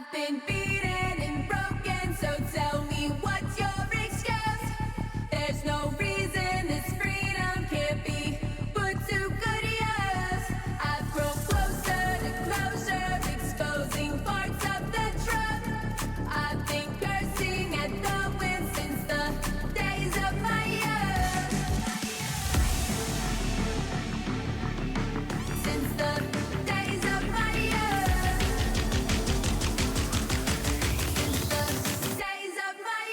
I've been beaten and broken, so tell me what's your excuse? There's no reason this freedom can't be put to good use. I've grown closer to closure, exposing parts of the truth. I've been cursing at the wind since the days of my youth. Since the days of my youth. Since the days of my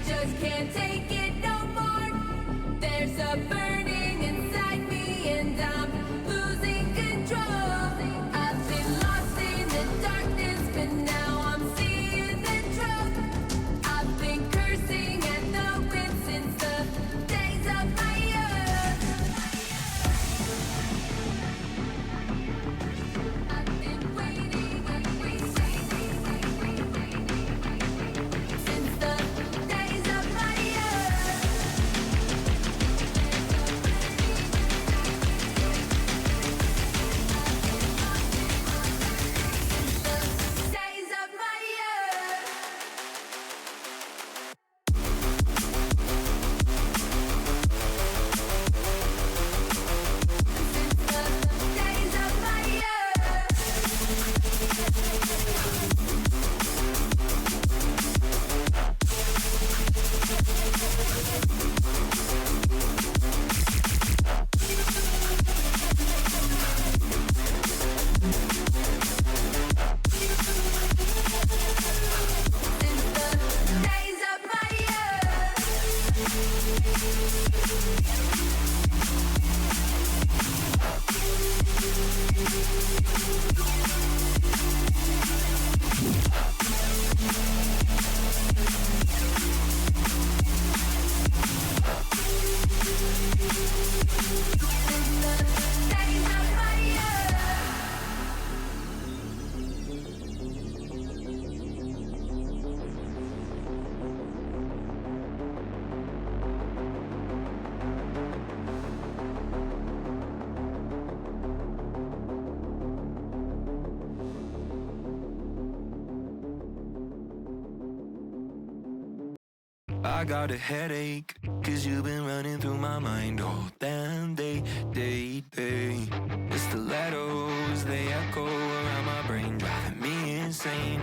just can't take it no more. There's a burning inside me and I'm losing control. I've been lost in the darkness, but now I'm seeing the truth. I've been cursing at the wind since the days of my youth. I've been waiting and waiting since the days of my youth. Days of my youth. Days of my days of my I got a headache, cause you've been running through my mind all damn day. The stilettos, they echo around my brain, driving me insane.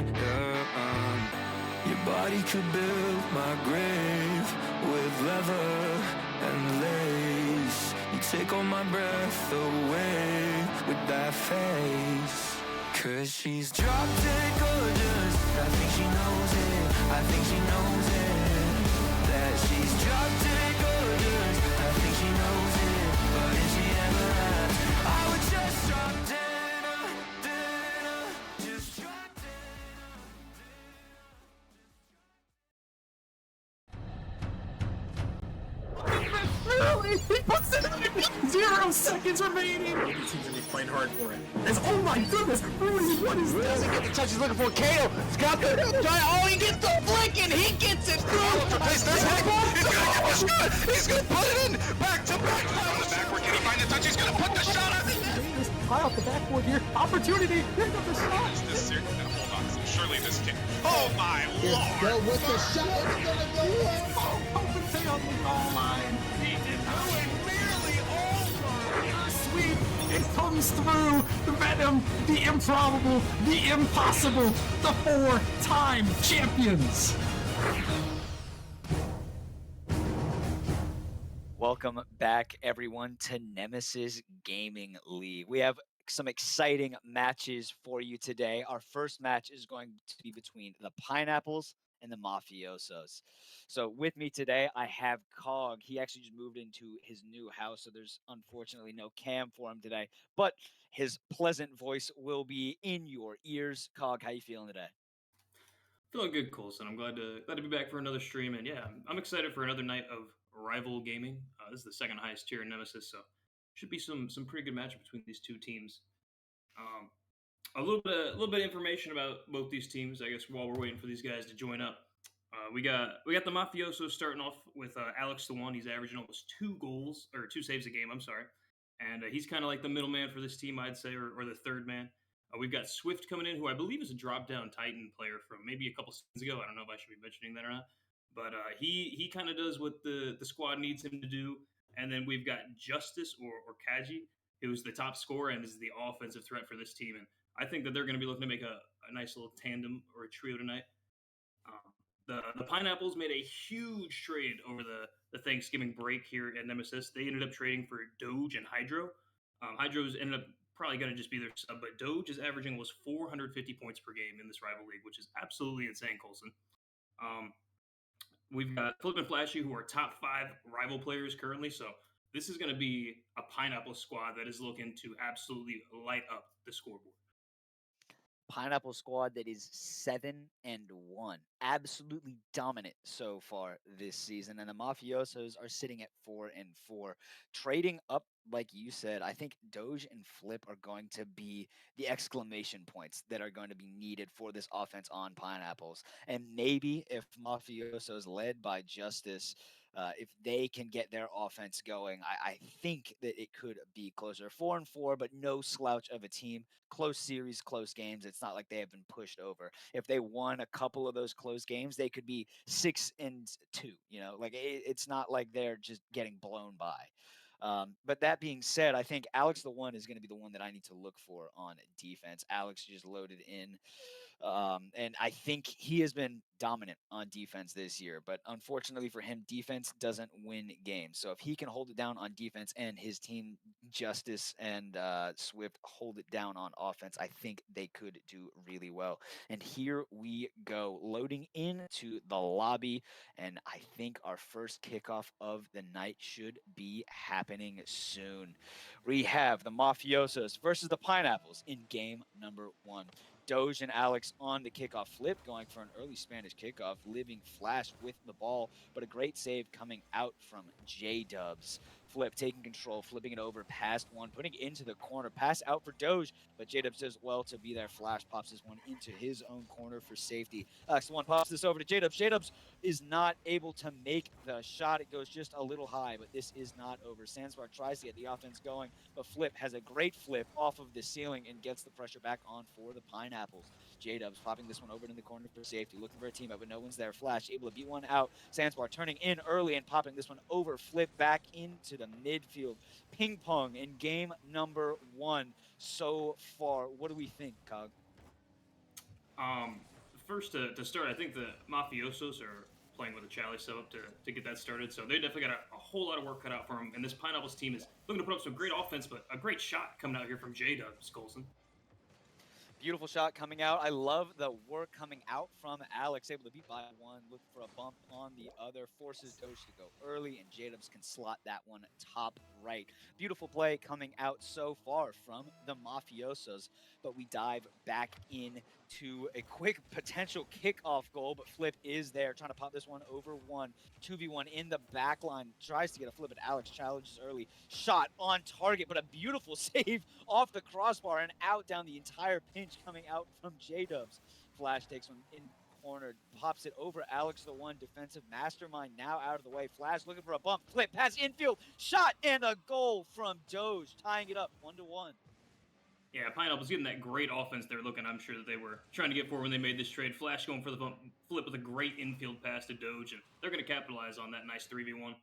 Your body could build my grave with leather and lace. You take all my breath away with that face. Cause she's drop dead gorgeous, I think she knows it, I think she knows it. That she's drop dead gorgeous, I think she knows it. But if she ever asked, I would just drop dead, just drop Really? He puts it in 0 seconds remaining! He seems to be playing hard for it. Oh my goodness! Rudy, what is this? Doesn't get the touch he's looking for. Kato, he's got the oh, he gets the flick and he gets it through. He's gonna get the shot. He's gonna put it in. Back to back. Backward. Can he find the touch? He's gonna put the shot on the net. High off the backboard here. Opportunity. Here comes the shot. This serious? Hold on. Surely this kid. Oh my lord! Go with the shot. It's gonna go in. Oh, open stay on the goal line. He did nearly over. Sweep. It comes through. The venom. The improbable. The impossible. The 4-time champions. Welcome back, everyone, to Nemesis Gaming League. We have some exciting matches for you today. Our first match is going to be between the Pineapples and the Mafiosos. So, with me today, I have Cog. He actually just moved into his new house, so there's unfortunately no cam for him today. But his pleasant voice will be in your ears. Cog, how you feeling today? Feeling good, Colson. I'm glad to be back for another stream, and yeah, I'm excited for another night of rival gaming. This is the second highest tier in Nemesis, so should be some pretty good matchup between these two teams. Um, a little bit of information about both these teams, I guess, while we're waiting for these guys to join up. We got the mafiosos starting off with Alex the One. He's averaging almost 2 goals or 2 saves a game. I'm sorry, and he's kind of like the middleman for this team, I'd say, or the third man. We've got Swift coming in, who I believe is a drop down Titan player from maybe a couple seasons ago. I don't know if I should be mentioning that or not, but he kind of does what the squad needs him to do. And then we've got Justice or Kaji, who's the top scorer and is the offensive threat for this team. And I think that they're going to be looking to make a nice little tandem or a trio tonight. Um, the Pineapples made a huge trade over the Thanksgiving break here at Nemesis. They ended up trading for Doge and Hydro. Hydro's ended up probably going to just be their sub, but Doge is averaging almost 450 points per game in this rival league, which is absolutely insane, Colson. Um, we've got Flip and Flashy, who are top 5 rival players currently. So this is going to be a Pineapple squad that is looking to absolutely light up the scoreboard. Pineapple squad that is 7-1, absolutely dominant so far this season, and the Mafiosos are sitting at 4-4, trading up. Like you said, I think Doge and Flip are going to be the exclamation points that are going to be needed for this offense on Pineapples. And maybe if Mafiosos led by Justice, if they can get their offense going, I think that it could be closer. 4-4, but no slouch of a team. Close series, close games. It's not like they have been pushed over. If they won a couple of those close games, they could be 6-2. Like it's not like they're just getting blown by. But that being said, I think Alex the One is going to be the one that I need to look for on defense. Alex just loaded in, and I think he has been dominant on defense this year. But unfortunately for him, defense doesn't win games. So if he can hold it down on defense and his team, Justice and Swift, hold it down on offense, I think they could do really well. And here we go, loading into the lobby. And I think our first kickoff of the night should be happening soon. We have the Mafiosos versus the Pineapples in game number 1. Doge and Alex on the kickoff flip, going for an early Spanish kickoff, living Flash with the ball, but a great save coming out from J-Dubs. Flip taking control, flipping it over past one, putting it into the corner, pass out for Doge, but J-Dubs does well to be there. Flash pops this one into his own corner for safety. Alex the One pops this over to J-Dubs. J-Dubs is not able to make the shot. It goes just a little high, but this is not over. Sandspark tries to get the offense going, but Flip has a great flip off of the ceiling and gets the pressure back on for the Pineapples. J-Dubs popping this one over in the corner for safety, looking for a teammate, but no one's there. Flash able to beat one out. Sandspark turning in early and popping this one over. Flip back into the midfield. Ping pong in game number 1 so far. What do we think, Cog? First to start, I think the mafiosos are playing with a chalice up to get that started. So they definitely got a whole lot of work cut out for them. And this Pineapples team is looking to put up some great offense, but a great shot coming out here from J Dubs, Colson. Beautiful shot coming out. I love the work coming out from Alex, able to beat by one, looking for a bump on the other, forces Doge to go early, and J-Dubs can slot that one top right. Beautiful play coming out so far from the Mafiosos, but we dive back in to a quick potential kickoff goal, but Flip is there, trying to pop this one over one. 2v1 in the back line, tries to get a flip, but Alex challenges early. Shot on target, but a beautiful save off the crossbar and out down the entire pinch coming out from J-Dubs. Flash takes one in corner, pops it over Alex the One, defensive mastermind now out of the way. Flash looking for a bump, flip, pass infield, shot, and a goal from Doge, tying it up 1-1. Yeah, Pineapple's getting that great offense they're looking. I'm sure that they were trying to get for when they made this trade. Flash going for the bump, flip with a great infield pass to Doge, and they're going to capitalize on that nice 3v1.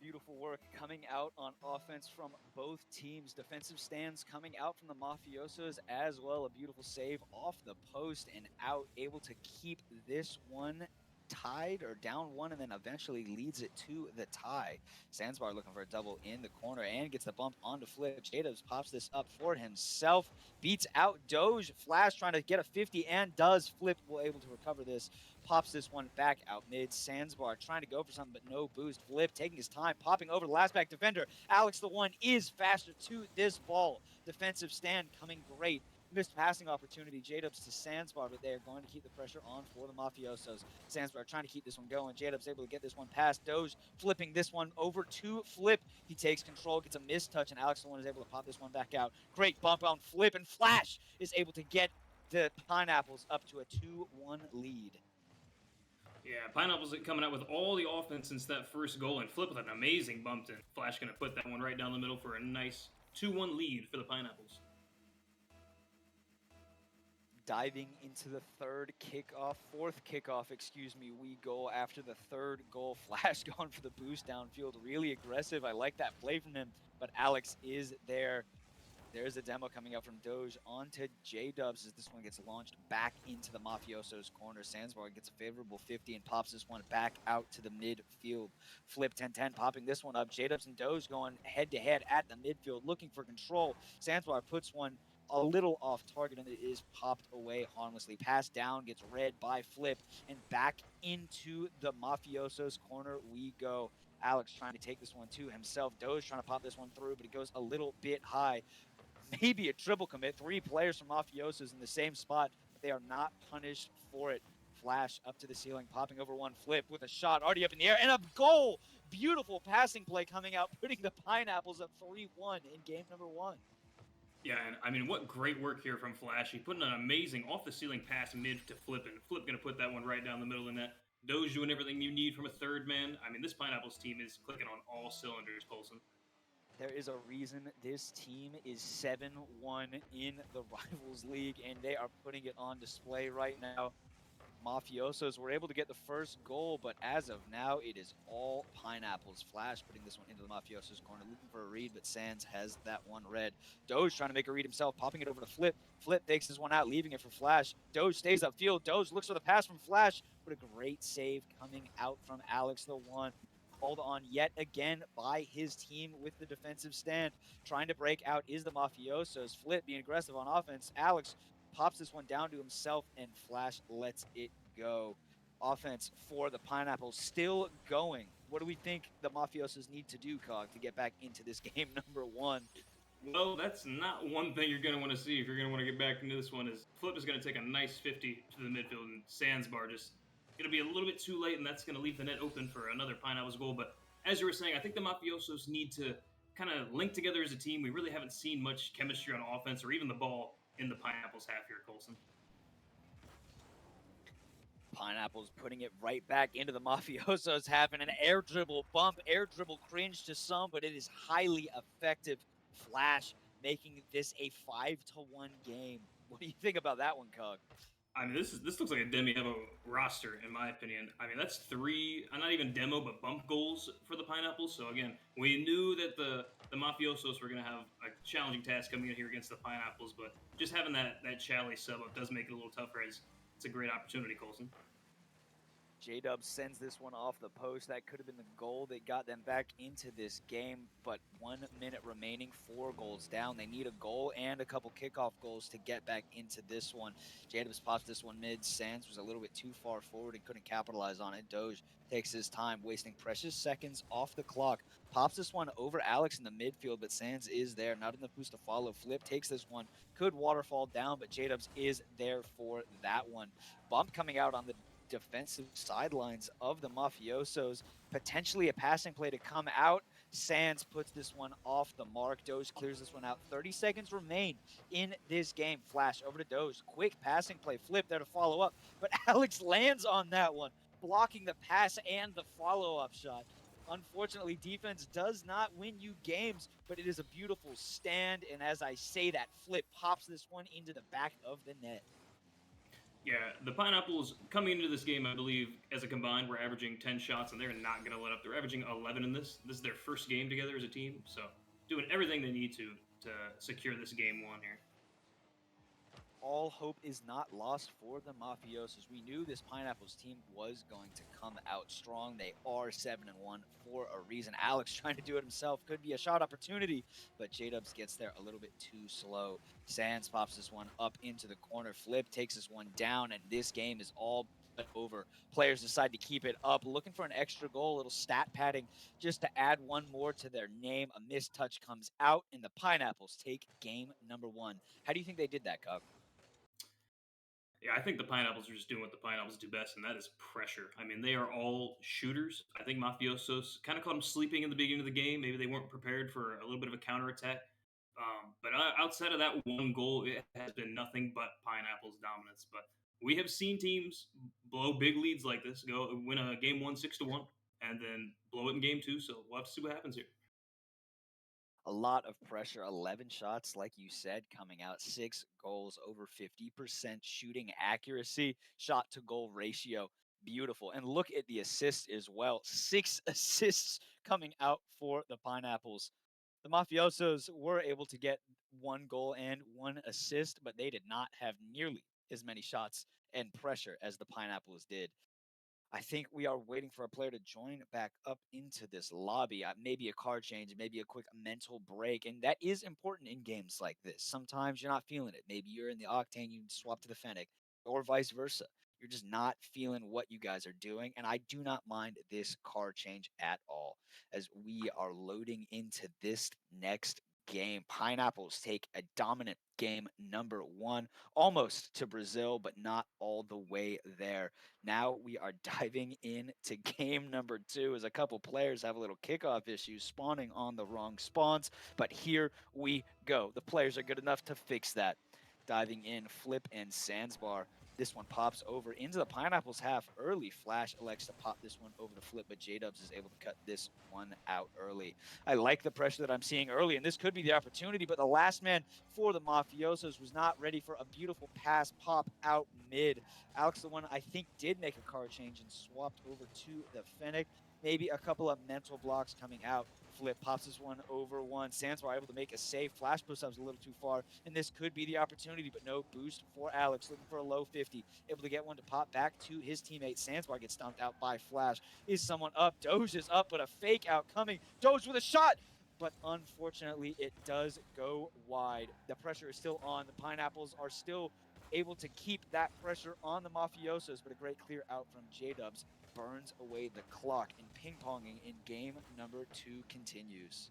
Beautiful work coming out on offense from both teams. Defensive stands coming out from the Mafiosos as well. A beautiful save off the post and out, able to keep this one tied or down one, and then eventually leads it to the tie. Sandsbar looking for a double in the corner and gets the bump onto Flip. Jadabs pops this up for himself, beats out Doge. Flash trying to get a 50 and does. Flip will able to recover this, pops this one back out mid. Sandsbar trying to go for something, but no boost. Flip taking his time, popping over the last back defender. Alex the One is faster to this ball. Defensive stand coming great. Missed passing opportunity, J-Dubs to Sandsbar, but they are going to keep the pressure on for the Mafiosos. Sandsbar trying to keep this one going. J-Dubs able to get this one past Doge, flipping this one over to Flip. He takes control, gets a mistouch, and Alex the One is able to pop this one back out. Great bump on Flip, and Flash is able to get the Pineapples up to a 2-1 lead. Yeah, Pineapples coming out with all the offense since that first goal, and Flip with an amazing bump in. Flash going to put that one right down the middle for a nice 2-1 lead for the Pineapples. Diving into the fourth kickoff, we go after the third goal. Flash going for the boost downfield, really aggressive. I like that play from him, but Alex is there. There's a demo coming out from Doge onto J-Dubs as this one gets launched back into the Mafioso's corner. Sandsbar gets a favorable 50 and pops this one back out to the midfield. Flip 10-10 popping this one up. J-Dubs and Doge going head-to-head at the midfield looking for control. Sandsbar puts one a little off target and it is popped away harmlessly. Pass down, gets read by Flip, and back into the Mafioso's corner we go. Alex trying to take this one to himself. Doge trying to pop this one through, but it goes a little bit high. Maybe a triple commit. 3 players from Mafiosos in the same spot, but they are not punished for it. Flash up to the ceiling, popping over one. Flip with a shot already up in the air and a goal. Beautiful passing play coming out, putting the Pineapples up 3-1 in game number 1. Yeah, and I mean, what great work here from Flash. He put in an amazing off-the-ceiling pass mid to Flip, and Flip going to put that one right down the middle of the net. Doge doing everything you need from a third man. I mean, this Pineapples team is clicking on all cylinders, Colson. There is a reason this team is 7-1 in the Rivals League, and they are putting it on display right now. Mafiosos were able to get the first goal, but as of now, it is all Pineapples. Flash putting this one into the Mafiosos corner, looking for a read, but Sands has that one read. Doge trying to make a read himself, popping it over to Flip. Flip takes this one out, leaving it for Flash. Doge stays upfield. Doge looks for the pass from Flash. What a great save coming out from Alex the One. Called on yet again by his team with the defensive stand. Trying to break out is the Mafiosos. Flip being aggressive on offense. Alex pops this one down to himself, and Flash lets it go. Offense for the Pineapples still going. What do we think the Mafiosos need to do, Cog, to get back into this game number 1? Well, that's not one thing you're going to want to see if you're going to want to get back into this one. Is Flip is going to take a nice 50 to the midfield, and Sandsbar just going to be a little bit too late, and that's going to leave the net open for another Pineapples goal. But as you were saying, I think the Mafiosos need to kind of link together as a team. We really haven't seen much chemistry on offense or even the ball in the Pineapples half here, Colson. Pineapples putting it right back into the Mafiosos, having an air dribble bump, air dribble cringe to some, but it is highly effective. Flash making this a 5-1 game. What do you think about that one, Cog? I mean, this looks like a demi-demo roster, in my opinion. I mean, that's 3, not even demo, but bump goals for the Pineapples. So again, we knew that the Mafiosos were going to have a challenging task coming in here against the Pineapples, but just having that Chally sub up does make it a little tougher. It's a great opportunity, Colson. J-Dub sends this one off the post. That could have been the goal that got them back into this game, but 1 minute remaining, 4 goals down. They need a goal and a couple kickoff goals to get back into this one. J-Dubs pops this one mid. Sands was a little bit too far forward and couldn't capitalize on it. Doge takes his time, wasting precious seconds off the clock. Pops this one over Alex in the midfield, but Sands is there, not in the boost to follow. Flip takes this one, could waterfall down, but J-Dubs is there for that one. Bump coming out on the defensive sidelines of the Mafiosos. Potentially a passing play to come out. Sands puts this one off the mark. Doge clears this one out. 30 seconds remain in this game. Flash over to Doge. Quick passing play. Flip there to follow up. But Alex lands on that one, blocking the pass and the follow-up shot. Unfortunately, defense does not win you games, but it is a beautiful stand. And as I say that, Flip pops this one into the back of the net. Yeah, the Pineapples coming into this game, I believe, as a combined, were averaging 10 shots, and they're not going to let up. They're averaging 11 in this. This is their first game together as a team, so doing everything they need to secure this game one here. All hope is not lost for the Mafiosos. We knew this Pineapples team was going to come out strong. They are 7-1 for a reason. Alex trying to do it himself could be a shot opportunity, but J-Dubs gets there a little bit too slow. Sands pops this one up into the corner. Flip takes this one down, and this game is all but over. Players decide to keep it up, looking for an extra goal, a little stat padding just to add one more to their name. A missed touch comes out, and the Pineapples take game number one. How do you think they did that, Cog? Yeah, I think the Pineapples are just doing what the Pineapples do best, and that is pressure. I mean, they are all shooters. I think Mafiosos kind of caught them sleeping in the beginning of the game. Maybe they weren't prepared for a little bit of a counterattack. But outside of that one goal, it has been nothing but Pineapples' dominance. But we have seen teams blow big leads like this, go win a game one 6-1, and then blow it in game two. So we'll have to see what happens here. A lot of pressure, 11 shots, like you said, coming out, 6 goals, over 50% shooting accuracy, shot to goal ratio. Beautiful. And look at the assists as well. 6 assists coming out for the Pineapples. The Mafiosos were able to get 1 goal and 1 assist, but they did not have nearly as many shots and pressure as the Pineapples did. I think we are waiting for a player to join back up into this lobby. Maybe a card change, maybe a quick mental break. And that is important in games like this. Sometimes you're not feeling it. Maybe you're in the Octane, you swap to the Fennec, or vice versa. You're just not feeling what you guys are doing. And I do not mind this card change at all as we are loading into this next game. Pineapples take a dominant game number one, almost to Brazil, but not all the way there. Now we are diving into game number two as a couple players have a little kickoff issues spawning on the wrong spawns. But here we go. The players are good enough to fix that. Diving in, Flip and Sandsbar. This one pops over into the Pineapples half early. Flash elects to pop this one over the Flip, but J-Dubs is able to cut this one out early. I like the pressure that I'm seeing early, and this could be the opportunity, but the last man for the Mafiosos was not ready for a beautiful pass pop out mid. Alex, the one I think did make a card change and swapped over to the Fennec. Maybe a couple of mental blocks coming out. Flip pops this one over one. Sandsbar able to make a save. Flash push ups a little too far, and this could be the opportunity, but no boost for Alex. Looking for a low 50. Able to get one to pop back to his teammate. Sandsbar gets stomped out by Flash. Is someone up? Doge is up, but a fake out coming. Doge with a shot, but unfortunately, it does go wide. The pressure is still on. The Pineapples are still able to keep that pressure on the Mafiosos, but a great clear out from J-Dubs burns away the clock, and ping-ponging in game number two continues.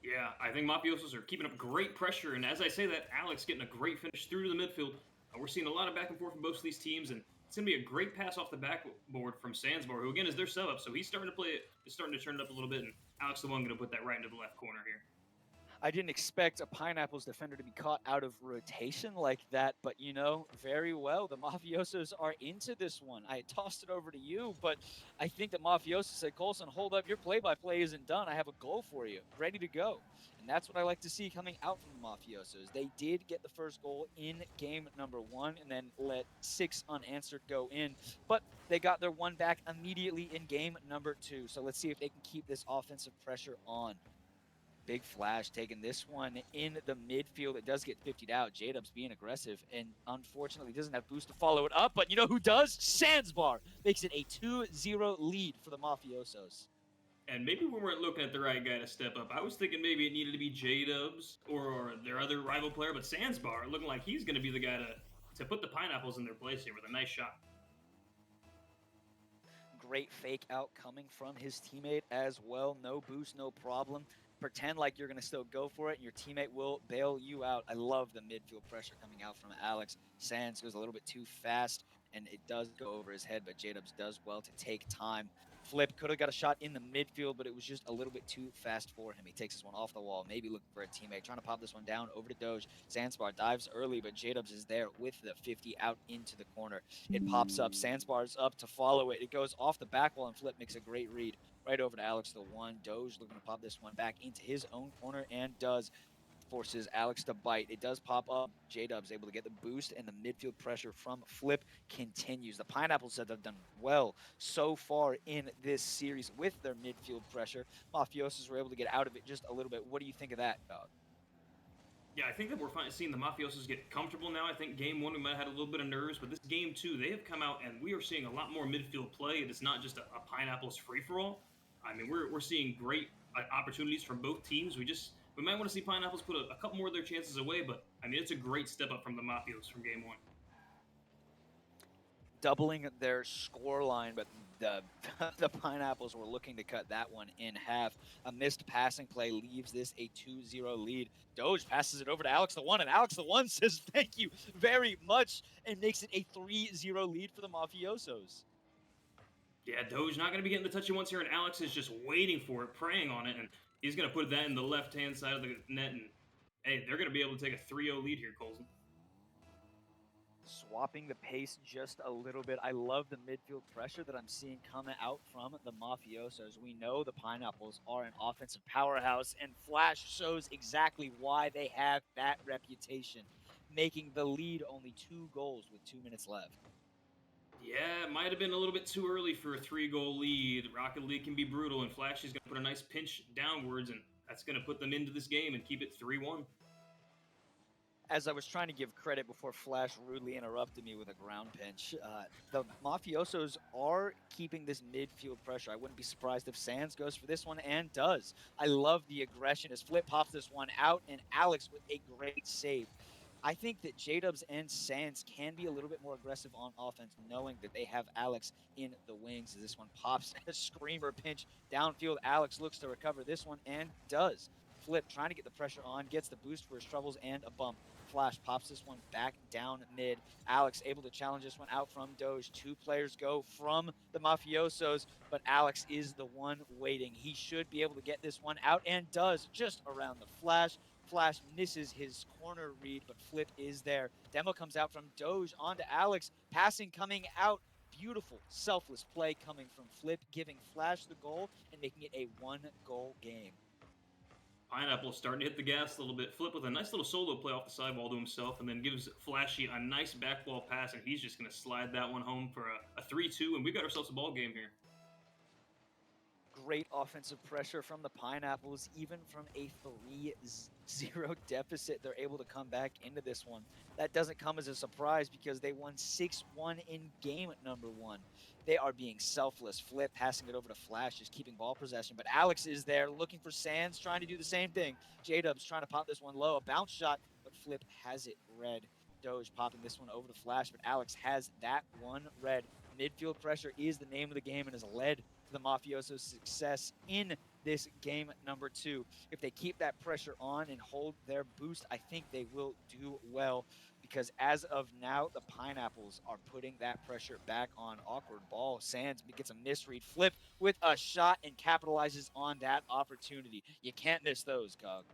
Yeah, I think Mafiosos are keeping up great pressure, and as I say that, Alex getting a great finish through to the midfield. We're seeing a lot of back and forth from both of these teams, and it's going to be a great pass off the backboard from Sandsbar, who again is their sub up, so he's starting to play it, is starting to turn it up a little bit, and Alex the one going to put that right into the left corner here. I didn't expect a Pineapples defender to be caught out of rotation like that, but very well. The Mafiosos are into this one. I tossed it over to you, but I think the Mafiosos said, Colson, hold up, your play-by-play isn't done. I have a goal for you, ready to go. And that's what I like to see coming out from the Mafiosos. They did get the first goal in game number one and then let 6 unanswered go in, but they got their one back immediately in game number two. So let's see if they can keep this offensive pressure on. Big Flash taking this one in the midfield. It does get 50'd out. J-Dubs being aggressive and unfortunately doesn't have boost to follow it up. But you know who does? Sandsbar makes it a 2-0 lead for the Mafiosos. And maybe we weren't looking at the right guy to step up. I was thinking maybe it needed to be J-Dubs or their other rival player, but Sandsbar looking like he's going to be the guy to put the Pineapples in their place here with a nice shot. Great fake out coming from his teammate as well. No boost, no problem. Pretend like you're going to still go for it, and your teammate will bail you out. I love the midfield pressure coming out from Alex. Sands goes a little bit too fast, and it does go over his head, but J-Dubs does well to take time. Flip could have got a shot in the midfield, but it was just a little bit too fast for him. He takes this one off the wall, maybe looking for a teammate, trying to pop this one down over to Doge. Sandsbar dives early, but J-Dubs is there with the 50 out into the corner. It pops up. Sandsbar's up to follow it. It goes off the back wall, and Flip makes a great read right over to Alex the one. Doge looking to pop this one back into his own corner and does. forces Alex to bite. It does pop up. J-Dub's able to get the boost, and the midfield pressure from Flip continues. The Pineapples have done well so far in this series with their midfield pressure. Mafiosos were able to get out of it just a little bit. What do you think of that, Dog? Yeah, I think that we're finally seeing the Mafiosos get comfortable now. I think game one we might have had a little bit of nerves, but this game two, they have come out and we are seeing a lot more midfield play. It is not just a Pineapples free for all. I mean, we're seeing great opportunities from both teams. We might want to see Pineapples put a couple more of their chances away, but I mean, it's a great step up from the Mafios from game one. Doubling their score line, but the the Pineapples were looking to cut that one in half. A missed passing play leaves this a 2-0 lead. Doge passes it over to Alex the One, and Alex the One says thank you very much and makes it a 3-0 lead for the Mafiosos. Yeah, Doge not going to be getting the touch he wants here, and Alex is just waiting for it, praying on it, and he's going to put that in the left-hand side of the net, and hey, they're going to be able to take a 3-0 lead here, Colson. Swapping the pace just a little bit. I love the midfield pressure that I'm seeing coming out from the Mafiosos. We know the Pineapples are an offensive powerhouse, and Flash shows exactly why they have that reputation, making the lead only 2 goals with 2 minutes left. Yeah, it might have been a little bit too early for a 3-goal lead. Rocket League can be brutal, and Flashy's going to put a nice pinch downwards, and that's going to put them into this game and keep it 3-1. As I was trying to give credit before Flash rudely interrupted me with a ground pinch, the Mafiosos are keeping this midfield pressure. I wouldn't be surprised if Sands goes for this one and does. I love the aggression as Flip pops this one out, and Alex with a great save. I think that J-Dubs and Sands can be a little bit more aggressive on offense, knowing that they have Alex in the wings. As this one pops a screamer pinch downfield, Alex looks to recover this one and does. Flip trying to get the pressure on, gets the boost for his troubles and a bump. Flash pops this one back down mid. Alex able to challenge this one out from Doge. 2 players go from the Mafiosos, but Alex is the one waiting. He should be able to get this one out and does just around the Flash. Flash misses his corner read, but Flip is there. Demo comes out from Doge onto Alex. Passing coming out. Beautiful, selfless play coming from Flip, giving Flash the goal and making it a 1-goal game. Pineapple starting to hit the gas a little bit. Flip with a nice little solo play off the sidewall to himself, and then gives Flashy a nice backball pass, and he's just going to slide that one home for a 3-2, and we got ourselves a ball game here. Great offensive pressure from the Pineapples, even from a 3-0 deficit. They're able to come back into this one. That doesn't come as a surprise because they won 6-1 in game number 1. They are being selfless. Flip passing it over to Flash, just keeping ball possession. But Alex is there looking for Sands, trying to do the same thing. J-Dub's trying to pop this one low. A bounce shot, but Flip has it red. Doge popping this one over to Flash, but Alex has that one red. Midfield pressure is the name of the game and has led to the Mafiosos' success in this game number 2. If they keep that pressure on and hold their boost, I think they will do well because as of now, the Pineapples are putting that pressure back on. Awkward ball. Sands gets a misread, Flip with a shot and capitalizes on that opportunity. You can't miss those, Cog.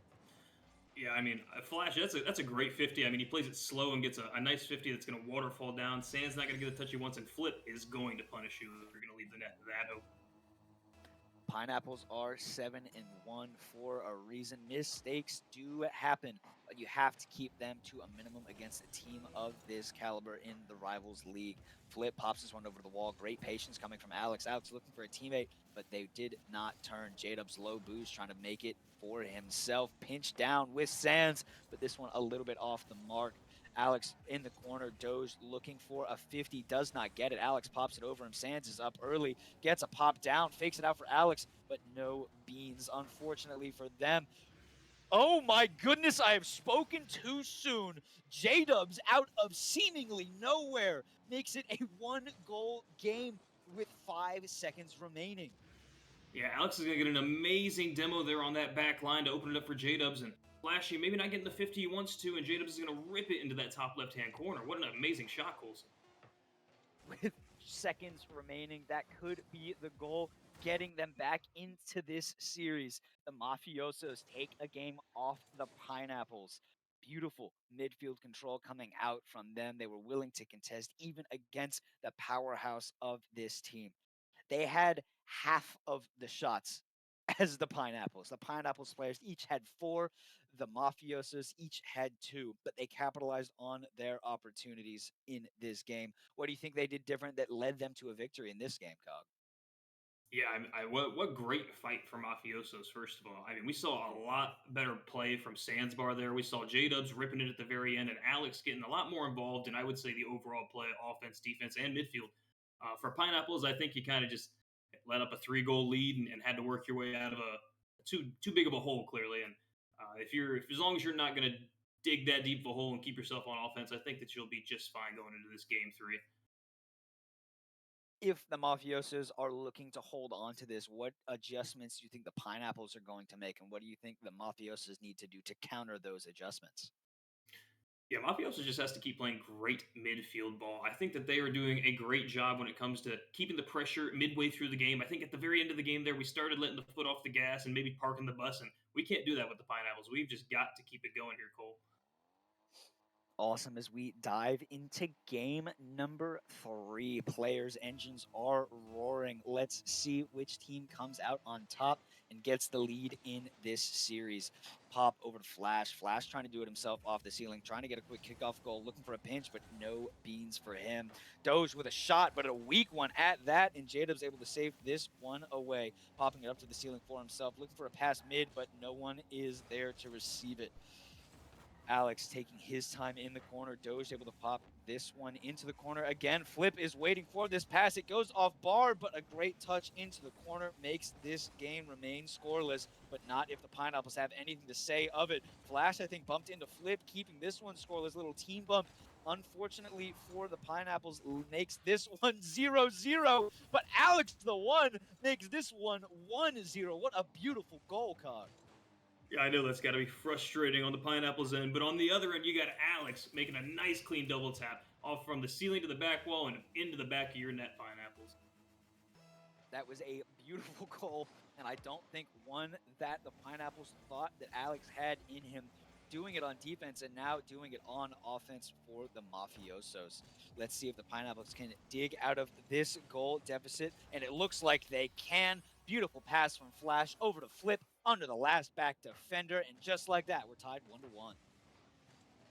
Yeah, I mean, Flash, that's a great 50. I mean, he plays it slow and gets a nice 50 that's going to waterfall down. Sand's not going to get the touch he wants, and Flip is going to punish you if you're going to leave the net that open. Pineapples are 7-1 for a reason. Mistakes do happen, but you have to keep them to a minimum against a team of this caliber in the Rivals League. Flip pops this one over the wall. Great patience coming from Alex. Alex looking for a teammate, but they did not turn. J-Dub's low boost trying to make it for himself. Pinch down with Sands, but this one a little bit off the mark. Alex in the corner, Doge looking for a 50, does not get it. Alex pops it over him. Sands is up early, gets a pop down, fakes it out for Alex, but no beans, unfortunately for them. Oh my goodness, I have spoken too soon. J-Dubs out of seemingly nowhere makes it a 1-goal game with 5 seconds remaining. Yeah, Alex is going to get an amazing demo there on that back line to open it up for J-Dubs, and Flashy maybe not getting the 50 he wants to, and J-Dubs is going to rip it into that top left-hand corner. What an amazing shot, Colson. With seconds remaining, that could be the goal, getting them back into this series. The Mafiosos take a game off the Pineapples. Beautiful midfield control coming out from them. They were willing to contest even against the powerhouse of this team. They had half of the shots as the Pineapples. The Pineapples players each had 4. the Mafiosos each had 2, but they capitalized on their opportunities in this game. What do you think they did different that led them to a victory in this game, Cog? Yeah, what great fight for Mafiosos, first of all. I mean, we saw a lot better play from Sandsbar there. We saw J-Dubs ripping it at the very end and Alex getting a lot more involved in, I would say, the overall play, offense, defense, and midfield. For Pineapples, I think you kind of just let up a 3-goal lead and had to work your way out of a too big of a hole, clearly. And if as long as you're not going to dig that deep of a hole and keep yourself on offense, I think that you'll be just fine going into this game 3. If the Mafiosos are looking to hold on to this, what adjustments do you think the Pineapples are going to make, and what do you think the Mafiosos need to do to counter those adjustments? Yeah, Mafioso just has to keep playing great midfield ball. I think that they are doing a great job when it comes to keeping the pressure midway through the game. I think at the very end of the game there, we started letting the foot off the gas and maybe parking the bus, and we can't do that with the Pineapples. We've just got to keep it going here, Cole. Awesome. As we dive into game number 3, players' engines are roaring. Let's see which team comes out on top and gets the lead in this series. Pop over to Flash. Flash trying to do it himself off the ceiling, trying to get a quick kickoff goal, looking for a pinch, but no beans for him. Doge with a shot, but a weak one at that, and Jadub's able to save this one away, popping it up to the ceiling for himself, looking for a pass mid, but no one is there to receive it. Alex taking his time in the corner. Doge able to pop this one into the corner. Again, Flip is waiting for this pass. It goes off bar, but a great touch into the corner makes this game remain scoreless, but not if the Pineapples have anything to say of it. Flash, I think, bumped into Flip, keeping this one scoreless. Little team bump. Unfortunately for the Pineapples, makes this one 0-0, but Alex, the one, makes this one 1-0. What a beautiful goal, Cog. Yeah, I know that's got to be frustrating on the Pineapples end, but on the other end, you got Alex making a nice clean double tap off from the ceiling to the back wall and into the back of your net, Pineapples. That was a beautiful goal, and I don't think one that the Pineapples thought that Alex had in him, doing it on defense and now doing it on offense for the Mafiosos. Let's see if the Pineapples can dig out of this goal deficit, and it looks like they can. Beautiful pass from Flash over to Flip under the last back defender, and just like that, we're tied 1-1.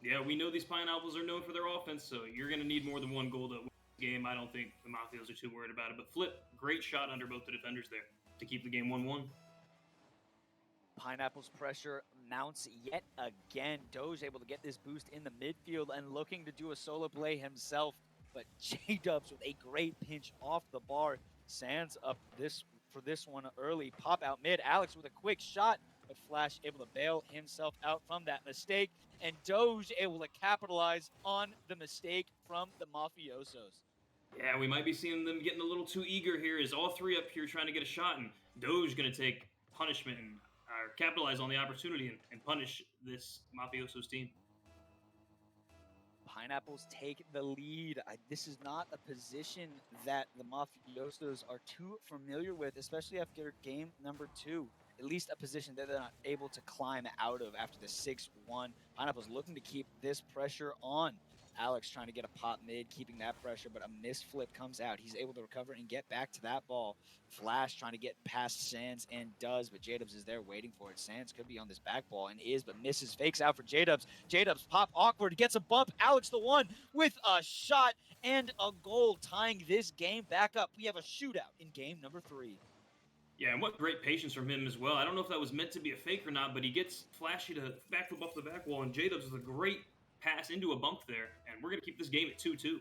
Yeah, we know these Pineapples are known for their offense, so you're going to need more than one goal to win this game. I don't think the Mafios are too worried about it. But Flip, great shot under both the defenders there to keep the game 1-1. Pineapple's pressure mounts yet again. Doge able to get this boost in the midfield and looking to do a solo play himself, but J-Dubs with a great pinch off the bar. Sands up for this one early. Pop out mid. Alex with a quick shot, but Flash able to bail himself out from that mistake, and Doge able to capitalize on the mistake from the Mafiosos. Yeah, we might be seeing them getting a little too eager here as all 3 up here trying to get a shot, and Doge going to take punishment and capitalize on the opportunity and punish this Mafiosos team. Pineapples take the lead. This is not a position that the Mafiosos are too familiar with, especially after game number 2. At least a position that they're not able to climb out of after the 6-1. Pineapples looking to keep this pressure on. Alex trying to get a pop mid, keeping that pressure, but a missed flip comes out. He's able to recover and get back to that ball. Flash trying to get past Sands and does, but J-Dubs is there waiting for it. Sands could be on this back ball and is, but misses. Fakes out for J-Dubs. J-Dubs pop awkward, gets a bump. Alex the one with a shot and a goal, tying this game back up. We have a shootout in game number 3. Yeah, and what great patience from him as well. I don't know if that was meant to be a fake or not, but he gets Flashy to backflip off the back wall, and J-Dubs with a great pass into a bump there, and we're going to keep this game at 2-2.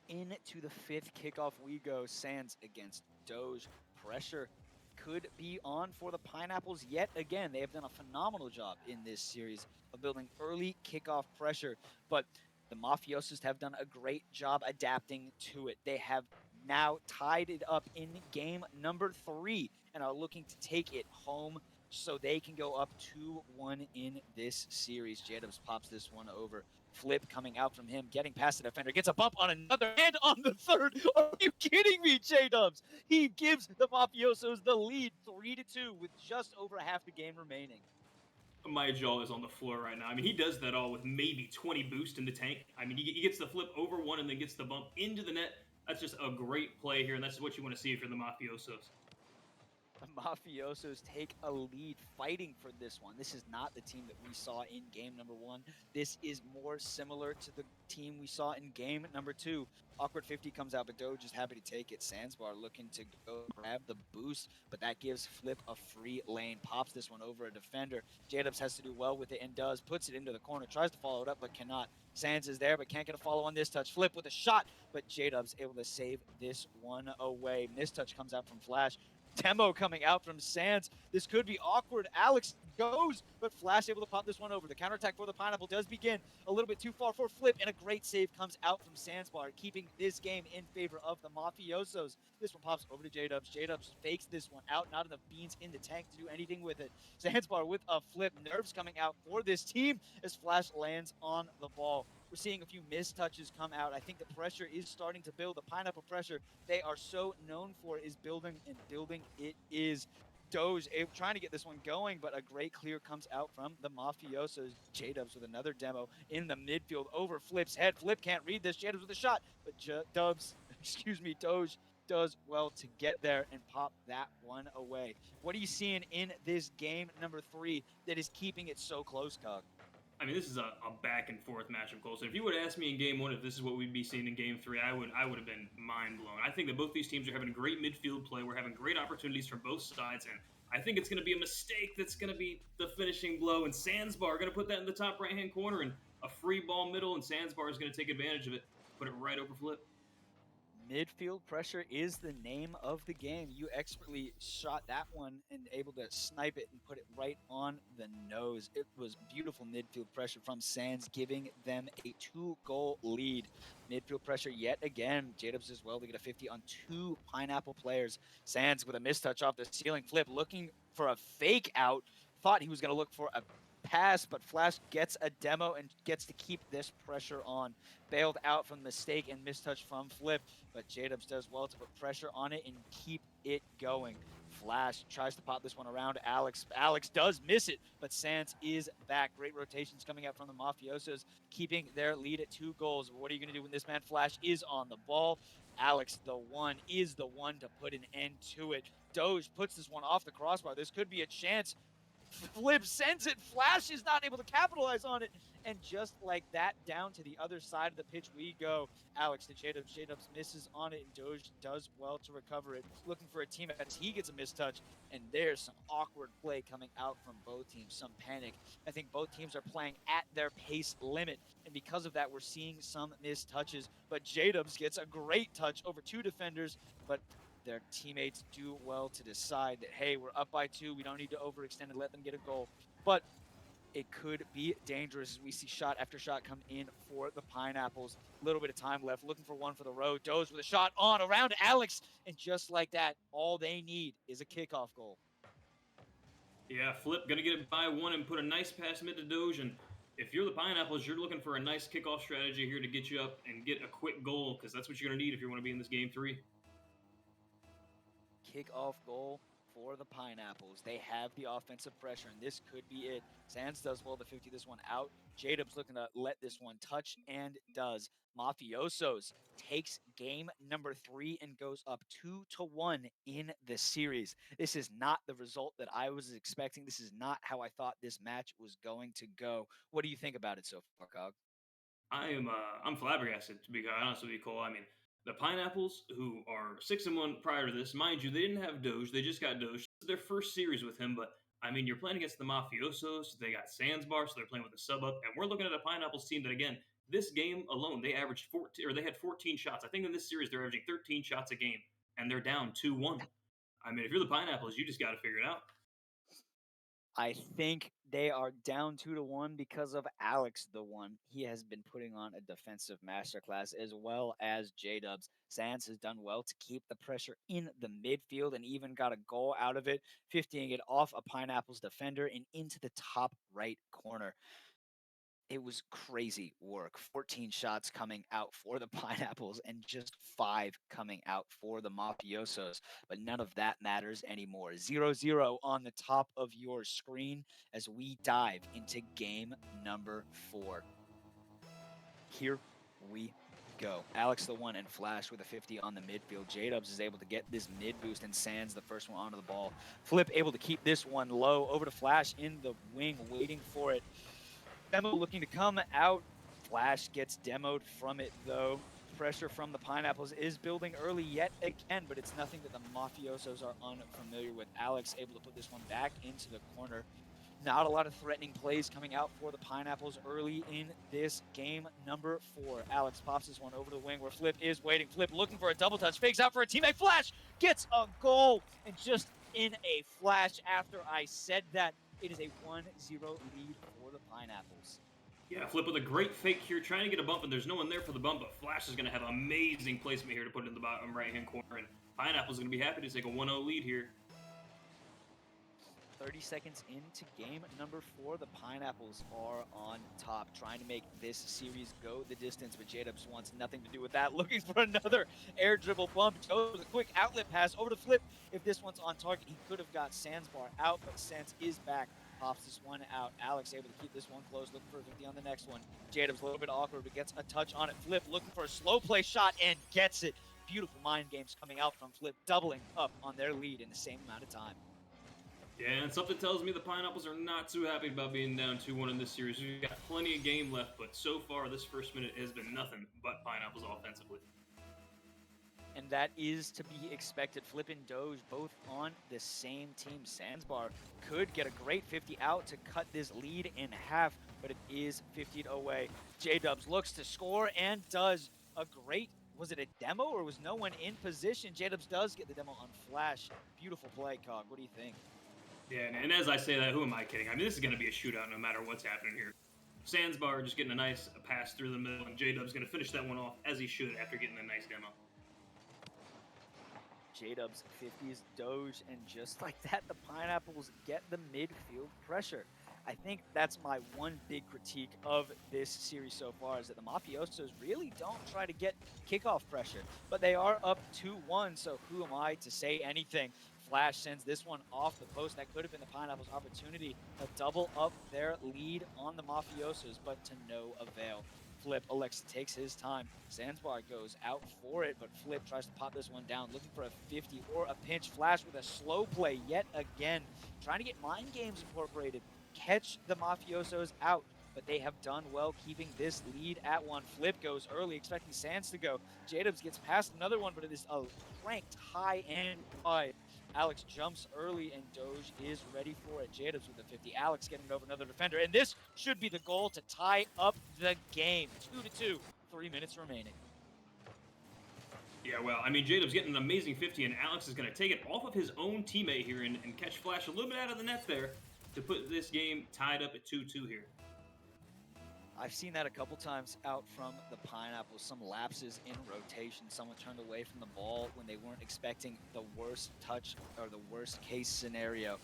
Into the 5th kickoff we go. Sands against Doge. Pressure could be on for the Pineapples yet again. They have done a phenomenal job in this series of building early kickoff pressure, but the Mafiosos have done a great job adapting to it. They have now tied it up in game number 3 and are looking to take it home so they can go up 2-1 in this series. J-Dubs pops this one over. Flip coming out from him, getting past the defender, gets a bump on another and on the third. Are you kidding me, J-Dubs? He gives the Mafiosos the lead 3-2 with just over half the game remaining. My jaw is on the floor right now. I mean, he does that all with maybe 20 boost in the tank. I mean, he gets the flip over one and then gets the bump into the net. That's just a great play here, and that's what you want to see for the Mafiosos. The Mafiosos take a lead fighting for this one. This is not the team that we saw in game number 1. This is more similar to the team we saw in game number 2. Awkward 50 comes out, but Doge is happy to take it. Sandsbar looking to go grab the boost, but that gives Flip a free lane. Pops this one over a defender. J-Dubs has to do well with it and does. Puts it into the corner. Tries to follow it up, but cannot. Sands is there, but can't get a follow on this touch. Flip with a shot, but J-Dubs able to save this one away. Mistouch comes out from Flash. Demo coming out from Sands. This could be awkward. Alex goes, but Flash able to pop this one over. The counterattack for the Pineapple does begin. A little bit too far for Flip, and a great save comes out from Sandsbar, keeping this game in favor of the Mafiosos. This one pops over to J-Dubs. J-Dubs fakes this one out. Not enough beans in the tank to do anything with it. Sandsbar with a flip. Nerves coming out for this team as Flash lands on the ball. We're seeing a few missed touches come out. I think the pressure is starting to build. The Pineapple pressure they are so known for is building, and building it is. Doge trying to get this one going, but a great clear comes out from the Mafiosos. J-Dubs with another demo in the midfield over Flip's head. Flip can't read this. J-Dubs with a shot, but Doge does well to get there and pop that one away. What are you seeing in this game number 3 that is keeping it so close, Cog? I mean, this is a back and forth matchup, Colson. If you would ask me in game 1 if this is what we'd be seeing in game 3, I would have been mind blown. I think that both these teams are having great midfield play. We're having great opportunities from both sides, and I think it's going to be a mistake that's going to be the finishing blow. And Sandsbar going to put that in the top right hand corner, and a free ball middle, and Sandsbar is going to take advantage of it, put it right over Flip. Midfield pressure is the name of the game. You expertly shot that one and able to snipe it and put it right on the nose. It was beautiful midfield pressure from Sands, giving them a 2-goal lead. Midfield pressure yet again. J-Dubs as well to get a 50 on 2 Pineapple players. Sands with a mistouch off the ceiling. Flip looking for a fake out. Thought he was going to look for a pass, but Flash gets a demo and gets to keep this pressure on. Bailed out from the mistake and mistouch from Flip, but J-Dubs does well to put pressure on it and keep it going. Flash tries to pop this one around Alex. Alex does miss it, but Sands is back. Great rotations coming out from the Mafiosos, keeping their lead at 2 goals. What are you going to do when this man Flash is on the ball? Alex, is the one to put an end to it. Doge puts this one off the crossbar. This could be a chance. Flip sends it. Flash is not able to capitalize on it. And just like that, down to the other side of the pitch we go. Alex to J-Dubs. J-Dubs misses on it, and Doge does well to recover it. Looking for a teammate as he gets a mistouch. And there's some awkward play coming out from both teams, some panic. I think both teams are playing at their pace limit. And because of that, we're seeing some missed touches. But J-Dubs gets a great touch over 2 defenders, but their teammates do well to decide that, hey, we're up by 2. We don't need to overextend and let them get a goal. But it could be dangerous as we see shot after shot come in for the Pineapples. A little bit of time left, looking for one for the road. Doze with a shot on around Alex. And just like that, all they need is a kickoff goal. Yeah, Flip going to get it by 1 and put a nice pass mid to Doge. And if you're the Pineapples, you're looking for a nice kickoff strategy here to get you up and get a quick goal, because that's what you're going to need if you want to be in this game 3. Kickoff goal for the Pineapples. They have the offensive pressure, and this could be it. Sands does well to 50 this one out. J-Dubs looking to let this one touch, and does. Mafiosos takes game number 3 and goes up 2-1 in the series. This is not the result that I was expecting. This is not how I thought this match was going to go. What do you think about it so far, Cog? I'm flabbergasted, to be honest with you, Cole. I mean, the Pineapples, who are 6-1 prior to this, mind you, they didn't have Doge. They just got Doge. This is their first series with him, but I mean, you're playing against the Mafiosos. They got Sandsbar, so they're playing with a sub up, and we're looking at a Pineapples team that, again, this game alone, they averaged 14, or they had 14 shots. I think in this series they're averaging 13 shots a game, and they're down 2-1. I mean, if you're the Pineapples, you just got to figure it out. I think they are down 2-1 because of Alex, the one. He has been putting on a defensive masterclass, as well as J-Dubs. Sands has done well to keep the pressure in the midfield and even got a goal out of it, 50ing it off a Pineapples defender and into the top right corner. It was crazy work. 14 shots coming out for the Pineapples and just 5 coming out for the Mafiosos. But none of that matters anymore. 0-0 on the top of your screen as we dive into game number 4. Here we go. Alex the one and Flash with a 50 on the midfield. J-Dubs is able to get this mid boost and Sands the first one onto the ball. Flip able to keep this one low. Over to Flash in the wing, waiting for it. Demo looking to come out. Flash gets demoed from it, though. Pressure from the Pineapples is building early yet again, but it's nothing that the Mafiosos are unfamiliar with. Alex able to put this one back into the corner. Not a lot of threatening plays coming out for the Pineapples early in this game. Number 4. Alex pops this one over the wing where Flip is waiting. Flip looking for a double touch. Fakes out for a teammate. Flash gets a goal. And just in a flash after I said that, it is a 1-0 lead for the Pineapples. Yeah, Flip with a great fake here, trying to get a bump, and there's no one there for the bump, but Flash is going to have amazing placement here to put it in the bottom right-hand corner, and Pineapple's going to be happy to take a 1-0 lead here. 30 seconds into game number 4, the Pineapples are on top, trying to make this series go the distance, but J-Dubs wants nothing to do with that. Looking for another air dribble bump. Joe with a quick outlet pass over to Flip. If this one's on target, he could have got Sandsbar out, but Sands is back. Pops this one out. Alex able to keep this one close, looking for a 50 on the next one. J-Dubs a little bit awkward, but gets a touch on it. Flip looking for a slow play shot and gets it. Beautiful mind games coming out from Flip, doubling up on their lead in the same amount of time. Yeah, and something tells me the Pineapples are not too happy about being down 2-1 in this series. We've got plenty of game left, but so far this first minute has been nothing but Pineapples offensively. And that is to be expected. Flip and Doge both on the same team. Sandsbar could get a great 50 out to cut this lead in half, but it is 50 away. J-Dubs looks to score and does a great, was it a demo or was no one in position? J-Dubs does get the demo on Flash. Beautiful play, Cog. What do you think? Yeah, and as I say that, who am I kidding? I mean, this is going to be a shootout no matter what's happening here. Sandsbar just getting a nice pass through the middle, and J-Dub's going to finish that one off as he should after getting a nice demo. J-Dubs 50s Doge, and just like that, the Pineapples get the midfield pressure. I think that's my one big critique of this series so far, is that the Mafiosos really don't try to get kickoff pressure, but they are up 2-1, so who am I to say anything? Flash sends this one off the post. That could have been the Pineapples' opportunity to double up their lead on the Mafiosos, but to no avail. Flip elects to takes his time. Sandsbar goes out for it, but Flip tries to pop this one down, looking for a 50 or a pinch. Flash with a slow play yet again, trying to get mind games incorporated, catch the Mafiosos out, but they have done well keeping this lead at 1. Flip goes early, expecting Sands to go. J-Dubs gets past another one, but it is cranked high and wide. Alex jumps early, and Doge is ready for it. J-Dubs with the 50. Alex getting it over another defender, and this should be the goal to tie up the game. 2-2, 3 minutes remaining. Yeah, well, I mean, J-Dub's getting an amazing 50, and Alex is going to take it off of his own teammate here and catch Flash a little bit out of the net there to put this game tied up at 2-2 here. I've seen that a couple times out from the Pineapples, some lapses in rotation, someone turned away from the ball when they weren't expecting the worst touch or the worst case scenario.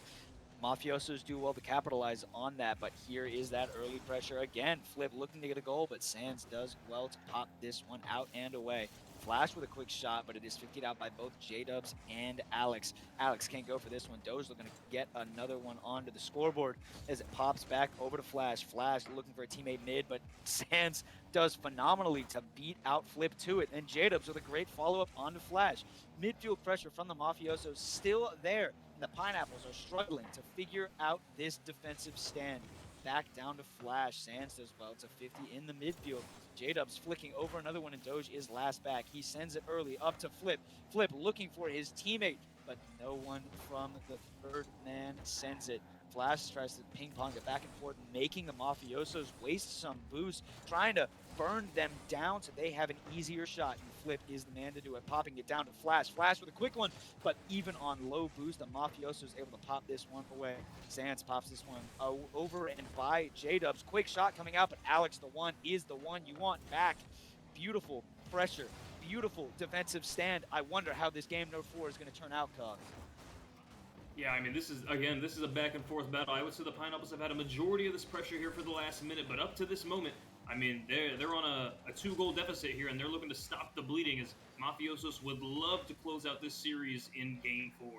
Mafiosos do well to capitalize on that, but here is that early pressure again. Flip looking to get a goal, but Sands does well to pop this one out and away. Flash with a quick shot, but it is 50'd out by both J-Dubs and Alex. Alex can't go for this one. Doge looking to get another one onto the scoreboard as it pops back over to Flash. Flash looking for a teammate mid, but Sands does phenomenally to beat out Flip to it. And J-Dubs with a great follow-up onto Flash. Midfield pressure from the Mafiosos still there. And the Pineapples are struggling to figure out this defensive stand. Back down to Flash. Sands does well to 50 in the midfield. J-Dubs flicking over another one, and Doge is last back. He sends it early up to Flip. Flip looking for his teammate, but no one from the third man sends it. Flash tries to ping pong it back and forth, making the Mafiosos waste some boost, trying to burn them down so they have an easier shot. And Flip is the man to do it, popping it down to Flash. Flash with a quick one, but even on low boost, the Mafioso is able to pop this one away. Sands pops this one over and by J-Dubs. Quick shot coming out, but Alex the one is the one you want back. Beautiful pressure, beautiful defensive stand. I wonder how this game no 4 is going to turn out, Cog. Yeah, I mean, this is a back and forth battle. I would say the Pineapples have had a majority of this pressure here for the last minute, but up to this moment, I mean, they're on a 2-goal deficit here, and they're looking to stop the bleeding as Mafiosos would love to close out this series in Game 4.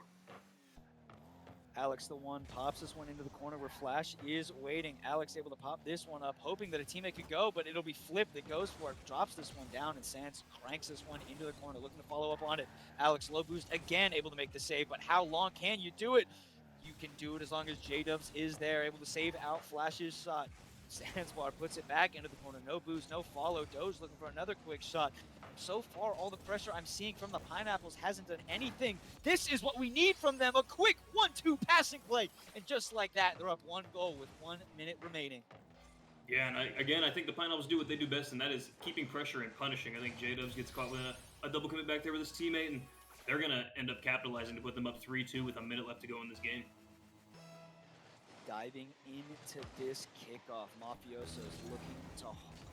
Alex the one pops this one into the corner where Flash is waiting. Alex able to pop this one up, hoping that a teammate could go, but it'll be flipped. That goes for it, drops this one down, and Sans cranks this one into the corner, looking to follow up on it. Alex low boost again, able to make the save, but how long can you do it? You can do it as long as J-Dubs is there, able to save out Flash's shot. Sandsbar puts it back into the corner. No boost, no follow. Doge looking for another quick shot. So far, all the pressure I'm seeing from the Pineapples hasn't done anything. This is what we need from them. A quick 1-2 passing play. And just like that, they're up 1 goal with 1 minute remaining. Yeah, and I think the Pineapples do what they do best, and that is keeping pressure and punishing. I think J-Dubs gets caught with a double commit back there with his teammate, and they're going to end up capitalizing to put them up 3-2 with a minute left to go in this game. Diving into this kickoff, Mafioso's looking to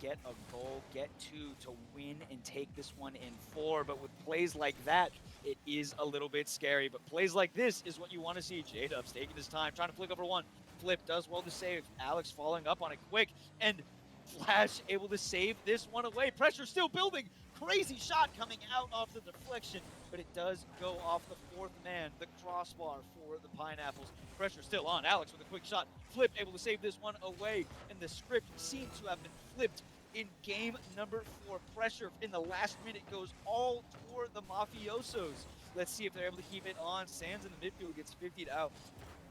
get a goal, get 2 to win and take this one in 4. But with plays like that, it is a little bit scary. But plays like this is what you want to see. J-Dubs taking his time, trying to flick over one. Flip does well to save. Alex following up on it quick, and Flash able to save this one away. Pressure still building. Crazy shot coming out off the deflection, but it does go off the 4th man, the crossbar for the Pineapples. Pressure still on. Alex with a quick shot. Flip able to save this one away, and the script seems to have been flipped in game number 4. Pressure in the last minute goes all toward the Mafiosos. Let's see if they're able to keep it on. Sands in the midfield gets 50'd out.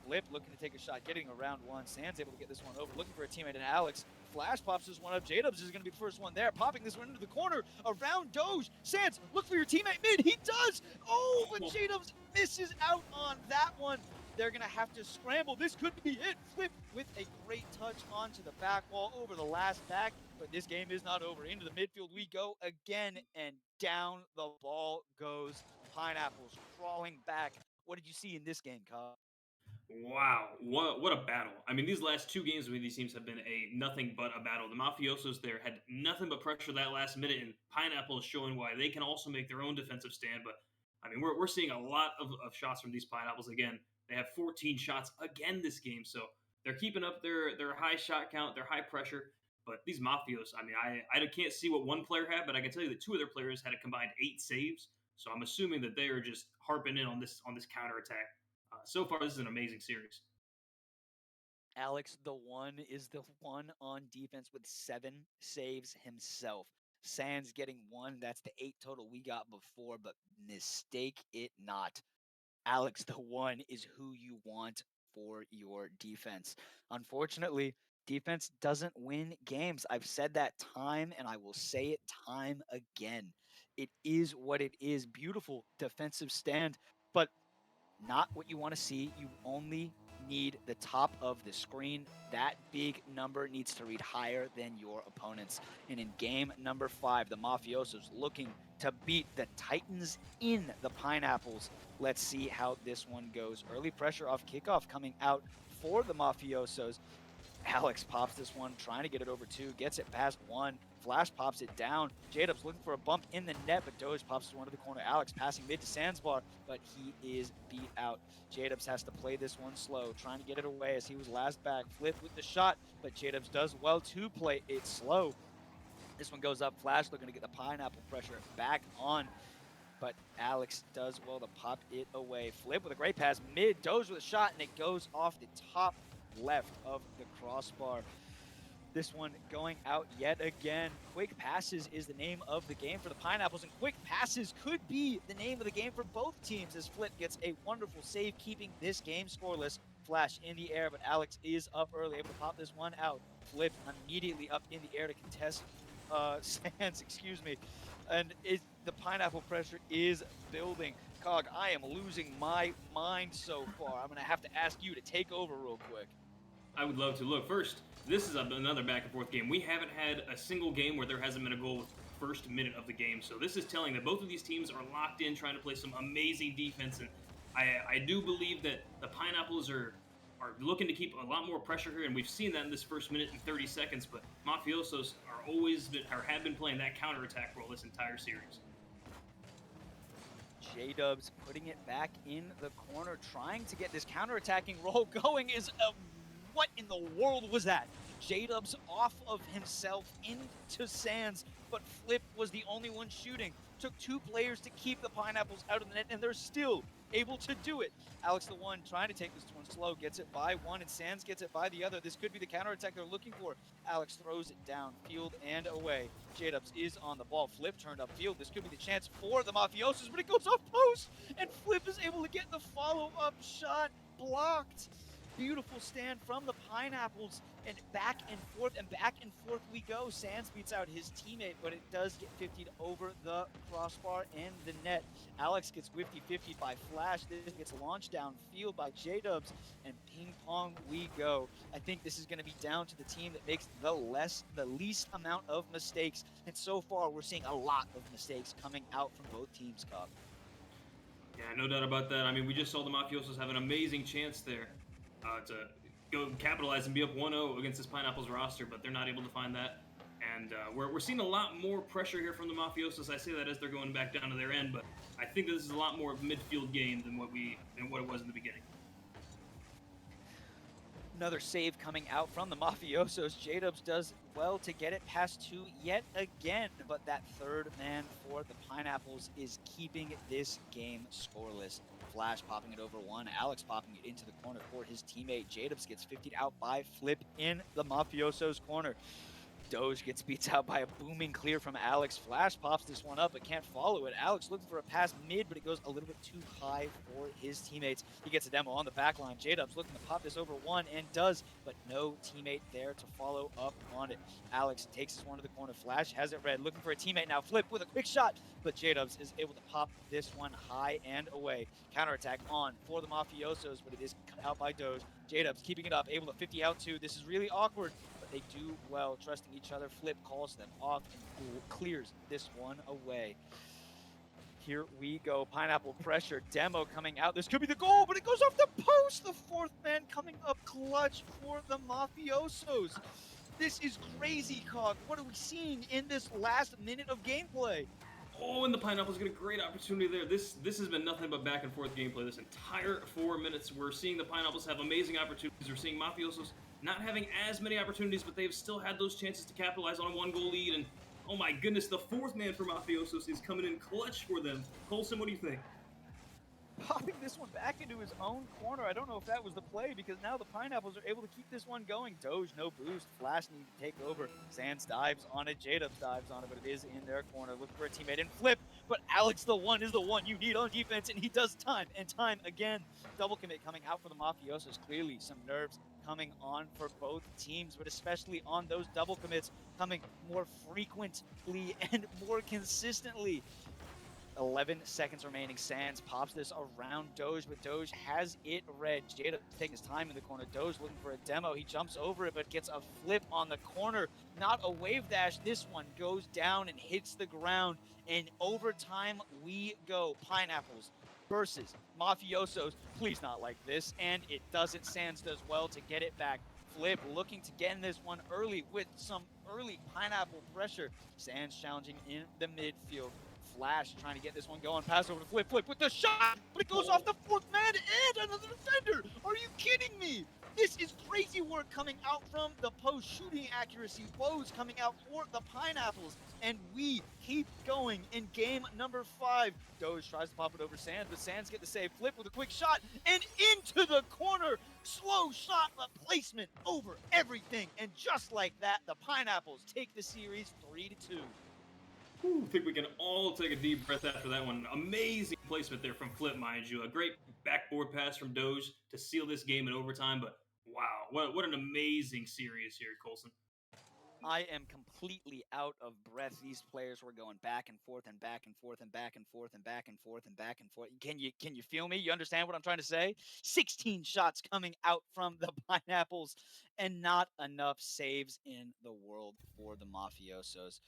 Flip looking to take a shot, getting around one. Sands able to get this one over, looking for a teammate, and Alex Flash pops this one up. J-Dubs is going to be the first one there, popping this one into the corner around Doge. Sands, look for your teammate mid. He does. Oh, but J-Dubs misses out on that one. They're going to have to scramble. This could be it. Flip with a great touch onto the back wall over the last back, but this game is not over. Into the midfield we go again, and down the ball goes. Pineapples crawling back. What did you see in this game, Kyle? Wow, what a battle. I mean, these last 2 games with these teams have been a nothing but a battle. The Mafiosos there had nothing but pressure that last minute, and Pineapple is showing why they can also make their own defensive stand. But, I mean, we're seeing a lot of shots from these Pineapples. Again, they have 14 shots again this game, so they're keeping up their high shot count, their high pressure. But these Mafios, I mean, I can't see what one player had, but I can tell you that 2 of their players had a combined 8 saves. So I'm assuming that they are just harping in on this counterattack. So far, this is an amazing series. Alex the one is the one on defense with 7 saves himself. Sands getting 1. That's the 8 total we got before, but mistake it not. Alex the one is who you want for your defense. Unfortunately, defense doesn't win games. I've said that time and I will say it time again. It is what it is. Beautiful defensive stand, but not what you want to see. You only need the top of the screen. That big number needs to read higher than your opponents. And in game number 5, the Mafiosos looking to beat the Titans in the Pineapples. Let's see how this one goes. Early pressure off kickoff coming out for the Mafiosos. Alex pops this one, trying to get it over 2, gets it past 1. Flash pops it down. J-Dubs looking for a bump in the net, but Doge pops one to the corner. Alex passing mid to Sandsbar, but he is beat out. J-Dubs has to play this one slow, trying to get it away as he was last back. Flip with the shot, but J-Dubs does well to play it slow. This one goes up. Flash looking to get the Pineapple pressure back on, but Alex does well to pop it away. Flip with a great pass mid. Doge with a shot, and it goes off the top left of the crossbar. This one going out yet again. Quick passes is the name of the game for the Pineapples, and quick passes could be the name of the game for both teams as Flip gets a wonderful save, keeping this game scoreless. Flash in the air, but Alex is up early, able to pop this one out. Flip immediately up in the air to contest Sands, excuse me. And the Pineapple pressure is building. Cog, I am losing my mind so far. I'm going to have to ask you to take over real quick. I would love to. Look, first, this is another back and forth game. We haven't had a single game where there hasn't been a goal with the first minute of the game. So this is telling that both of these teams are locked in, trying to play some amazing defense. And I do believe that the Pineapples are looking to keep a lot more pressure here, and we've seen that in this first minute and 30 seconds. But Mafiosos have been playing that counterattack role this entire series. J-Dubs putting it back in the corner, trying to get this counterattacking role going is what in the world was that? J-Dubs off of himself into Sands, but but Flip was the only one shooting. Took 2 players to keep the Pineapples out of the net, and they're still able to do it. Alex, the one trying to take this one slow, gets it by one, and Sands gets it by the other. This could be the counterattack they're looking for. Alex throws it down, field and away. J-Dubs is on the ball. Flip turned upfield. This could be the chance for the Mafiosos, but it goes off post, and Flip is able to get the follow-up shot blocked. Beautiful stand from the Pineapples, and back and forth we go. Sands beats out his teammate, but it does get 50'd over the crossbar and the net. Alex gets 50-50 by Flash. This gets launched downfield by J-Dubs, and ping pong we go. I think this is going to be down to the team that makes the least amount of mistakes, and so far we're seeing a lot of mistakes coming out from both teams, Cobb. Yeah, no doubt about that. I mean, we just saw the Mafiosos have an amazing chance there to go capitalize and be up 1-0 against this Pineapples roster, but they're not able to find that. And we're seeing a lot more pressure here from the Mafiosos. I say that as they're going back down to their end, but I think this is a lot more of midfield game than what it was in the beginning. Another save coming out from the Mafiosos. J-Dubs does well to get it past 2 yet again, but that third man for the Pineapples is keeping this game scoreless. Flash popping it over one, Alex popping it into the corner for his teammate. J-Dubs gets 50'd out by Flip in the Mafiosos corner. Doge gets beats out by a booming clear from Alex. Flash pops this one up but can't follow it. Alex looking for a pass mid, but it goes a little bit too high for his teammates. He gets a demo on the back line. J-Dubs looking to pop this over one and does, but no teammate there to follow up on it. Alex takes this one to the corner. Flash has it red, looking for a teammate now. Flip with a quick shot, but J-Dubs is able to pop this one high and away. Counterattack on for the Mafiosos, but it is cut out by Doge. J-Dubs keeping it up, able to 50 out too. This is really awkward, but they do well, trusting each other. Flip calls them off and clears this one away. Here we go. Pineapple pressure. Demo coming out. This could be the goal, but it goes off the post. The fourth man coming up clutch for the Mafiosos. This is crazy, Cog. What are we seeing in this last minute of gameplay? Oh, and the Pineapples get a great opportunity there. This has been nothing but back and forth gameplay this entire 4 minutes. We're seeing the Pineapples have amazing opportunities. We're seeing Mafiosos not having as many opportunities, but they've still had those chances to capitalize on a 1-goal lead. And oh my goodness, the fourth man for Mafiosos is coming in clutch for them. Colson, what do you think? Popping this one back into his own corner. I don't know if that was the play, because now the Pineapples are able to keep this one going. Doge, no boost. Flash need to take over. Sands dives on it. J-Dubs dives on it, but it is in their corner. Looking for a teammate and Flip, but Alex the one is the one you need on defense, and he does time and time again. Double commit coming out for the Mafiosos. Clearly some nerves coming on for both teams, but especially on those double commits coming more frequently and more consistently. 11 seconds remaining. Sands pops this around Doge, but Doge has it red. Jada taking his time in the corner. Doge looking for a demo. He jumps over it, but gets a flip on the corner. Not a wave dash. This one goes down and hits the ground. And overtime we go. Pineapples versus Mafiosos. Please not like this. And it doesn't. Sands does well to get it back. Flip looking to get in this one early with some early Pineapple pressure. Sands challenging in the midfield. Flash trying to get this one going. Pass over to Flip. Flip with the shot, but it goes off the fourth man and another defender. Are you kidding me? This is crazy work coming out from the post. Shooting accuracy woes coming out for the Pineapples. And we keep going in game number 5. Doge tries to pop it over Sands, but Sands get the save. Flip with a quick shot and into the corner. Slow shot, but placement over everything. And just like that, the Pineapples take the series 3-2. I think we can all take a deep breath after that one. Amazing placement there from Flip, mind you. A great backboard pass from Doge to seal this game in overtime. But wow, what an amazing series here, Colson. I am completely out of breath. These players were going back and forth and back and forth and back and forth and back and forth and back and forth. Can you feel me? You understand what I'm trying to say? 16 shots coming out from the Pineapples and not enough saves in the world for the Mafiosos.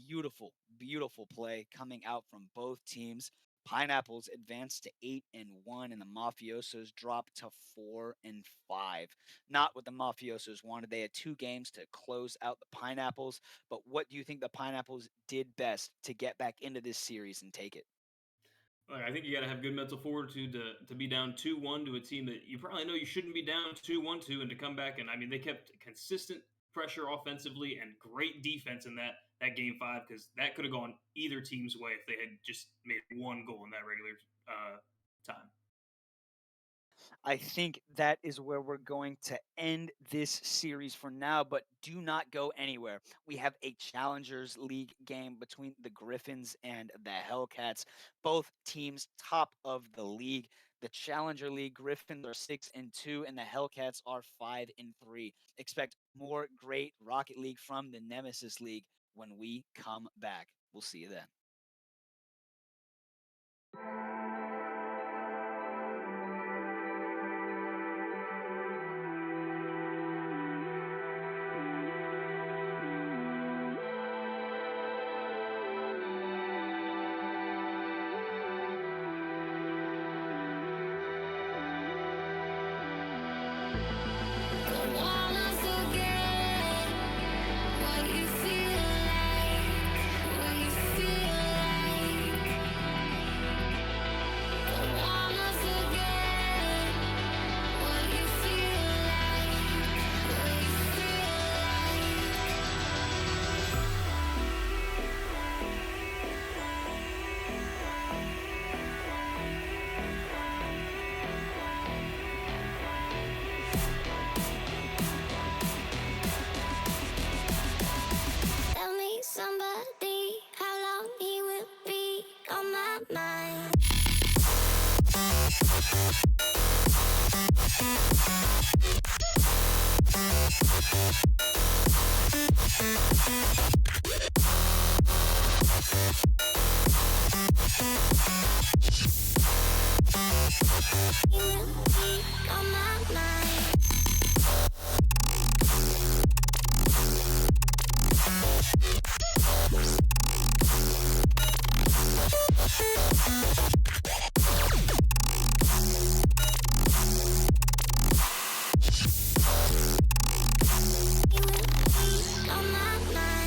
Beautiful, beautiful play coming out from both teams. Pineapples advanced to 8-1, and the Mafiosos dropped to 4-5. Not what the Mafiosos wanted. They had 2 games to close out the Pineapples. But what do you think the Pineapples did best to get back into this series and take it? Look, I think you got to have good mental fortitude to be down 2-1 to a team that you probably know you shouldn't be down 2-1 to, and to come back. And I mean, they kept consistent pressure offensively and great defense in that. that game 5 because that could have gone either team's way if they had just made one goal in that regular time. I think that is where we're going to end this series for now, but do not go anywhere. We have a Challengers League game between the Griffins and the Hellcats, both teams top of the league. The Challenger League Griffins are 6-2 and the Hellcats are 5-3. Expect more great Rocket League from the Nemesis League when we come back. We'll see you then. Wanna forget what you feel like, what you feel like. Wanna forget what you feel like, what you feel like. Tell me somebody how long he will be on my mind. He will be on my mind. He will be on my mind.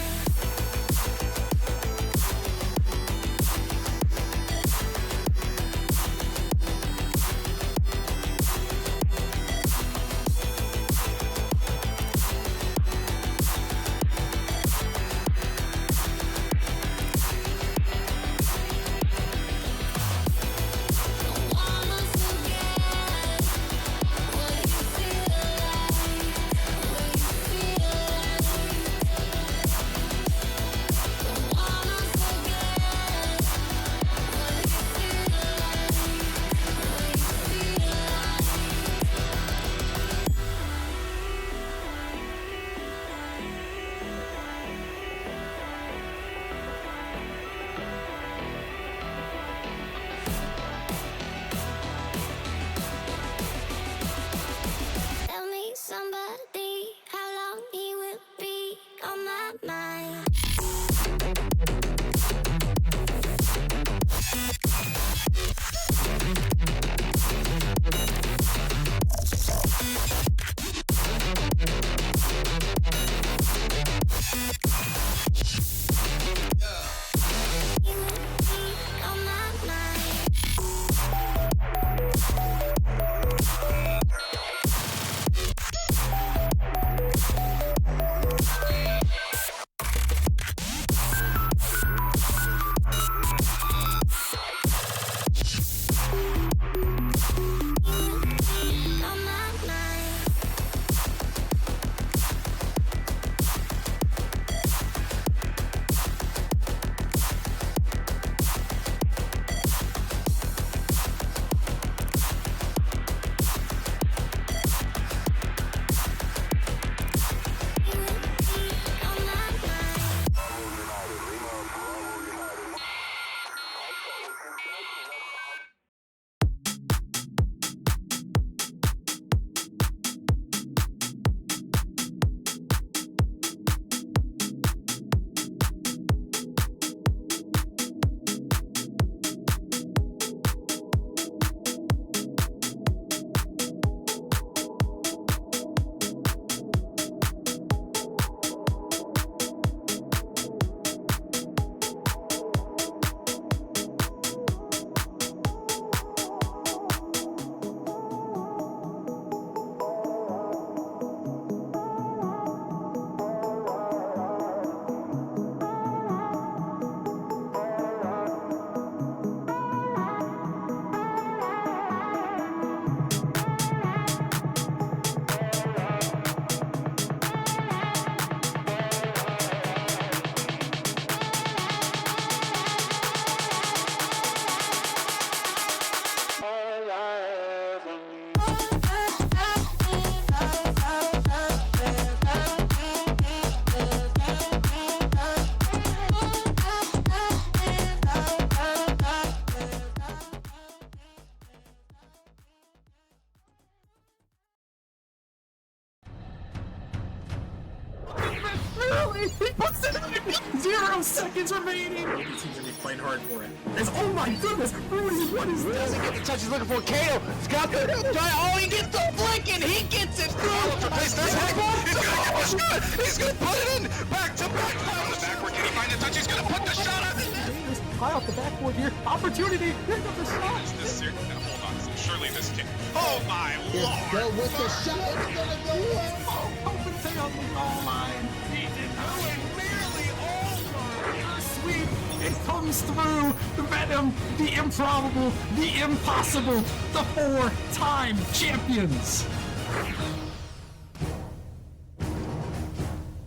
0 seconds remaining. The team's gonna be playing hard for it. Oh my goodness, Rudy, what is this? Doesn't get the touch he's looking for. Kato, Scott, he gets the flick and he gets it through. Place this heck. He's gonna get the shot. He's gonna put it in. Back to back. On the backward. Can he find the touch? He's gonna put the shot on it. High off the backboard here. Opportunity. Here comes the shot. Hold on. Surely this kid. Oh my lord. Go with the shot. It's gonna go in. Stay on the goal line. He did nearly all sweep. It comes through. The Venom, the improbable, the impossible, the 4-time champions.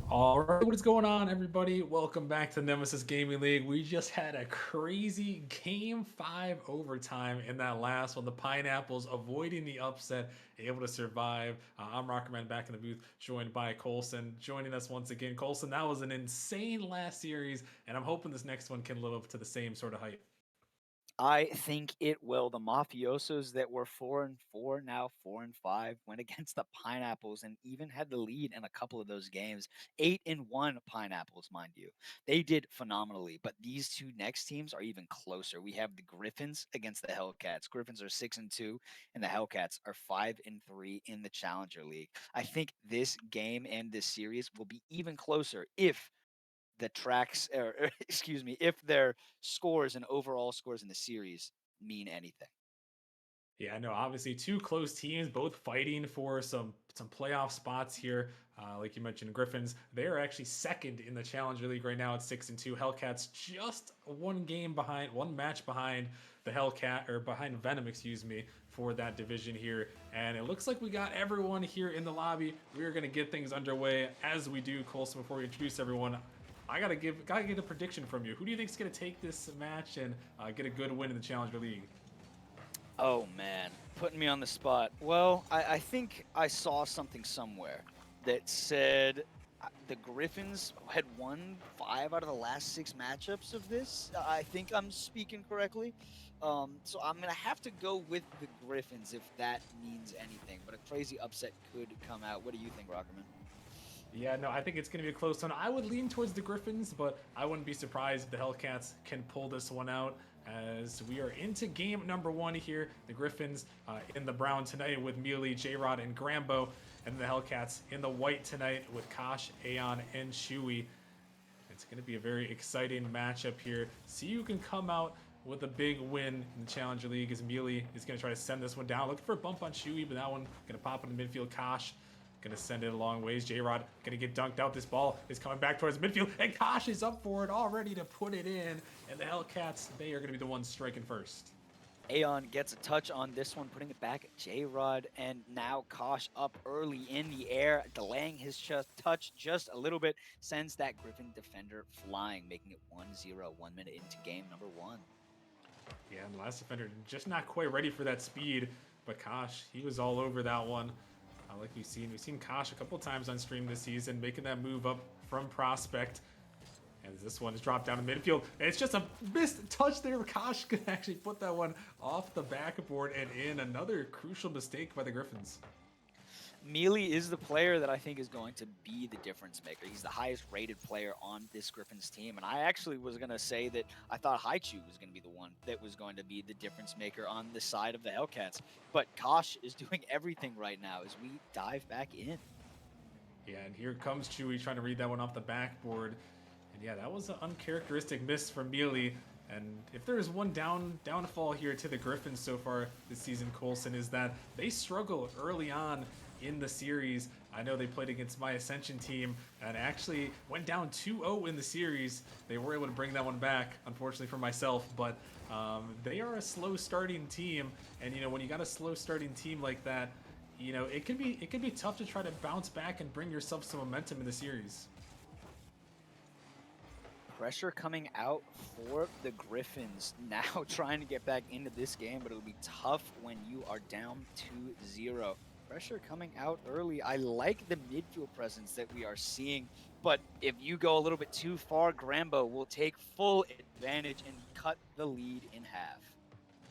All right, what is going on, everybody? Welcome back to Nemesis Gaming League. We just had a crazy Game 5 overtime in that last one. The Pineapples avoiding the upset, able to survive. I'm Rockerman back in the booth, joined by Colson. Joining us once again. Colson, that was an insane last series, and I'm hoping this next one can live up to the same sort of height. I think it will. The Mafiosos that were 4-4, now 4-5, went against the Pineapples and even had the lead in a couple of those games. 8-1 Pineapples, mind you. They did phenomenally, but these two next teams are even closer. We have the Griffins against the Hellcats. Griffins are 6-2, and the Hellcats are 5-3 in the Challenger League. I think this game and this series will be even closer if the tracks, or excuse me, if their scores and overall scores in the series mean anything. Yeah, no, obviously two close teams, both fighting for some playoff spots here. Like you mentioned, Griffins, they are actually second in the Challenger League right now at 6-2. Hellcats just one match behind the Hellcat, or behind Venom, excuse me, for that division here. And it looks like we got everyone here in the lobby. We're gonna get things underway as we do. Colson, before we introduce everyone, I gotta get a prediction from you. Who do you think is gonna take this match and get a good win in the Challenger League? Oh man, putting me on the spot. Well, I think I saw something somewhere that said the Griffins had won 5 out of the last 6 matchups of this. I think I'm speaking correctly. So I'm gonna have to go with the Griffins if that means anything. But a crazy upset could come out. What do you think, Rockerman? Yeah, no, I think it's going to be a close one. I would lean towards the Griffins, but I wouldn't be surprised if the Hellcats can pull this one out, as we are into game number 1 here. The Griffins in the brown tonight with Mealy, J-Rod, and Grambo, and the Hellcats in the white tonight with Kosh, Aeon, and Chewy. It's going to be a very exciting matchup here. See who can come out with a big win in the Challenger League, as Mealy is going to try to send this one down. Looking for a bump on Chewy, but that one going to pop in the midfield. Kosh gonna send it a long ways. J-Rod gonna get dunked out. This ball is coming back towards midfield, and Kosh is up for it, all ready to put it in. And the Hellcats, they are gonna be the ones striking first. Aeon gets a touch on this one, putting it back at J-Rod, and now Kosh up early in the air, delaying his touch just a little bit, sends that Griffin defender flying, making it 1-0, 1 minute into game number 1. Yeah, and the last defender just not quite ready for that speed, but Kosh, he was all over that one. Like we've seen Kosh a couple times on stream this season, making that move up from prospect. And this one is dropped down to midfield. And it's just a missed touch there. Kosh could actually put that one off the backboard and in. Another crucial mistake by the Griffins. Mealy is the player that I think is going to be the difference maker. He's the highest rated player on this Griffins team. And I actually was going to say that I thought Haichu was going to be the one that was going to be the difference maker on the side of the Hellcats. But Kosh is doing everything right now as we dive back in. Yeah, and here comes Chewy trying to read that one off the backboard. And yeah, that was an uncharacteristic miss from Mealy. And if there is one downfall here to the Griffins so far this season, Colson, is that they struggle early on in the series. I know they played against my Ascension team and actually went down 2-0 in the series. They were able to bring that one back, unfortunately for myself, but they are a slow starting team. And you know, when you got a slow starting team like that, you know, it can be tough to try to bounce back and bring yourself some momentum in the series. Pressure coming out for the Griffins now, trying to get back into this game, but it'll be tough when you are down 2-0. Pressure coming out early. I like the midfield presence that we are seeing, but if you go a little bit too far, Grambo will take full advantage and cut the lead in half.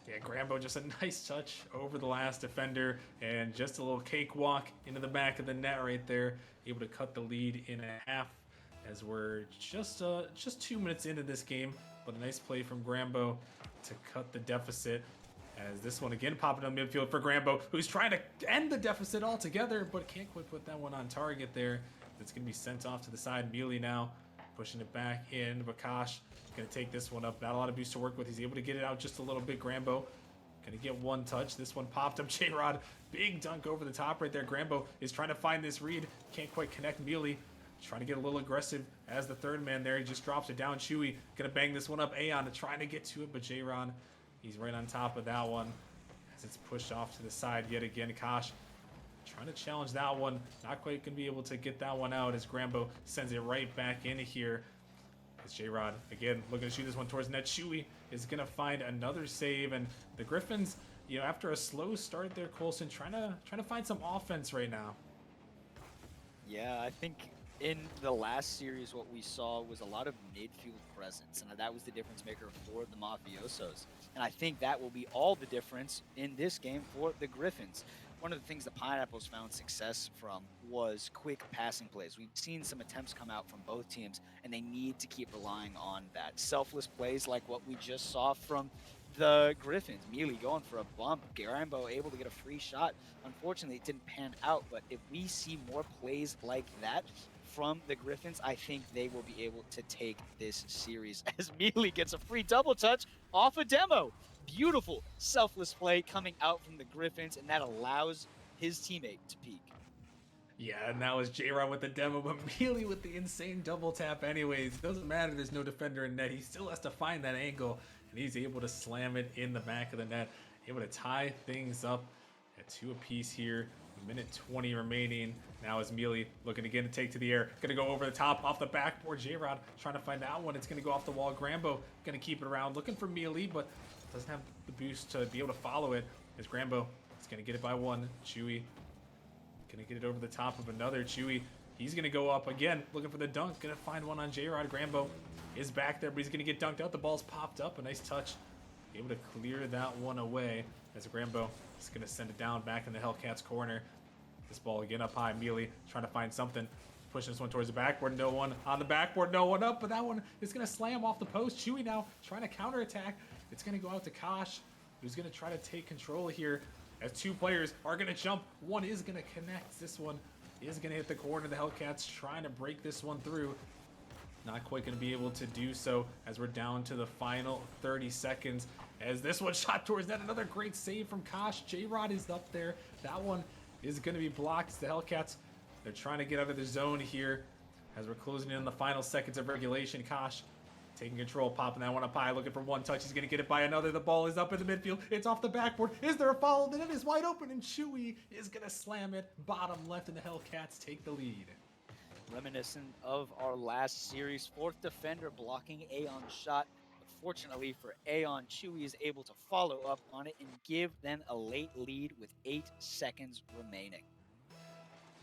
Yeah, Grambo just a nice touch over the last defender and just a little cakewalk into the back of the net right there, able to cut the lead in half. as we're just 2 minutes into this game. But a nice play from Grambo to cut the deficit. As this one again popping on midfield for Grambo, who's trying to end the deficit altogether, but can't quite put that one on target there. That's going to be sent off to the side. Mealy now pushing it back in. Bakash going to take this one up. Not a lot of boost to work with. He's able to get it out just a little bit. Grambo gonna get one touch. This one popped up. J-Rod, big dunk over the top right there. Grambo is trying to find this read. Can't quite connect. Mealy trying to get a little aggressive as the third man there. He just drops it down. Chewy gonna bang this one up. Aeon trying to get to it, but J-Rod, he's right on top of that one as it's pushed off to the side yet again. Kosh trying to challenge that one. Not quite gonna be able to get that one out as Grambo sends it right back in here. As J-Rod, again, looking to shoot this one towards net. Chewy is going to find another save. And the Griffins, after a slow start there, Colson, trying to find some offense right now. Yeah, I think in the last series, what we saw was a lot of midfield presence, and that was the difference maker for the Mafiosos. And I think that will be all the difference in this game for the Griffins. One of the things the Pineapples found success from was quick passing plays. We've seen some attempts come out from both teams, and they need to keep relying on that. Selfless plays like what we just saw from the Griffins. Mealy going for a bump. Garambo able to get a free shot. Unfortunately, it didn't pan out, but if we see more plays like that from the Griffins, I think they will be able to take this series as Mealy gets a free double touch off a demo. Beautiful selfless play coming out from the Griffins, and that allows his teammate to peak. Yeah, and that was J-Rod with the demo, but Mealy with the insane double tap anyways. Doesn't matter, there's no defender in net. He still has to find that angle, and he's able to slam it in the back of the net. Able to tie things up at 2 apiece here. Minute 20 remaining. Now is Mealy looking again to take to the air. Gonna go over the top, off the backboard. J-Rod trying to find that one. It's gonna go off the wall. Grambo gonna keep it around, looking for Mealy, but doesn't have the boost to be able to follow it. As Grambo is gonna get it by one. Chewy gonna get it over the top of another. Chewy, he's gonna go up again, looking for the dunk. Gonna find one on J-Rod. Grambo is back there, but he's gonna get dunked out. The ball's popped up. A nice touch. Able to clear that one away as Grambo is going to send it down back in the Hellcats corner. This ball again up high. Mealy trying to find something. Pushing this one towards the backboard. No one on the backboard. No one up, but that one is going to slam off the post. Chewy now trying to counterattack. It's going to go out to Kosh, who's going to try to take control here as 2 players are going to jump. One is going to connect. This one is going to hit the corner. The Hellcats trying to break this one through. Not quite going to be able to do so as we're down to the final 30 seconds. As this one shot towards net, another great save from Kosh. J-Rod is up there. That one is going to be blocked. The Hellcats, they're trying to get out of the zone here as we're closing in on the final seconds of regulation. Kosh taking control, popping that one up high, looking for one touch. He's going to get it by another. The ball is up in the midfield. It's off the backboard. Is there a follow? The net is wide open, and Chewy is going to slam it. Bottom left, and the Hellcats take the lead. Reminiscent of our last series, 4th defender blocking Aeon's shot. Fortunately for Aeon, Chewy is able to follow up on it and give them a late lead with 8 seconds remaining.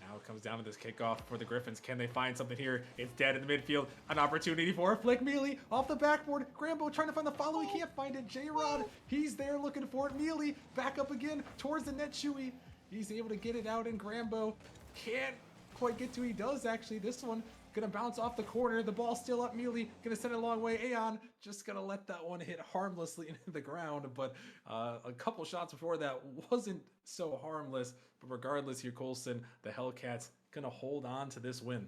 Now it comes down to this kickoff for the Griffins. Can they find something here? It's dead in the midfield. An opportunity for a flick. Mealy off the backboard. Grambo trying to find the follow. He can't find it. J-Rod, he's there looking for it. Mealy back up again towards the net. Chewy, he's able to get it out, and Grambo can't quite get to. He does actually. This one gonna bounce off the corner. The ball still up. Mealy gonna send it a long way. Aeon just gonna let that one hit harmlessly into the ground, but a couple shots before that wasn't so harmless. But regardless here, Colson, the Hellcats gonna hold on to this win.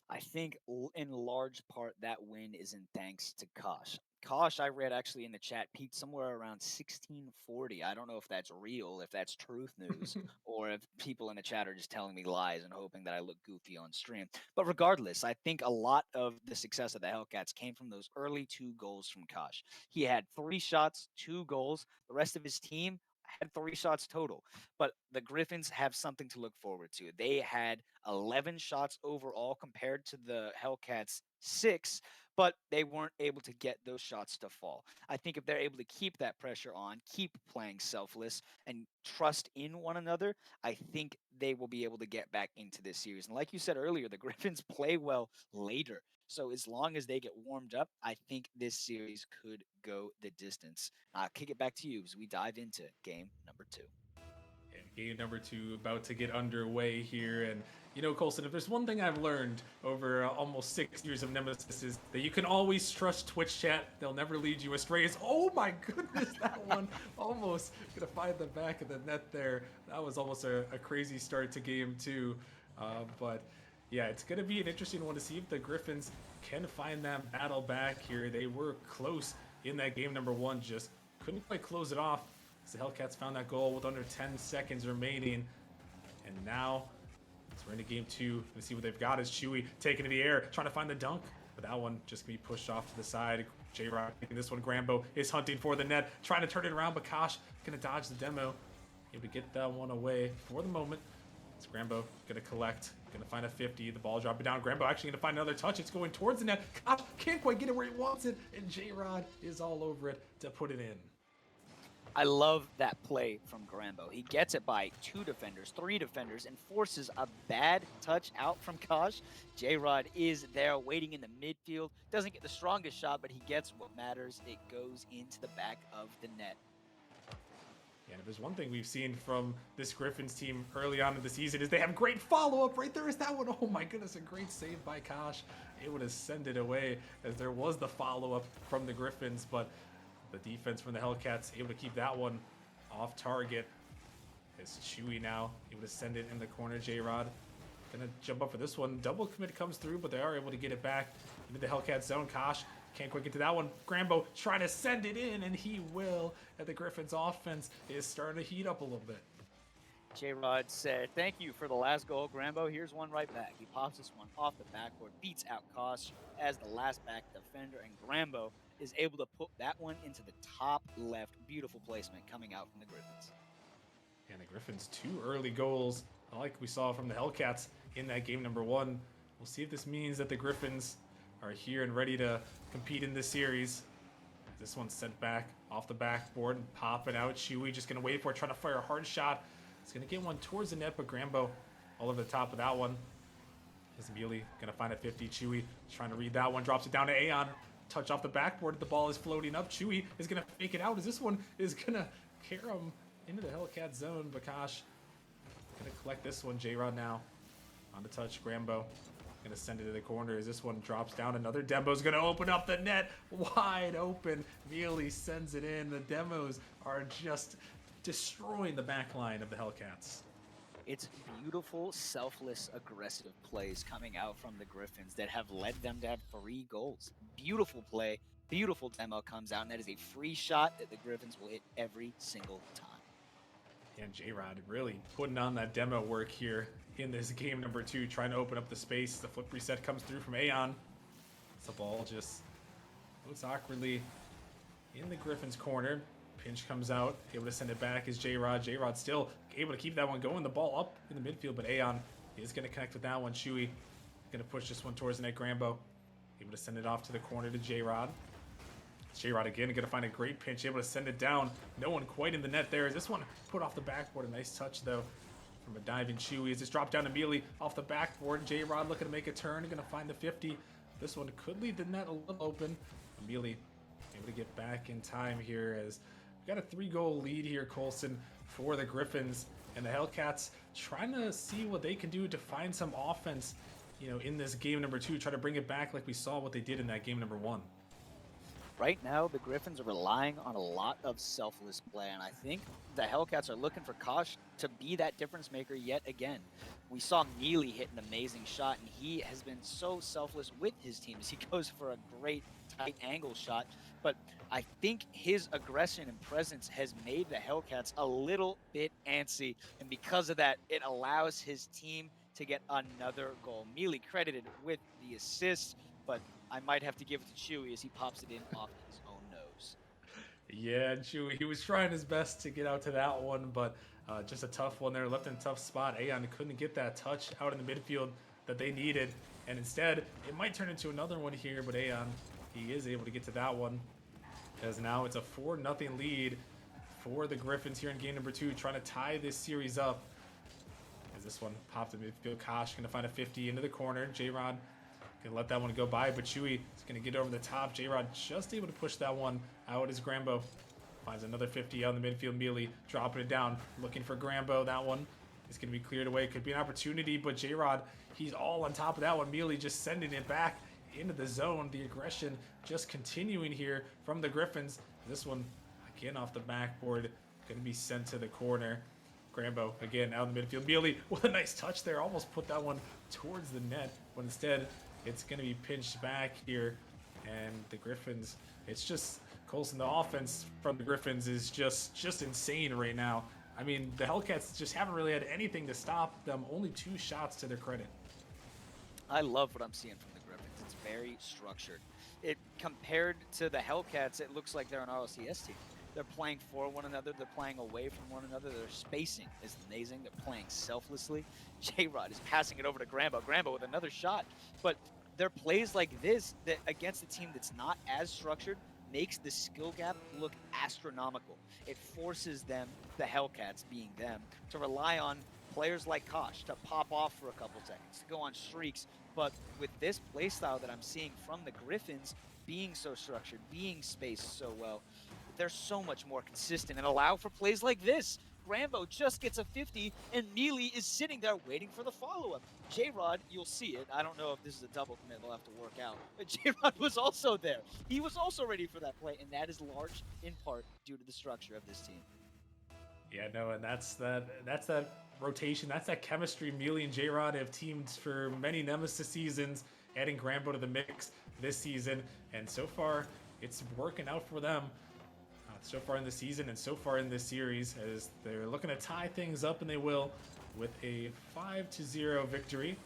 I think in large part that win is in thanks to Kosh. Kosh, I read actually in the chat, peaked somewhere around 1640. I don't know if that's real, if that's truth news, or if people in the chat are just telling me lies and hoping that I look goofy on stream. But regardless, I think a lot of the success of the Hellcats came from those early 2 goals from Kosh. He had 3 shots, 2 goals. The rest of his team had 3 shots total. But the Griffins have something to look forward to. They had 11 shots overall compared to the Hellcats' 6, but they weren't able to get those shots to fall. I think if they're able to keep that pressure on, keep playing selfless, and trust in one another, I think they will be able to get back into this series. And like you said earlier, the Griffins play well later. So as long as they get warmed up, I think this series could go the distance. I'll kick it back to you as we dive into game number 2. Game number 2 about to get underway here. And, you know, Colson, if there's one thing I've learned over almost 6 years of Nemesis is that you can always trust Twitch chat. They'll never lead you astray. Oh my goodness, that one almost gonna find the back of the net there. That was almost a crazy start to game 2. But yeah, it's gonna be an interesting one to see if the Griffins can find that battle back here. They were close in that game number 1, just couldn't quite close it off. The Hellcats found that goal with under 10 seconds remaining. And now, as we're into game 2, let's see what they've got. Is Chewy taking to the air, trying to find the dunk. But that one just gonna be pushed off to the side. J-Rock taking this one. Grambo is hunting for the net, trying to turn it around. But Kosh gonna dodge the demo. Able to get that one away for the moment. It's Grambo gonna collect, gonna find a 50. The ball dropping down. Grambo actually gonna find another touch. It's going towards the net. Kosh can't quite get it where he wants it. And J-Rod is all over it to put it in. I love that play from Grambo. He gets it by 2 defenders, 3 defenders, and forces a bad touch out from Kosh. J-Rod is there waiting in the midfield. Doesn't get the strongest shot, but he gets what matters. It goes into the back of the net. And if there's one thing we've seen from this Griffins team early on in the season is they have great follow-up. Right there is that one. Oh my goodness, a great save by Kosh. Able to send it away as there was the follow-up from the Griffins, but the defense from the Hellcats able to keep that one off target. As Chewy now able to send it in the corner. J-Rod gonna jump up for this one. Double commit comes through, but they are able to get it back into the Hellcat zone. Kosh can't quite get to that one. Grambo trying to send it in, and he will. And the Griffins offense is starting to heat up a little bit. J-Rod said, "Thank you for the last goal, Grambo. Here's one right back." He pops this one off the backboard, beats out Kosh as the last back defender, and Grambo is able to put that one into the top left. Beautiful placement coming out from the Griffins. And the Griffins 2 early goals, like we saw from the Hellcats in that game number 1. We'll see if this means that the Griffins are here and ready to compete in this series. This one's sent back off the backboard and popping out. Chewy just gonna wait for it, trying to fire a hard shot. He's gonna get one towards the net, but Grambo all over the top of that one. Is Mealy gonna find a 50? Chewy trying to read that one, drops it down to Aeon. Touch off the backboard, the ball is floating up. Chewy is gonna fake it out as this one is gonna carry him into the Hellcat zone. Bakash gonna collect this one. J-Rod now on the touch. Grambo gonna send it to the corner as this one drops down. Another Demo's gonna open up the net wide open. Mealy sends it in. The Demos are just destroying the back line of the Hellcats. It's beautiful, selfless, aggressive plays coming out from the Griffins that have led them to have 3 goals. Beautiful play, beautiful demo comes out, and that is a free shot that the Griffins will hit every single time. And J-Rod really putting on that demo work here in this game number 2, trying to open up the space. The flip reset comes through from Aeon. The ball just floats awkwardly in the Griffins' corner. Pinch comes out, able to send it back is J-Rod. J-Rod still able to keep that one going. The ball up in the midfield, but Aeon is going to connect with that one. Chewy going to push this one towards the net. Grambo able to send it off to the corner to J-Rod. J-Rod again going to find a great pinch, able to send it down. No one quite in the net there. Is this one put off the backboard? A nice touch though from a diving Chewy. As this dropped down immediately off the backboard. J-Rod looking to make a turn, going to find the 50. This one could leave the net a little open. Amelie able to get back in time here as we got a 3-goal lead here, Colson, for the Griffins, and the Hellcats trying to see what they can do to find some offense, you know, in this game number 2, try to bring it back like we saw what they did in that game number 1. Right now, the Griffins are relying on a lot of selfless play, and I think the Hellcats are looking for Kosh to be that difference maker yet again. We saw Neely hit an amazing shot, and he has been so selfless with his team as he goes for a great tight angle shot. But I think his aggression and presence has made the Hellcats a little bit antsy, and because of that, it allows his team to get another goal. Mealy credited with the assist, but I might have to give it to Chewy as he pops it in off his own nose. Yeah, Chewy, he was trying his best to get out to that one, but just a tough one there, left in a tough spot. Aeon couldn't get that touch out in the midfield that they needed, and instead, it might turn into another one here, but Aeon, he is able to get to that one, as now it's a 4-0 lead for the Griffins here in game number 2, trying to tie this series up. As this one popped in midfield, Kosh going to find a 50 into the corner. J-Rod gonna let that one go by, but Chewy is gonna get over the top. J-Rod just able to push that one out as Grambo Finds another 50 out in the midfield. Mealy dropping it down, looking for Grambo. That one is going to be cleared away. Could be an opportunity, but J-Rod, he's all on top of that one. Mealy just sending it back into the zone. The aggression just continuing here from the Griffins. This one, again, off the backboard, going to be sent to the corner. Grambo, again, out in the midfield. Mealy with a nice touch there. Almost put that one towards the net, but instead, it's going to be pinched back here. And the Griffins, it's just... Colson, the offense from the Griffins is just insane right now. I mean, the Hellcats just haven't really had anything to stop them. Only 2 shots to their credit. I love what I'm seeing from the Griffins. It's very structured. It compared to the Hellcats, it looks like they're an RLCS team. They're playing for one another. They're playing away from one another. Their spacing is amazing. They're playing selflessly. J-Rod is passing it over to Grambo. Grambo with another shot. But there are plays like this that against a team that's not as structured makes the skill gap look astronomical. It forces them, the Hellcats being them, to rely on players like Kosh to pop off for a couple seconds, to go on streaks. But with this playstyle that I'm seeing from the Griffins, being so structured, being spaced so well, they're so much more consistent and allow for plays like this. Grambo just gets a 50, and Mealy is sitting there waiting for the follow-up. J-Rod, you'll see it. I don't know if this is a double commit. They'll have to work out. But J-Rod was also there. He was also ready for that play, and that is large in part due to the structure of this team. Yeah, no, and that's that rotation. That's that chemistry. Mealy and J-Rod have teamed for many Nemesis seasons, adding Grambo to the mix this season, and so far it's working out for them. So far in the season and so far in this series, as they're looking to tie things up, and they will, with a 5-0 victory.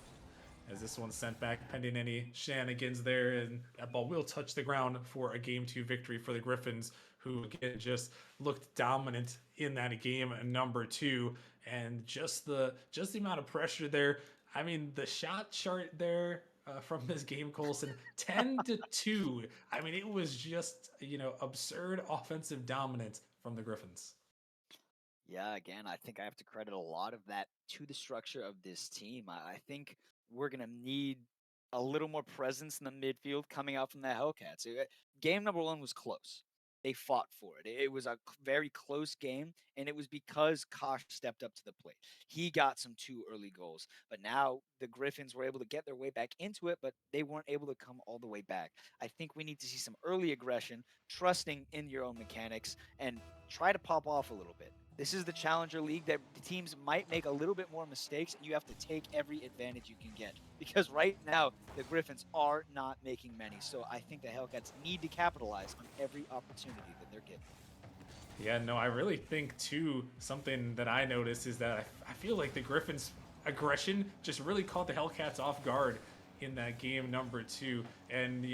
As this one's sent back pending any shenanigans there, and that ball will touch the ground for a Game 2 victory for the Griffins, who again just looked dominant in that game number 2, and just the amount of pressure there. I mean, the shot chart there from this game, Colson, 10-2. I mean, it was just, absurd offensive dominance from the Griffins. Yeah, again, I think I have to credit a lot of that to the structure of this team. I think we're going to need a little more presence in the midfield coming out from the Hellcats. Game number 1 was close. They fought for it. It was a very close game, and it was because Kosh stepped up to the plate. He got some 2 early goals, but now the Griffins were able to get their way back into it, but they weren't able to come all the way back. I think we need to see some early aggression, trusting in your own mechanics, and try to pop off a little bit. This is the Challenger League that the teams might make a little bit more mistakes, and you have to take every advantage you can get. Because right now, the Griffins are not making many. So I think the Hellcats need to capitalize on every opportunity that they're given. Yeah, no, I really think, too, something that I noticed is that I feel like the Griffins' aggression just really caught the Hellcats off guard in that game number 2. And,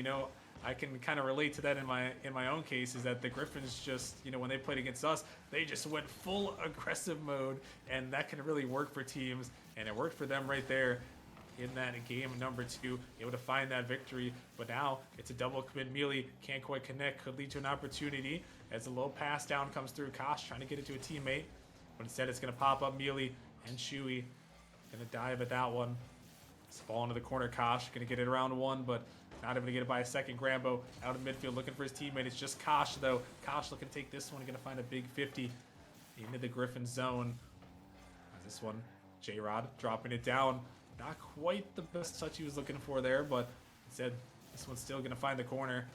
I can kind of relate to that in my own case, is that the Griffins just, when they played against us, they just went full aggressive mode, and that can really work for teams, and it worked for them right there in that game number 2, able to find that victory. But now it's a double commit. Mealy can't quite connect, could lead to an opportunity as a low pass down comes through. Kosh trying to get it to a teammate, but instead it's going to pop up. Mealy and Chewy going to dive at that one. It's ball into the corner. Kosh going to get it around 1, but not able to get it by a second. Grambo out of midfield looking for his teammate. It's just Kosh, though. Kosh looking to take this one. Going to find a big 50 into the Griffin zone. This one, J-Rod dropping it down. Not quite the best touch he was looking for there, but instead, this one's still going to find the corner.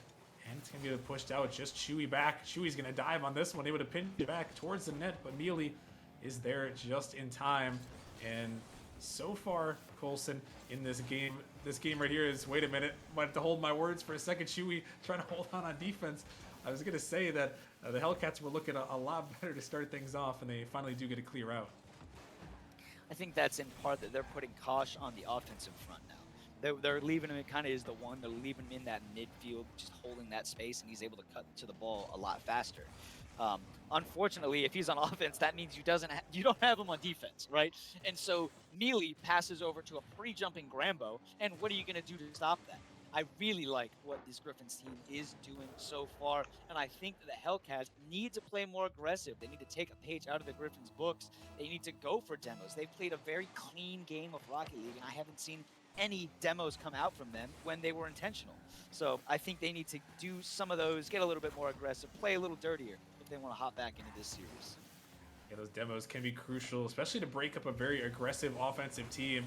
And it's going to be pushed out. Just Chewy back. Chewy's going to dive on this one. Able to pin it back towards the net, but Mealy is there just in time. And so far, Colson, in this game right here is, wait a minute, might have to hold my words for a second. Chewy trying to hold on defense. I was going to say that the Hellcats were looking a lot better to start things off, and they finally do get a clear out. I think that's in part that they're putting Kosh on the offensive front now. They're leaving him kind of as the one. They're leaving him in that midfield, just holding that space, and he's able to cut to the ball a lot faster. Unfortunately, if he's on offense, that means you don't have him on defense, right? And so Mealy passes over to a pre-jumping Grambo, and what are you going to do to stop that? I really like what this Griffins team is doing so far, and I think that the Hellcats need to play more aggressive. They need to take a page out of the Griffins' books. They need to go for demos. They've played a very clean game of Rocket League, and I haven't seen any demos come out from them when they were intentional. So I think they need to do some of those, get a little bit more aggressive, play a little dirtier. If if they want to hop back into this series. Yeah, those demos can be crucial, especially to break up a very aggressive offensive team.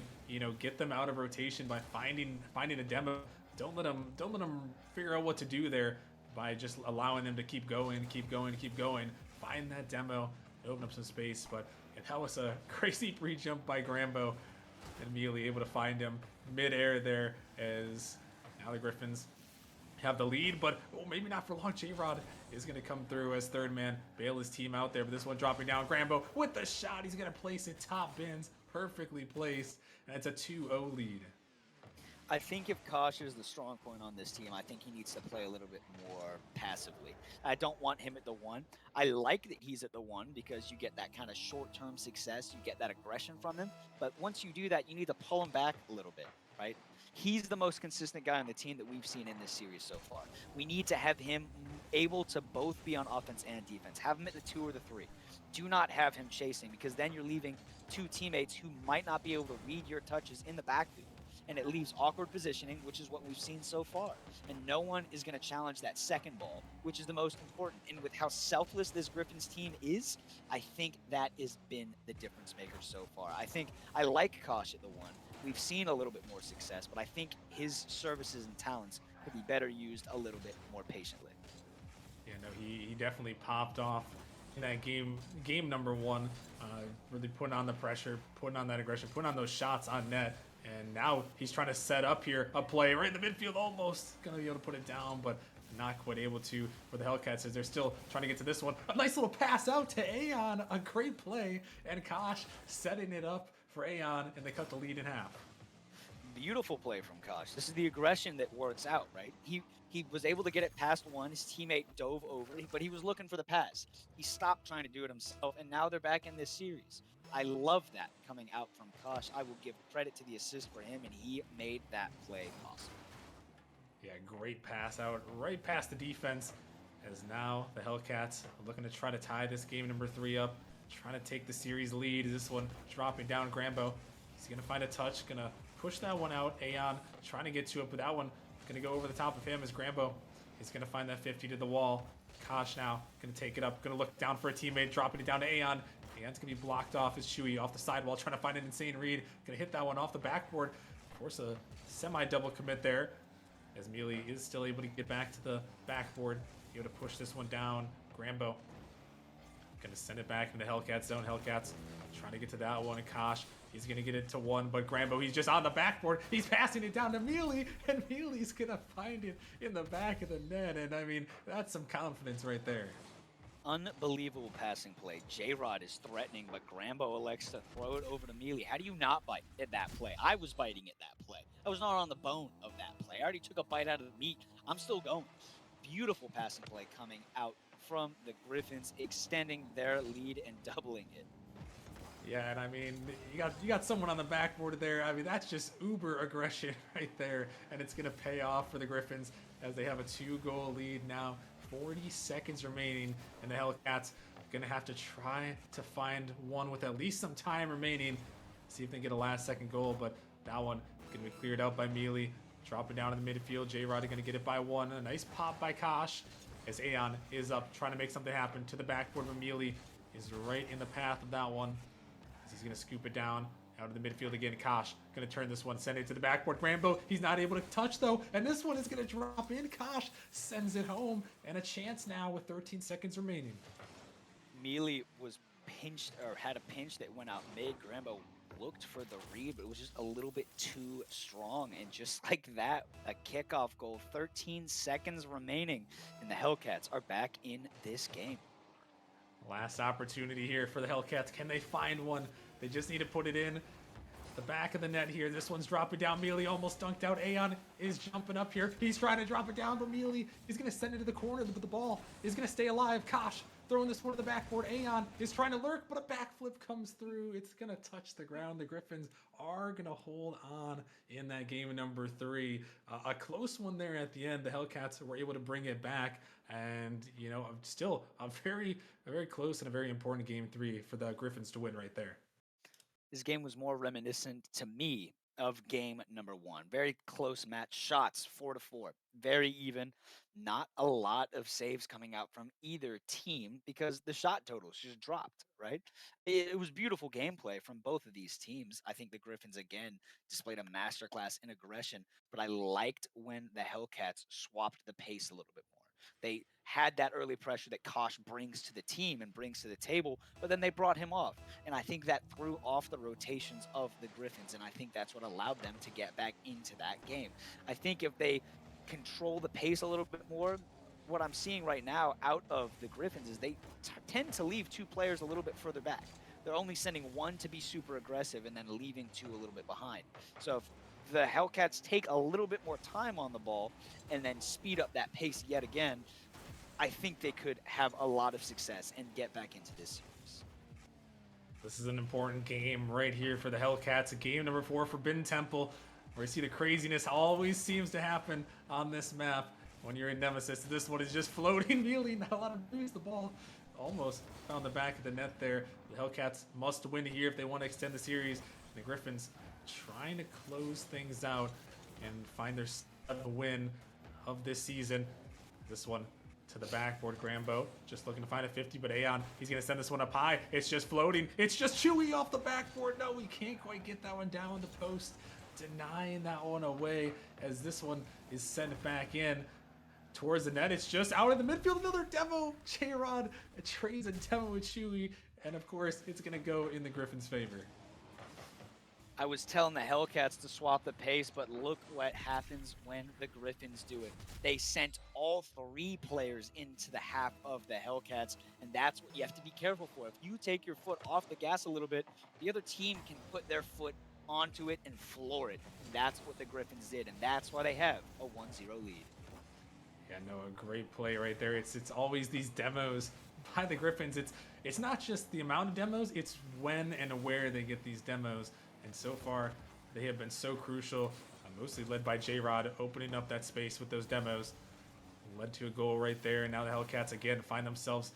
Get them out of rotation by finding a demo. Don't let them figure out what to do there by just allowing them to keep going, keep going, keep going. Find that demo, open up some space. But that was a crazy pre-jump by Grambo, and immediately able to find him mid-air there as now the Griffins have the lead, but maybe not for long. J-Rod is going to come through as third man, bail his team out there, but this one dropping down. Grambo with the shot. He's going to place it top bins, perfectly placed, and it's a 2-0 lead. I think if Kosh is the strong point on this team, I think he needs to play a little bit more passively. I don't want him at the one. I like that he's at the one because you get that kind of short-term success. You get that aggression from him. But once you do that, you need to pull him back a little bit, right? He's the most consistent guy on the team that we've seen in this series so far. We need to have him able to both be on offense and defense. Have him at the 2 or the 3. Do not have him chasing, because then you're leaving two teammates who might not be able to read your touches in the backfield. And it leaves awkward positioning, which is what we've seen so far. And no one is going to challenge that second ball, which is the most important. And with how selfless this Griffins team is, I think that has been the difference maker so far. I like Kosh at the 1. We've seen a little bit more success, but I think his services and talents could be better used a little bit more patiently. Yeah, no, he definitely popped off in that game number 1, really putting on the pressure, putting on that aggression, putting on those shots on net. And now he's trying to set up here a play right in the midfield, almost going to be able to put it down, but not quite able to for the Hellcats as they're still trying to get to this one. A nice little pass out to Aeon, a great play, and Kosh setting it up for Aeon, and they cut the lead in half. Beautiful play from Kosh. This is the aggression that works out, right? He was able to get it past one. His teammate dove over, but he was looking for the pass. He stopped trying to do it himself, and now they're back in this series. I love that coming out from Kosh. I will give credit to the assist for him, and he made that play possible. Yeah, great pass out right past the defense, as now the Hellcats are looking to try to tie this game number 3 up, trying to take the series lead. This one dropping down. Grambo, he's going to find a touch, going to push that one out. Aeon trying to get to it, but that one going to go over the top of him as Grambo is going to find that 50 to the wall. Kosh now going to take it up, going to look down for a teammate, dropping it down to Aeon. Aeon's going to be blocked off as Chewy off the sidewall, trying to find an insane read. Going to hit that one off the backboard. Force a semi-double commit there, as Mealy is still able to get back to the backboard. Able to push this one down. Grambo going to send it back into Hellcats zone. Hellcats trying to get to that one. And Kosh, he's going to get it to 1, but Grambo, he's just on the backboard. He's passing it down to Mealy, and Mealy's going to find it in the back of the net. And I mean, that's some confidence right there. Unbelievable passing play. J-Rod is threatening, but Grambo elects to throw it over to Mealy. How do you not bite at that play? I was biting at that play. I was not on the bone of that play. I already took a bite out of the meat. I'm still going. Beautiful passing play coming out from the Griffins, extending their lead and doubling it. Yeah, and I mean, you got someone on the backboard there. I mean, that's just uber aggression right there, and it's going to pay off for the Griffins as they have a 2-goal lead now. 40 seconds remaining, and the Hellcats are going to have to try to find one with at least some time remaining. See if they get a last-second goal, but that one going to be cleared out by Mealy. Dropping down in the midfield. J-Rod going to get it by 1. A nice pop by Kosh as Aeon is up, trying to make something happen to the backboard, but Mealy is right in the path of that one. He's going to scoop it down out of the midfield again. Kosh going to turn this one, send it to the backboard. Grambo, he's not able to touch though, and this one is going to drop in. Kosh sends it home, and a chance now with 13 seconds remaining. Mealy was pinched, or had a pinch that went out mid. Grambo looked for the read, but it was just a little bit too strong, and just like that, a kickoff goal. 13 seconds remaining, and the Hellcats are back in this game. Last opportunity here for the Hellcats. Can they find one? They just need to put it in the back of the net here. This one's dropping down. Mealy almost dunked out. Aeon is jumping up here. He's trying to drop it down, but Mealy is going to send it to the corner, but the ball is going to stay alive. Kosh throwing this one to the backboard. Aeon is trying to lurk, but a backflip comes through. It's going to touch the ground. The Griffins are going to hold on in that game number 3. A close one there at the end. The Hellcats were able to bring it back, and still a very close and a very important game 3 for the Griffins to win right there. This game was more reminiscent to me of game number 1. Very close match. Shots 4-4. Very even. Not a lot of saves coming out from either team because the shot totals just dropped, right? It was beautiful gameplay from both of these teams. I think the Griffins again displayed a masterclass in aggression, but I liked when the Hellcats swapped the pace a little bit more. They had that early pressure that Kosh brings to the team and brings to the table, but then they brought him off. And I think that threw off the rotations of the Griffins, and I think that's what allowed them to get back into that game. I think if they control the pace a little bit more, what I'm seeing right now out of the Griffins is they tend to leave 2 players a little bit further back. They're only sending 1 to be super aggressive and then leaving 2 a little bit behind. So if the Hellcats take a little bit more time on the ball and then speed up that pace yet again, I think they could have a lot of success and get back into this series. This is an important game right here for the Hellcats. Game number 4 for Bin Temple, where you see the craziness always seems to happen on this map when you're in Nemesis. This one is just floating, really not a lot of moves. The ball almost found the back of the net there. The Hellcats must win here if they want to extend the series. The Griffins trying to close things out and find their 7th win of this season. This one to the backboard. Grambo just looking to find a 50, but Aeon, he's going to send this one up high. It's just floating. It's just Chewy off the backboard. No, we can't quite get that one down the post. Denying that one away as this one is sent back in towards the net. It's just out in the midfield. Another demo. J-Rod trades a demo with Chewy, and of course, it's going to go in the Griffins' favor. I was telling the Hellcats to swap the pace, but look what happens when the Griffins do it. They sent all 3 players into the half of the Hellcats, and that's what you have to be careful for. If you take your foot off the gas a little bit, the other team can put their foot onto it and floor it. And that's what the Griffins did, and that's why they have a 1-0 lead. Yeah, no, a great play right there. It's always these demos by the Griffins. It's not just the amount of demos, it's when and where they get these demos. And so far, they have been so crucial, mostly led by J-Rod, opening up that space with those demos. Led to a goal right there, and now the Hellcats again find themselves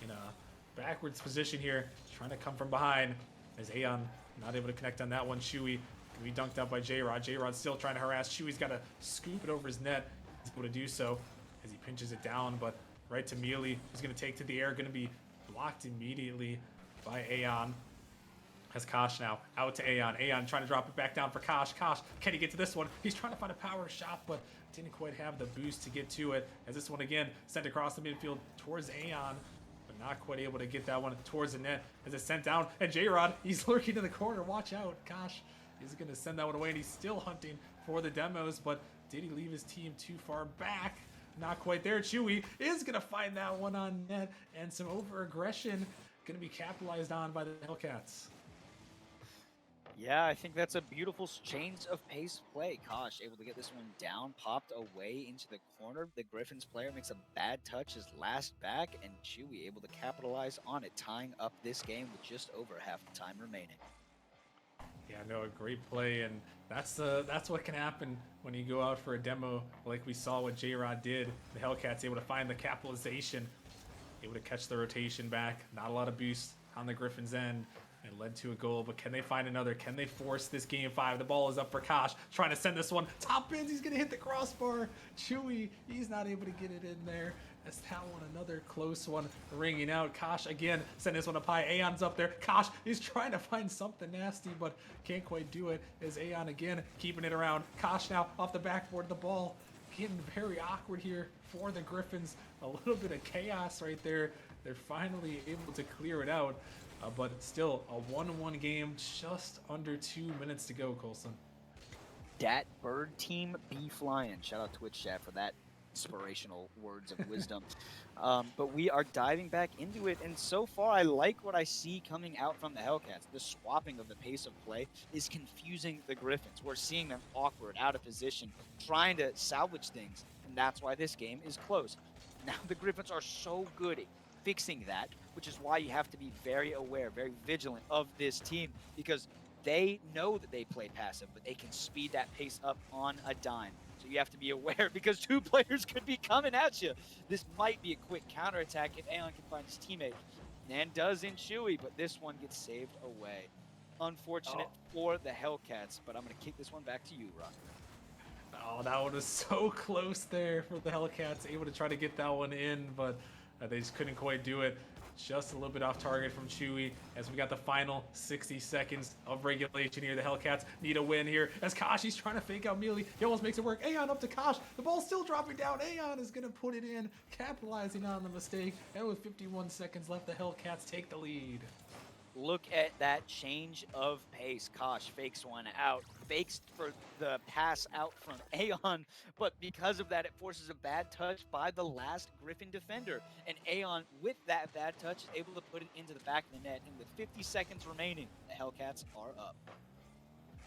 in a backwards position here, trying to come from behind. As Aeon not able to connect on that one. Chewy can be dunked out by J-Rod. J-Rod's still trying to harass. Chewy's got to scoop it over his net. He's able to do so as he pinches it down, but right to Mealy, who's going to take to the air, going to be blocked immediately by Aeon. Has Kosh now out to Aeon. Aeon trying to drop it back down for Kosh. Kosh, can he get to this one? He's trying to find a power shot, but didn't quite have the boost to get to it. As this one again sent across the midfield towards Aeon, but not quite able to get that one towards the net as it's sent down. And J-Rod, he's lurking in the corner. Watch out. Kosh is going to send that one away, and he's still hunting for the demos, but did he leave his team too far back? Not quite there. Chewy is going to find that one on net, and some over-aggression going to be capitalized on by the Hellcats. Yeah, I think that's a beautiful change of pace play. Kosh able to get this one down, popped away into the corner. The Griffins player makes a bad touch, his last back, and Chewy able to capitalize on it, tying up this game with just over half the time remaining. Yeah, no, a great play, and that's what can happen when you go out for a demo like we saw what J-Rod did. The Hellcats able to find the capitalization, able to catch the rotation back. Not a lot of boost on the Griffins' end. It led to a goal, but can they find another? Can they force this game 5? The ball is up for Kosh, trying to send this one. Top bins, he's going to hit the crossbar. Chewy, he's not able to get it in there. That's that one, another close one ringing out. Kosh again, send this one up high. Aeon's up there. Kosh is trying to find something nasty, but can't quite do it. As Aeon again, keeping it around. Kosh now off the backboard, the ball getting very awkward here for the Griffins. A little bit of chaos right there. They're finally able to clear it out. But it's still a 1-1 game, just under 2 minutes to go, Colson. Dat Bird Team be flying. Shout out Twitch chat for that inspirational words of wisdom. But we are diving back into it, and so far I like what I see coming out from the Hellcats. The swapping of the pace of play is confusing the Griffins. We're seeing them awkward, out of position, trying to salvage things, and that's why this game is close. Now the Griffins are so good at fixing that, which is why you have to be very aware, very vigilant of this team, because they know that they play passive, but they can speed that pace up on a dime. So you have to be aware, because 2 players could be coming at you. This might be a quick counterattack if Aeon can find his teammate. And does in Chewy, but this one gets saved away. unfortunate for the Hellcats, but I'm going to kick this one back to you, Rock. Oh, that one was so close there for the Hellcats, able to try to get that one in, but they just couldn't quite do it. Just a little bit off target from Chewy as we got the final 60 seconds of regulation here. The Hellcats need a win here as Kashi's trying to fake out Mealy. He almost makes it work. Aeon up to Kosh. The ball's still dropping down. Aeon is going to put it in, capitalizing on the mistake. And with 51 seconds left, the Hellcats take the lead. Look at that change of pace. Kosh fakes one out, fakes for the pass out from Aeon, but because of that, it forces a bad touch by the last Griffin defender. And Aeon, with that bad touch, is able to put it into the back of the net. And with 50 seconds remaining, the Hellcats are up.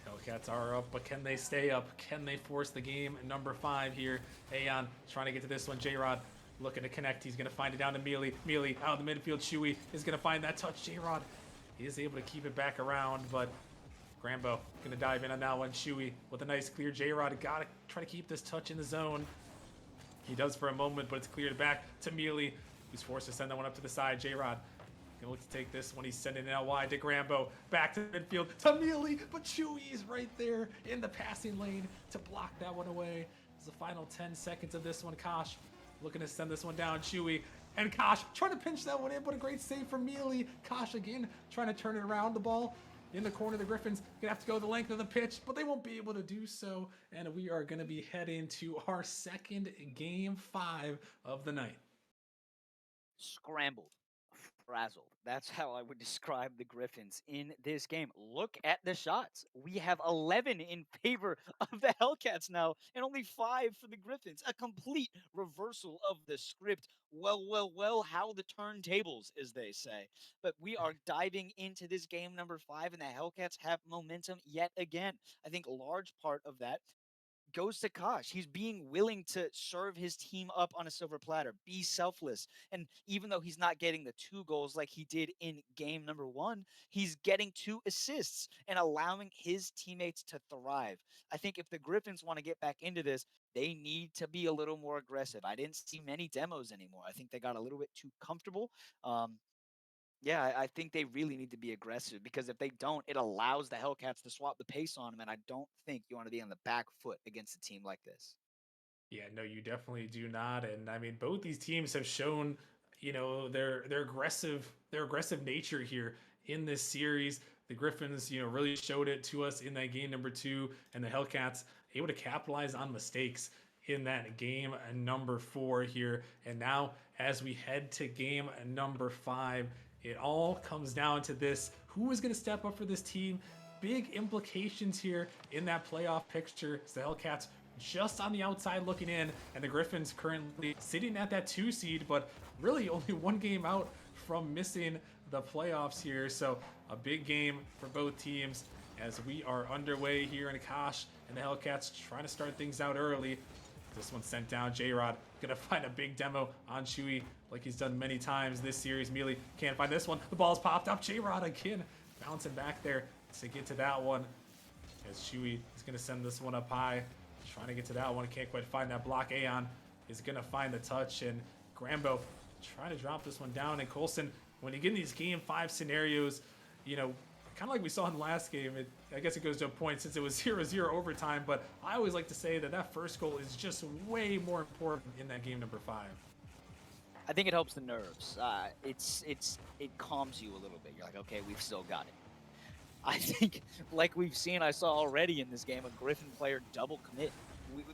Hellcats are up, but can they stay up? Can they force the game? Number 5 here. Aeon trying to get to this one. J-Rod looking to connect. He's going to find it down to Mealy. Mealy out of the midfield. Chewy is going to find that touch. J-Rod is able to keep it back around, but Grambo going to dive in on that one. Chewy with a nice clear. J-Rod got to try to keep this touch in the zone. He does for a moment, but it's cleared back to Mealy, who's forced to send that one up to the side. J-Rod gonna look to take this one. He's sending it out wide to Grambo. Back to midfield to Mealy, but Chewy is right there in the passing lane to block that one away. It's the final 10 seconds of this one. Kosh looking to send this one down. Chewy and Kosh trying to pinch that one in, but a great save from Mealy. Kosh again trying to turn it around. The ball in the corner. The Griffins gonna have to go the length of the pitch, but they won't be able to do so. And we are gonna be heading to our second game 5 of the night. Scrambled, frazzled. That's how I would describe the Griffins in this game. Look at the shots. We have 11 in favor of the Hellcats now, and only 5 for the Griffins. A complete reversal of the script. Well, how the turntables, as they say. But we are diving into this game number 5, and the Hellcats have momentum yet again. I think a large part of that goes to Kosh. He's being willing to serve his team up on a silver platter, be selfless. And even though he's not getting the 2 goals like he did in game number 1, he's getting 2 assists and allowing his teammates to thrive. I think if the Griffins want to get back into this, they need to be a little more aggressive. I didn't see many demos anymore. I think they got a little bit too comfortable. Yeah, I think they really need to be aggressive because if they don't, it allows the Hellcats to swap the pace on them, and I don't think you want to be on the back foot against a team like this. Yeah, no, you definitely do not. And I mean, both these teams have shown, their aggressive nature here in this series. The Griffins, really showed it to us in that game number 2, and the Hellcats able to capitalize on mistakes in that game number 4 here. And now, as we head to game number 5, it all comes down to this: who is going to step up for this team? Big implications here in that playoff picture. It's the Hellcats just on the outside looking in, and the Griffins currently sitting at that 2 seed, but really only 1 game out from missing the playoffs here. So a big game for both teams as we are underway here in Kosh, and the Hellcats trying to start things out early. This one sent down. J-Rod gonna find a big demo on Chewy like he's done many times this series. Mealy can't find this one. The ball's popped up. J-Rod again bouncing back there to get to that one as Chewy is gonna send this one up high. Trying to get to that one. Can't quite find that block. Aeon is gonna find the touch, and Grambo trying to drop this one down. And Colson, when you get in these game 5 scenarios, kind of like we saw in the last game, I guess it goes to a point since it was 0-0 overtime, but I always like to say that first goal is just way more important in that game number 5. I think it helps the nerves. It calms you a little bit. You're like, okay, we've still got it. I think, like I saw already in this game, a Griffin player double commit.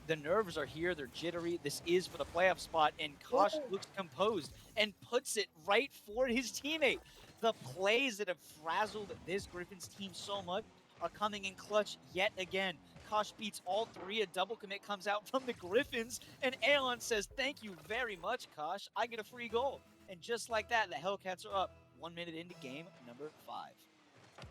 The nerves are here. They're jittery. This is for the playoff spot, and Kosh looks composed and puts it right for his teammate. The plays that have frazzled this Griffins team so much are coming in clutch yet again. Kosh beats all 3. A double commit comes out from the Griffins, and Aeon says, "Thank you very much, Kosh. I get a free goal." And just like that, the Hellcats are up 1 minute into game number 5.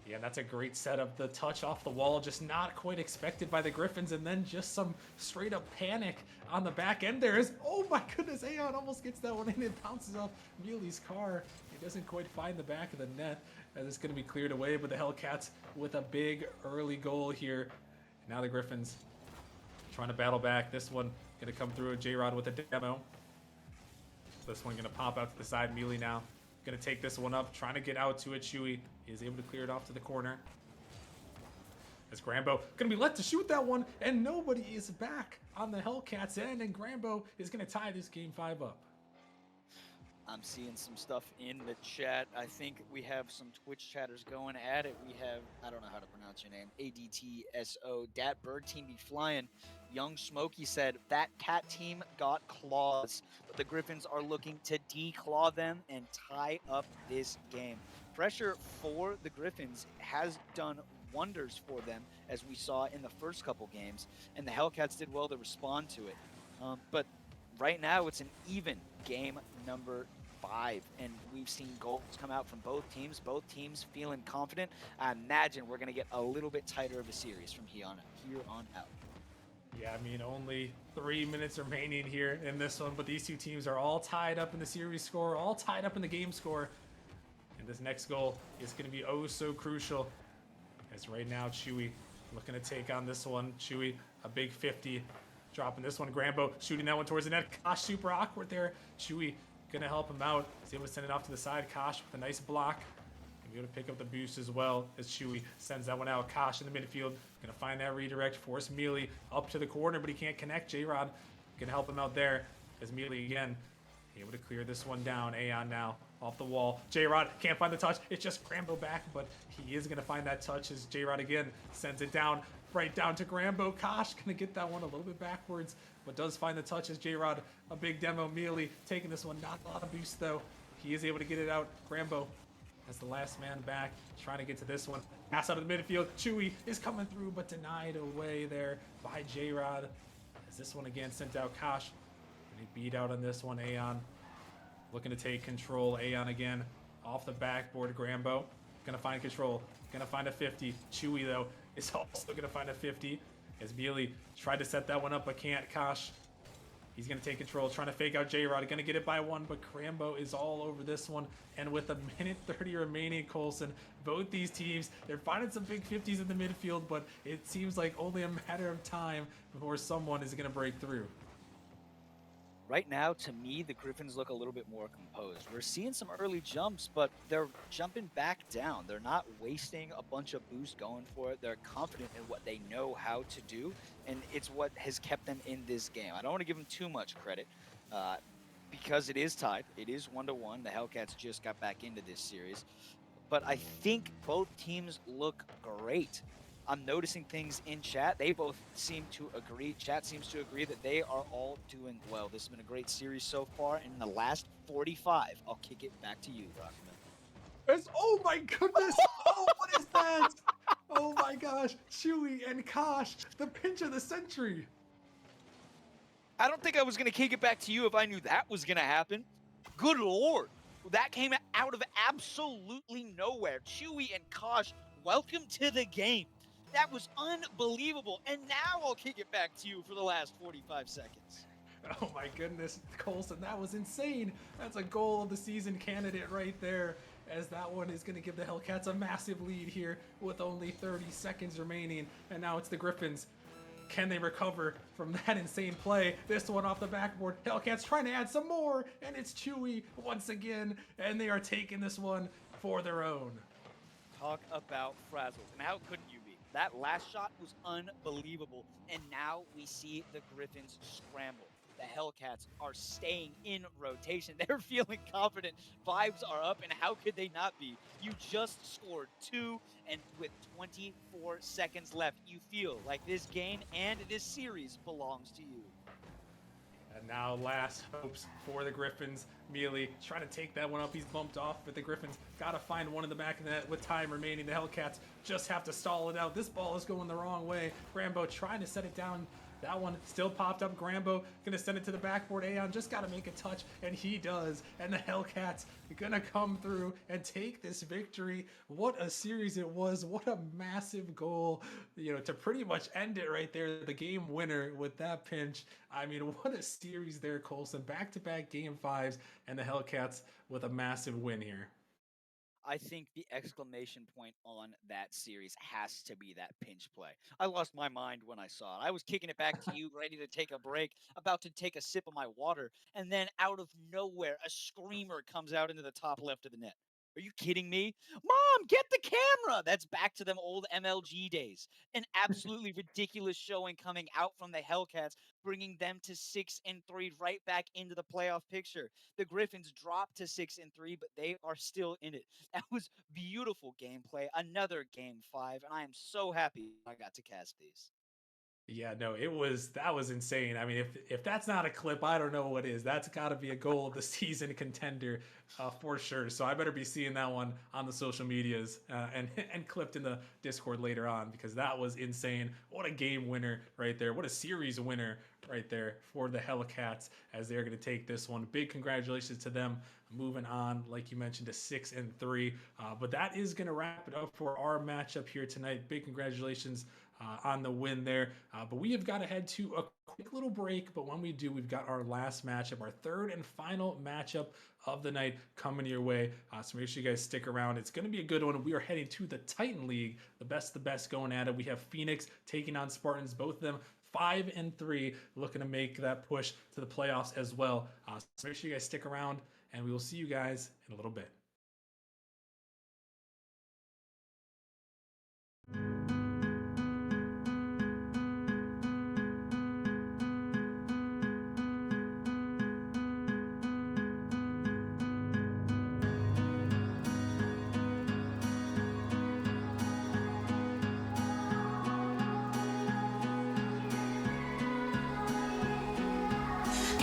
Yeah, that's a great setup. The touch off the wall, just not quite expected by the Griffins, and then just some straight up panic on the back end there. Oh my goodness, Aeon almost gets that one in. It bounces off Mealy's car. He doesn't quite find the back of the net as it's going to be cleared away, but the Hellcats with a big early goal here. Now the Griffins trying to battle back. This one going to come through. J-Rod with a demo. This one going to pop out to the side. Mealy now going to take this one up, trying to get out to it. Chewy is able to clear it off to the corner. As Grambo going to be let to shoot that one, and nobody is back on the Hellcats end, and Grambo is going to tie this game 5 up. I'm seeing some stuff in the chat. I think we have some Twitch chatters going at it. We have, I don't know how to pronounce your name, ADTSO, Dat Bird Team be flying. Young Smokey said, that cat team got claws, but the Griffins are looking to declaw them and tie up this game. Pressure for the Griffins has done wonders for them, as we saw in the first couple games, and the Hellcats did well to respond to it. But right now, it's an even game number 5, and we've seen goals come out from both teams feeling confident. I imagine we're going to get a little bit tighter of a series from here on out. Yeah, I mean, only 3 minutes remaining here in this one, but these two teams are all tied up in the series score, all tied up in the game score. And this next goal is going to be oh so crucial, as right now Chewy looking to take on this one. Chewy, a big 50, dropping this one. Grambo shooting that one towards the net. Kosh super awkward there. Chewy gonna help him out. He's able to send it off to the side. Kosh with a nice block. And be able to pick up the boost as well as Chewy sends that one out. Kosh in the midfield. Gonna find that redirect. Force Mealy up to the corner, but he can't connect. J-Rod gonna help him out there as Mealy again able to clear this one down. Aeon now off the wall. J-Rod can't find the touch. It's just Grambo back, but he is going to find that touch as J-Rod again sends it down, right down to Grambo. Kosh going to get that one a little bit backwards, but does find the touch as J-Rod, a big demo. Mealy taking this one. Not a lot of boost, though. He is able to get it out. Grambo as the last man back, trying to get to this one. Pass out of the midfield. Chewy is coming through, but denied away there by J-Rod. As this one again sent out Kosh. And he beat out on this one. Aeon looking to take control. Aeon again off the backboard. Grambo gonna find control. Gonna find a 50. Chewy though is also gonna find a 50 as Mealy tried to set that one up but can't. Kosh, he's gonna take control, trying to fake out J-Rod. Gonna get it by one, but Grambo is all over this one. And with a minute 30 remaining, Colson, both these teams, they're finding some big 50s in the midfield, but it seems like only a matter of time before someone is gonna break through. Right now, to me, the Griffins look a little bit more composed. We're seeing some early jumps, but they're jumping back down. They're not wasting a bunch of boost going for it. They're confident in what they know how to do, and it's what has kept them in this game. I don't want to give them too much credit because it is tied. It is 1-1. The Hellcats just got back into this series. But I think both teams look great. I'm noticing things in chat. They both seem to agree. Chat seems to agree that they are all doing well. This has been a great series so far. And in the last 45, I'll kick it back to you, Rockman. Oh my goodness! Oh, what is that? Oh my gosh! Chewy and Kosh, the pinch of the century. I don't think I was going to kick it back to you if I knew that was going to happen. Good lord. That came out of absolutely nowhere. Chewy and Kosh, welcome to the game. That was unbelievable. And now I'll kick it back to you for the last 45 seconds. Oh my goodness, Colson, that was insane. That's a goal of the season candidate right there, as that one is going to give the Hellcats a massive lead here with only 30 seconds remaining. And now it's the Griffins. Can they recover from that insane play? This one off the backboard. Hellcats trying to add some more, and it's Chewy once again, and they are taking this one for their own. Talk about frazzled. And how couldn't you be? That last shot was unbelievable. And now we see the Griffins scramble. The Hellcats are staying in rotation. They're feeling confident. Vibes are up, and how could they not be? You just scored 2, and with 24 seconds left, you feel like this game and this series belongs to you. And now last hopes for the Griffins. Mealy trying to take that one up. He's bumped off, but the Griffins got to find one in the back of the net with time remaining. The Hellcats just have to stall it out. This ball is going the wrong way. Grambo trying to set it down. That one still popped up. Grambo gonna send it to the backboard. Aeon just gotta make a touch, and he does. And the Hellcats gonna come through and take this victory. What a series it was. What a massive goal, to pretty much end it right there. The game winner with that pinch. I mean, what a series there, Colson. Back-to-back game 5s, and the Hellcats with a massive win here. I think the exclamation point on that series has to be that pinch play. I lost my mind when I saw it. I was kicking it back to you, ready to take a break, about to take a sip of my water, and then out of nowhere, a screamer comes out into the top left of the net. Are you kidding me? Mom, get the camera. That's back to them old MLG days. An absolutely ridiculous showing coming out from the Hellcats, bringing them to 6-3 right back into the playoff picture. The Griffins dropped to 6-3, but they are still in it. That was beautiful gameplay. Another game 5, and I am so happy I got to cast these. Yeah, no, that was insane. I mean, if that's not a clip, I don't know what is. That's got to be a goal of the season contender for sure. So I better be seeing that one on the social medias and clipped in the Discord later on because that was insane. What a game winner right there. What a series winner right there for the Hellcats as they're going to take this one. Big congratulations to them. Moving on, like you mentioned, to 6-3. But that is going to wrap it up for our matchup here tonight. Big congratulations on the win there. But we have got to head to a quick little break. But when we do, we've got our last matchup, our third and final matchup of the night coming your way. So make sure you guys stick around. It's going to be a good one. We are heading to the Titan League, the best going at it. We have Phoenix taking on Spartans, both of them 5-3, looking to make that push to the playoffs as well. So make sure you guys stick around, and we will see you guys in a little bit.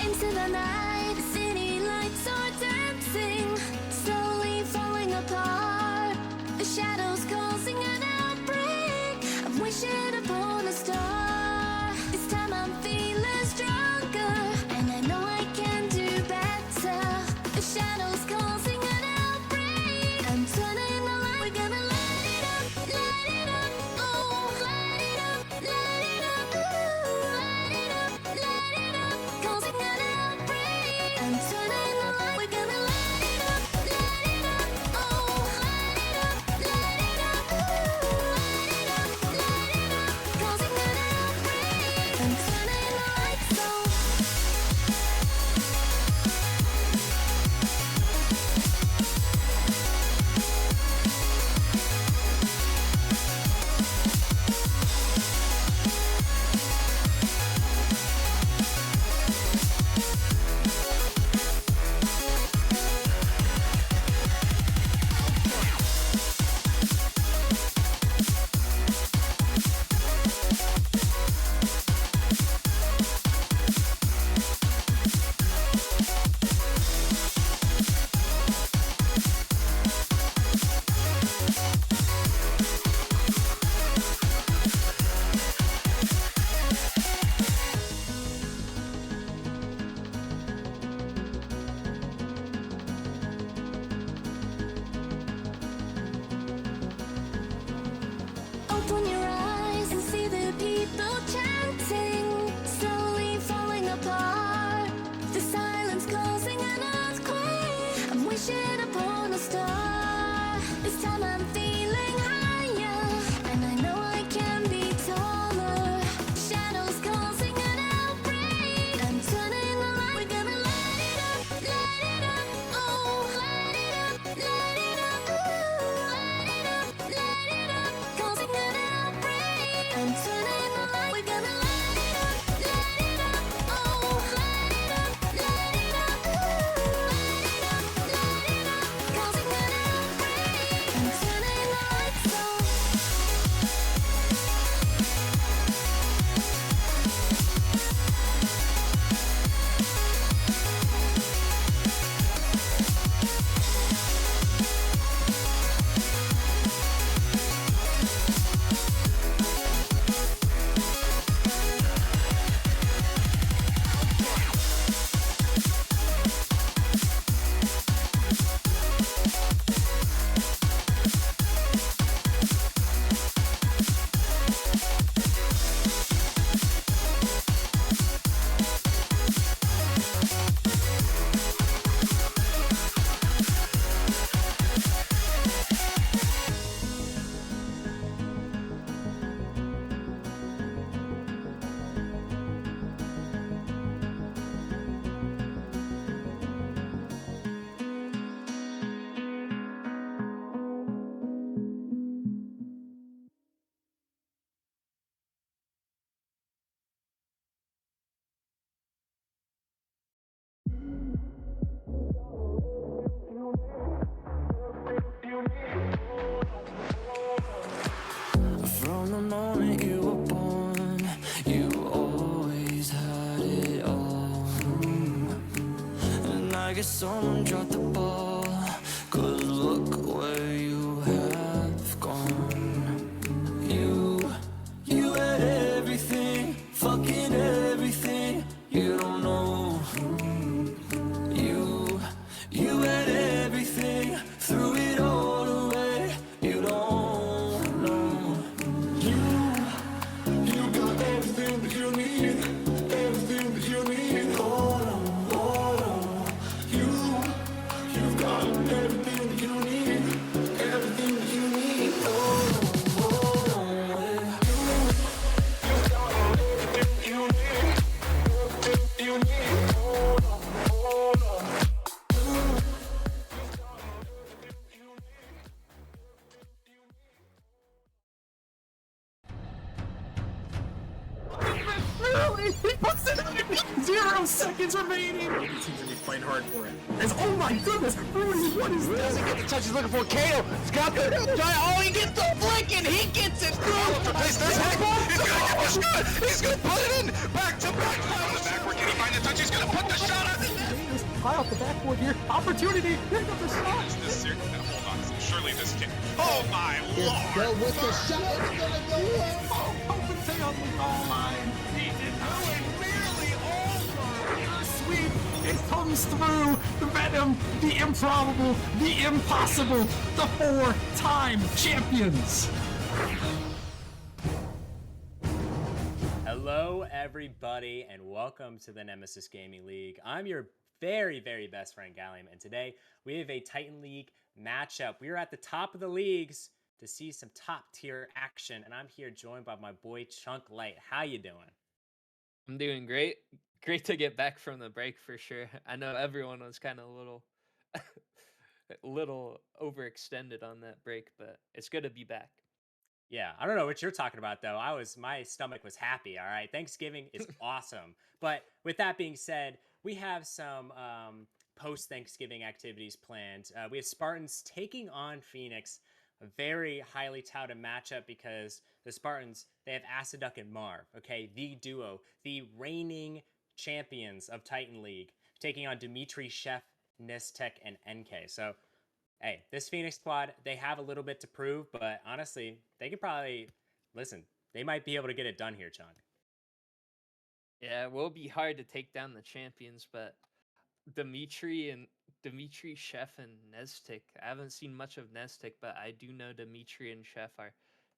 Into the night, the city lights are dancing, slowly falling apart. The shadows causing an outbreak. I'm wishing upon a star. This time I'm feeling stronger, and I know I can do better. The shadows causing an outbreak. I'm turning the light. We're gonna light it up, oh, light it up, ooh, light it up, causing an outbreak. I'm turning the light. We're gonna light it up, oh, light it up, ooh, light it up, causing an outbreak. I'm turning the lights on. Open your eyes and see the people chanting, slowly falling apart. The silence causing an earthquake. I'm wishing upon a star. This time I'm feeling higher, and I know I can be taller. Shadows causing an outbreak. I'm turning the light. We're gonna light it up, oh, light it up, ooh, light it up, causing an outbreak. I'm turning the light. We're gonna light it up, oh, light it up, ooh, light it up, causing an outbreak. I'm turning someone drop the ball, 'cause look where you have gone. You had everything, fucking everything. You don't know. You had everything, threw it all away. You don't know. You got everything that you need, everything that you need. Hold on. You've got everything that you need, everything that you need. Hold on. You've got everything that you need, everything you need. Hold on. He puts it underneath. 0 seconds remaining. Maybe teams gonna be fighting hard for it. Oh my goodness, Rudy, what is this? Doesn't get the touch he's looking for. Kato, Scott, oh, he gets the flick and he gets it through. Replace this heck. He's gonna get the shot. He's gonna put it in. Back to back. On the backward. Can he find the touch? He's gonna put the shot on the net. High off the backboard here. Opportunity. Here comes the shot. Hold on. Surely this kid. Oh my lord! Go with the shot. It's gonna go in. Stay on the goal line. He did nearly over. Sweep. It comes through. The venom, the improbable, the impossible. The 4-time champions. Hello, everybody, and welcome to the Nemesis Gaming League. I'm your very, very best friend, Gallium, and today we have a Titan League matchup. We are at the top of the leagues to see some top-tier action, and I'm here joined by my boy Chunk Light. How you doing? I'm doing great. Great to get back from the break for sure. I know everyone was kind of a little overextended on that break, but it's good to be back. Yeah, I don't know what you're talking about, though. My stomach was happy, all right? Thanksgiving is awesome. But with that being said, we have some post-Thanksgiving activities planned. We have Spartans taking on Phoenix, a very highly touted matchup because the Spartans, they have Aciduck and Marv, okay? The duo, the reigning champions of Titan League, taking on Dimitri, Chef, Nistek, and NK. So, hey, this Phoenix squad, they have a little bit to prove, but honestly, they could probably, listen, they might be able to get it done here, Chunk. Yeah, it will be hard to take down the champions, but Dimitri, Chef, and Neztic. I haven't seen much of Neztic, but I do know Dimitri and Chef are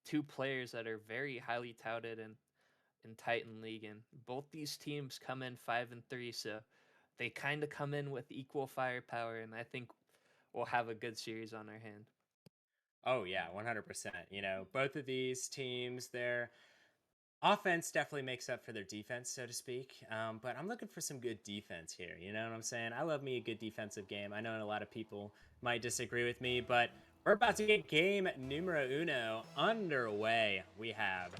two players that are very highly touted in Titan League, and both these teams come in 5-3, so they kind of come in with equal firepower, and I think we'll have a good series on our hand. Oh yeah, 100%. You know, both of these teams, their offense definitely makes up for their defense, so to speak. But I'm looking for some good defense here. You know what I'm saying? I love me a good defensive game. I know a lot of people might disagree with me, but we're about to get game numero uno underway. We have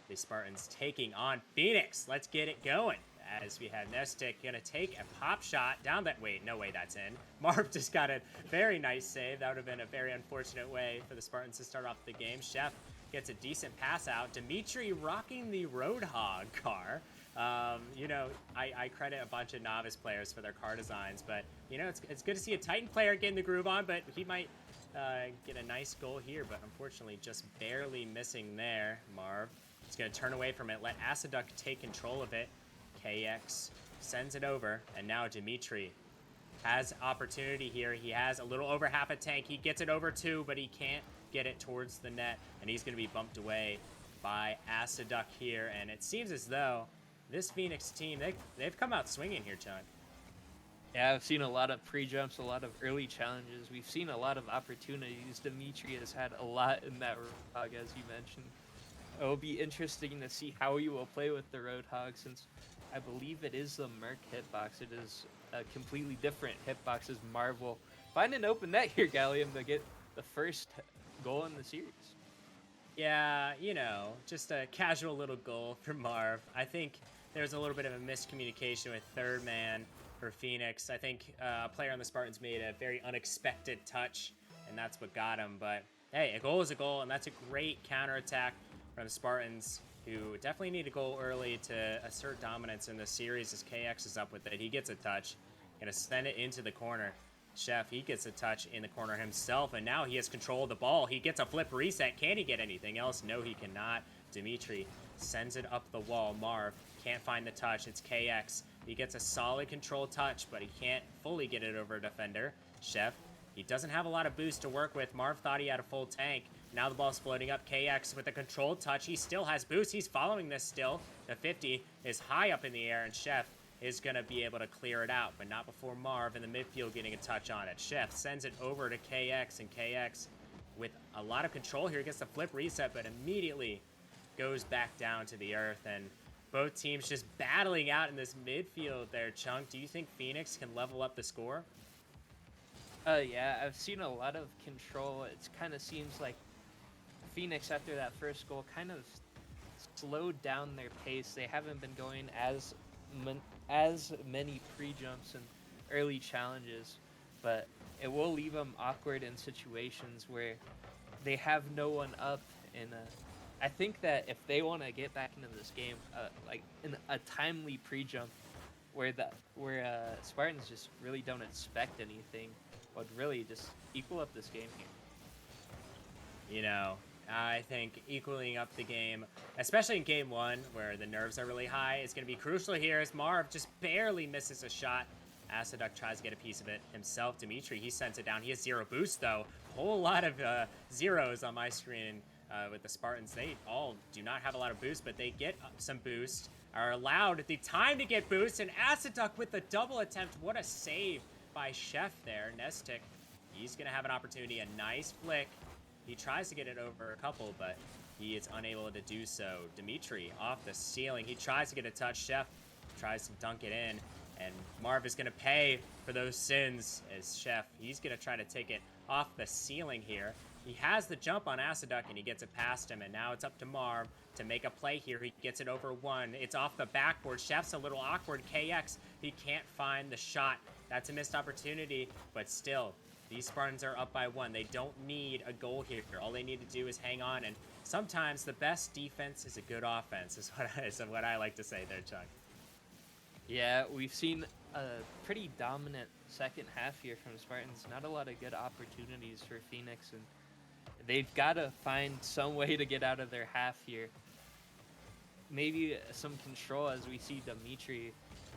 the Spartans taking on Phoenix. Let's get it going. As we have Nestic gonna take a pop shot down that. Wait, no way that's in. Marv just got a very nice save. That would have been a very unfortunate way for the Spartans to start off the game. Chef gets a decent pass out. Dimitri rocking the Roadhog car. You know, I credit a bunch of novice players for their car designs, but you know, it's good to see a Titan player getting the groove on, but he might get a nice goal here, but unfortunately just barely missing there. Marv is gonna turn away from it, let Aciduck take control of it. KX sends it over, and now Dimitri has opportunity here. He has a little over half a tank. He gets it over 2, but he can't get it towards the net, and he's going to be bumped away by Aciduck here. And it seems as though this Phoenix team, they've come out swinging here, Chunk. Yeah, I've seen a lot of pre-jumps, a lot of early challenges. We've seen a lot of opportunities. Dimitri has had a lot in that Roadhog, as you mentioned. It will be interesting to see how he will play with the Roadhog, since I believe it is the Merc hitbox. It is a completely different hitbox as Marvel. Find an open net here, Gallium, to get the first goal in the series. Yeah, you know, just a casual little goal for Marv. I think there's a little bit of a miscommunication with third man for Phoenix. I think a player on the Spartans made a very unexpected touch, and that's what got him. But hey, a goal is a goal, and that's a great counterattack from the Spartans, who definitely need a goal early to assert dominance in the series as KX is up with it. He gets a touch. Gonna send it into the corner. Chef, he gets a touch in the corner himself, and now he has control of the ball. He gets a flip reset. Can he get anything else? No, he cannot. Dimitri sends it up the wall. Marv can't find the touch. It's KX. He gets a solid control touch, but he can't fully get it over a defender. Chef, he doesn't have a lot of boost to work with. Marv thought he had a full tank. Now the ball's floating up. KX with a controlled touch. He still has boost. He's following this still. The 50 is high up in the air, and Chef is going to be able to clear it out, but not before Marv in the midfield getting a touch on it. Chef sends it over to KX, and KX with a lot of control here gets the flip reset, but immediately goes back down to the earth, and both teams just battling out in this midfield there. Chunk, do you think Phoenix can level up the score? Yeah, I've seen a lot of control. It kind of seems like Phoenix, after that first goal, kind of slowed down their pace. They haven't been going as many pre-jumps and early challenges, but it will leave them awkward in situations where they have no one up. And I think that if they want to get back into this game, like in a timely pre-jump where Spartans just really don't expect anything, would really just equal up this game here. You know, I think equaling up the game, especially in game one, where the nerves are really high, is going to be crucial here as Marv just barely misses a shot. Asaduk tries to get a piece of it himself. Dimitri, he sends it down. He has 0 boost, though. Whole lot of zeros on my screen with the Spartans. They all do not have a lot of boost, but they get some boost, are allowed the time to get boost, and Asaduk with the double attempt. What a save by Chef there. Nestic, he's going to have an opportunity. A nice flick. He tries to get it over a couple, but he is unable to do so. Dimitri off the ceiling. He tries to get a touch. Chef tries to dunk it in, and Marv is going to pay for those sins as Chef. He's going to try to take it off the ceiling here. He has the jump on Asaduk, and he gets it past him, and now it's up to Marv to make a play here. He gets it over one. It's off the backboard. Chef's a little awkward. KX, he can't find the shot. That's a missed opportunity, but still, these Spartans are up by 1. They don't need a goal here. All they need to do is hang on, and sometimes the best defense is a good offense, is what I like to say there, Chuck. Yeah, we've seen a pretty dominant second half here from Spartans. Not a lot of good opportunities for Phoenix, and they've got to find some way to get out of their half here. Maybe some control, as we see Dimitri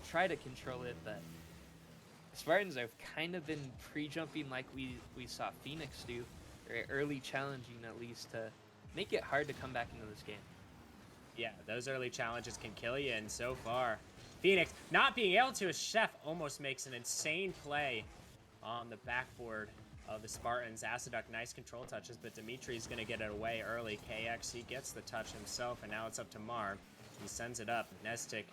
try to control it, but Spartans have kind of been pre-jumping like we saw Phoenix do, or early challenging at least, to make it hard to come back into this game. Yeah, those early challenges can kill you, and so far, Phoenix not being able to, as Chef almost makes an insane play on the backboard of the Spartans. Asaduk, nice control touches, but Dimitri's going to get it away early. KX, he gets the touch himself, and now it's up to Marv. He sends it up. Nestic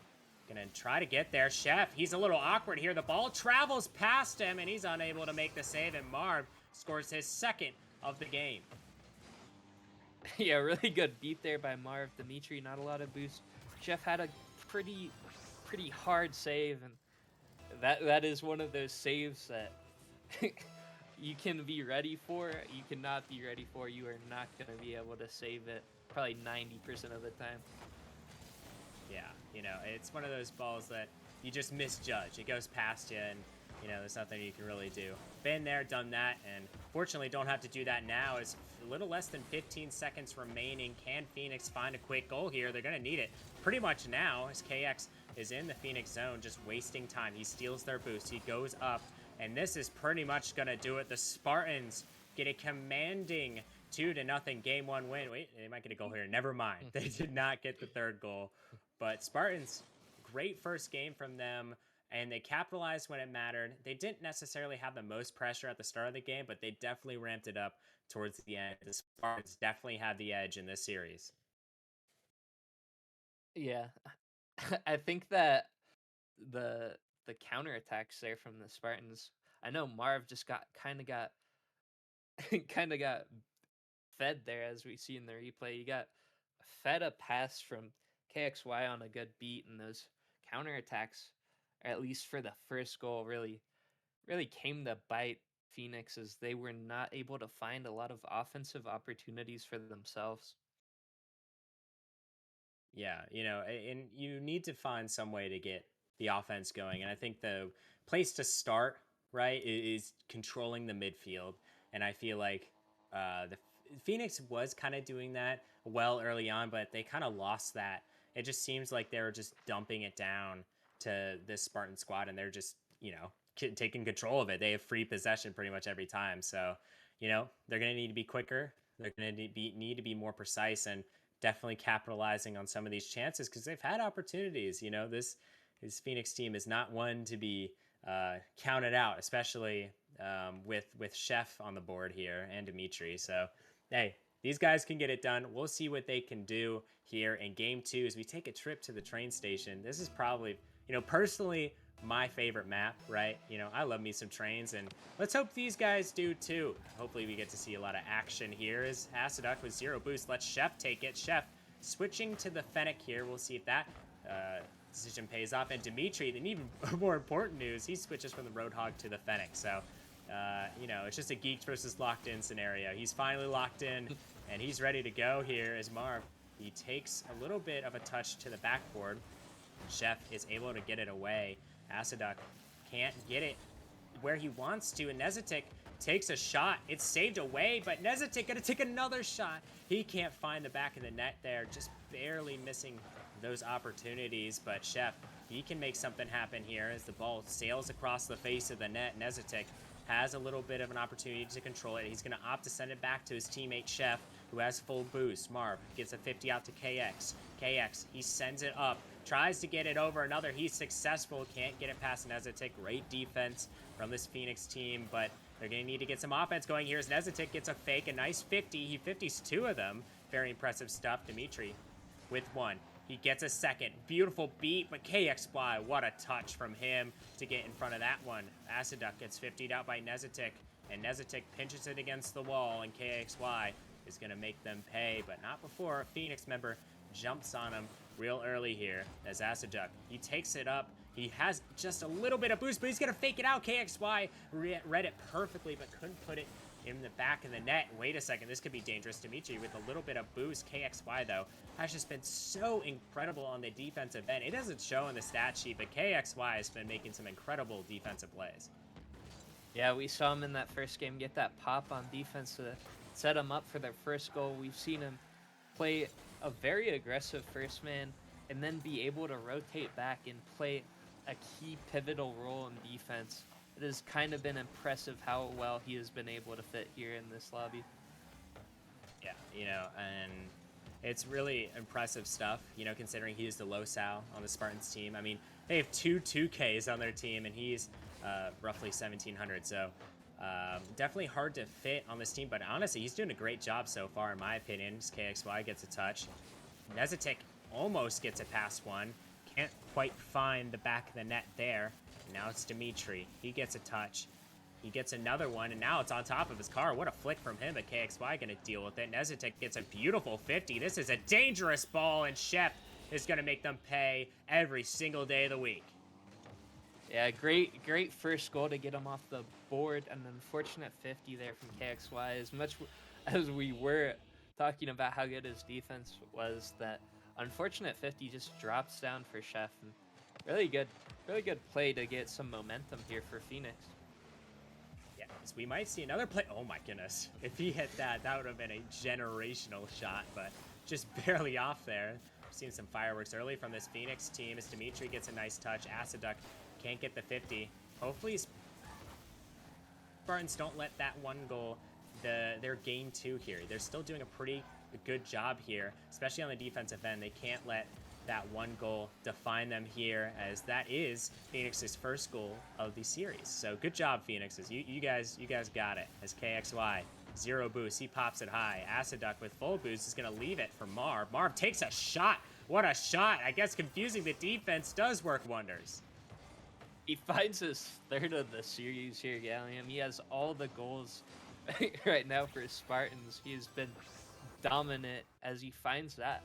gonna try to get there. Chef, he's a little awkward here. The ball travels past him, and he's unable to make the save, and Marv scores his second of the game. Yeah, really good beat there by Marv. Dimitri, not a lot of boost. Chef had a pretty hard save, and that is one of those saves that you can be ready for, you cannot be ready for. You are not going to be able to save it probably 90% of the time. Yeah, you know, it's one of those balls that you just misjudge. It goes past you, and, you know, there's nothing you can really do. Been there, done that, and fortunately don't have to do that now. It's a little less than 15 seconds remaining. Can Phoenix find a quick goal here? They're going to need it pretty much now, as KX is in the Phoenix zone, just wasting time. He steals their boost. He goes up, and this is pretty much going to do it. The Spartans get a commanding 2-0 game 1 win. Wait, they might get a goal here. Never mind. They did not get the third goal. But Spartans, great first game from them, and they capitalized when it mattered. They didn't necessarily have the most pressure at the start of the game, but they definitely ramped it up towards the end. The Spartans definitely had the edge in this series. Yeah. I think that the counterattacks there from the Spartans, I know Marv just got fed there, as we see in the replay. He got fed a pass from KXY on a good beat, and those counterattacks, or at least for the first goal, really came to bite Phoenix, as they were not able to find a lot of offensive opportunities for themselves. Yeah, you know, and you need to find some way to get the offense going. And I think the place to start, right, is controlling the midfield. And I feel like the Phoenix was kind of doing that well early on, but they kind of lost that. It just seems like they were just dumping it down to this Spartan squad, and they're just, taking control of it. They have free possession pretty much every time. So, they're going to need to be quicker. They're going to need to be more precise and definitely capitalizing on some of these chances because they've had opportunities. This Phoenix team is not one to be counted out, especially with Chef on the board here and Dimitri. So, hey, these guys can get it done. We'll see what they can do here in game 2 as we take a trip to the train station. This is probably, personally my favorite map, right? I love me some trains, and let's hope these guys do too. Hopefully we get to see a lot of action here as Aciduck with 0 boost lets Chef take it. Chef switching to the Fennec here. We'll see if that decision pays off. And Dimitri, and even more important news, he switches from the Roadhog to the Fennec. So, it's just a geeked versus locked in scenario. He's finally locked in, and he's ready to go here as Marv. He takes a little bit of a touch to the backboard. Chef is able to get it away. Aciduck can't get it where he wants to, and Nezetik takes a shot. It's saved away, but Nezetik gonna take another shot. He can't find the back of the net there, just barely missing those opportunities, but Chef, he can make something happen here as the ball sails across the face of the net. Nezetik has a little bit of an opportunity to control it. He's going to opt to send it back to his teammate Chef, who has full boost. Marv gets a 50 out to KX. KX, he sends it up, tries to get it over another. He's successful, can't get it past Nezetik. Great defense from this Phoenix team, but they're going to need to get some offense going here as Nezetik gets a fake, a nice 50. He 50s 2 of them. Very impressive stuff. Dimitri with 1. He gets a second. Beautiful beat, but KXY, what a touch from him to get in front of that one. Aciduck gets 50'd out by Nezetik, and Nezetik pinches it against the wall, and KXY is going to make them pay, but not before a Phoenix member jumps on him real early here as Aciduck. He takes it up. He has just a little bit of boost, but he's going to fake it out. KXY read it perfectly, but couldn't put it in the back of the net. Wait a second, this could be dangerous. Dimitri with a little bit of boost. KXY, though, has just been so incredible on the defensive end. It doesn't show in the stat sheet, but KXY has been making some incredible defensive plays. Yeah, we saw him in that first game get that pop on defense to set him up for their first goal. We've seen him play a very aggressive first man and then be able to rotate back and play a key pivotal role in defense. It has kind of been impressive how well he has been able to fit here in this lobby. Yeah, and it's really impressive stuff, considering he is the low Sal on the Spartans team. I mean, they have 2 2Ks on their team, and he's roughly 1,700, so definitely hard to fit on this team, but honestly, he's doing a great job so far, in my opinion. KXY gets a touch. Nezetik almost gets it past one. Can't quite find the back of the net there. Now it's Dimitri. He gets a touch. He gets another one, and now it's on top of his car. What a flick from him, but KXY going to deal with it. Nezetik gets a beautiful 50. This is a dangerous ball, and Shep is going to make them pay every single day of the week. Yeah, great first goal to get him off the board. An unfortunate 50 there from KXY. As much as we were talking about how good his defense was, that unfortunate 50 just drops down for Chef. And really good play to get some momentum here for Phoenix. Yeah, so we might see another play. Oh my goodness. If he hit that, that would have been a generational shot, but just barely off there. We've seen some fireworks early from this Phoenix team as Dimitri gets a nice touch. Aciduck can't get the 50. Hopefully Spartans don't let that one goal, their game 2 here. They're still doing a pretty good job here, especially on the defensive end. They can't let that one goal define them here, as that is Phoenix's first goal of the series. So good job, Phoenixes. You guys got it. As KXY 0 boost, he pops it high. Aciduck with full boost is gonna leave it for Marv. Marv takes a shot. What a shot! I guess confusing the defense does work wonders. He finds his 3rd of the series here, Gallium. He has all the goals right now for Spartans. He has been dominant as he finds that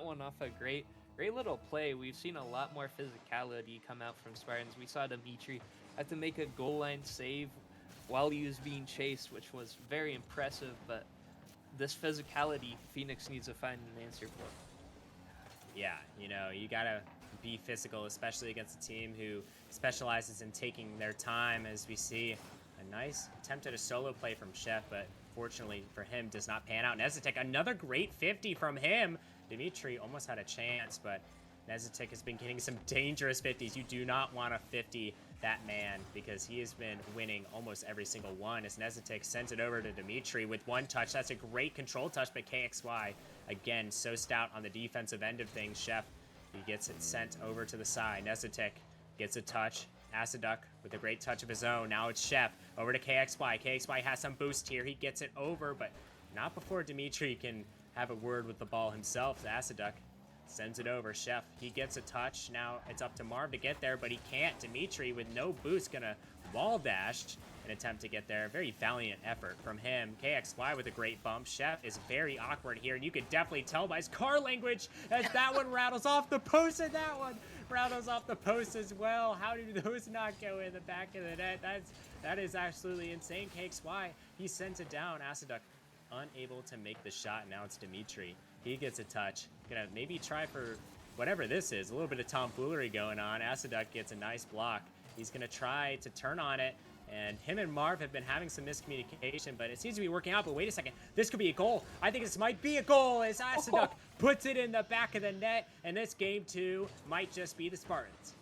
one off a great little play. We've seen a lot more physicality come out from Spartans. We saw Dimitri have to make a goal line save while he was being chased, which was very impressive, but this physicality Phoenix needs to find an answer for. Yeah, you gotta be physical, especially against a team who specializes in taking their time, as we see a nice attempt at a solo play from Chef, but fortunately for him does not pan out. Nezetik, another great 50 from him. Dimitri almost had a chance, but Nezetik has been getting some dangerous 50s. You do not want to 50 that man because he has been winning almost every single one as Nezetik sends it over to Dimitri with one touch. That's a great control touch, but KXY, again, so stout on the defensive end of things. Chef, he gets it sent over to the side. Nezetik gets a touch. Aciduk with a great touch of his own. Now it's Chef over to KXY. KXY has some boost here. He gets it over, but not before Dimitri can have a word with the ball himself. Aciduk sends it over. Chef, he gets a touch. Now it's up to Marv to get there, but he can't. Dimitri, with no boost, gonna wall dash and attempt to get there. Very valiant effort from him. KXY with a great bump. Chef is very awkward here, and you could definitely tell by his car language as that one rattles off the post, and that one rattles off the post as well. How do those not go in the back of the net? That is absolutely insane. KXY, he sends it down. Aciduk unable to make the shot. Now it's Dimitri. He gets a touch. Gonna maybe try for whatever this is. A little bit of tomfoolery going on. Aciduk gets a nice block. He's gonna try to turn on it. And him and Marv have been having some miscommunication, but it seems to be working out. But wait a second. This could be a goal. I think this might be a goal as Aciduk puts it in the back of the net. And this game, too, might just be the Spartans.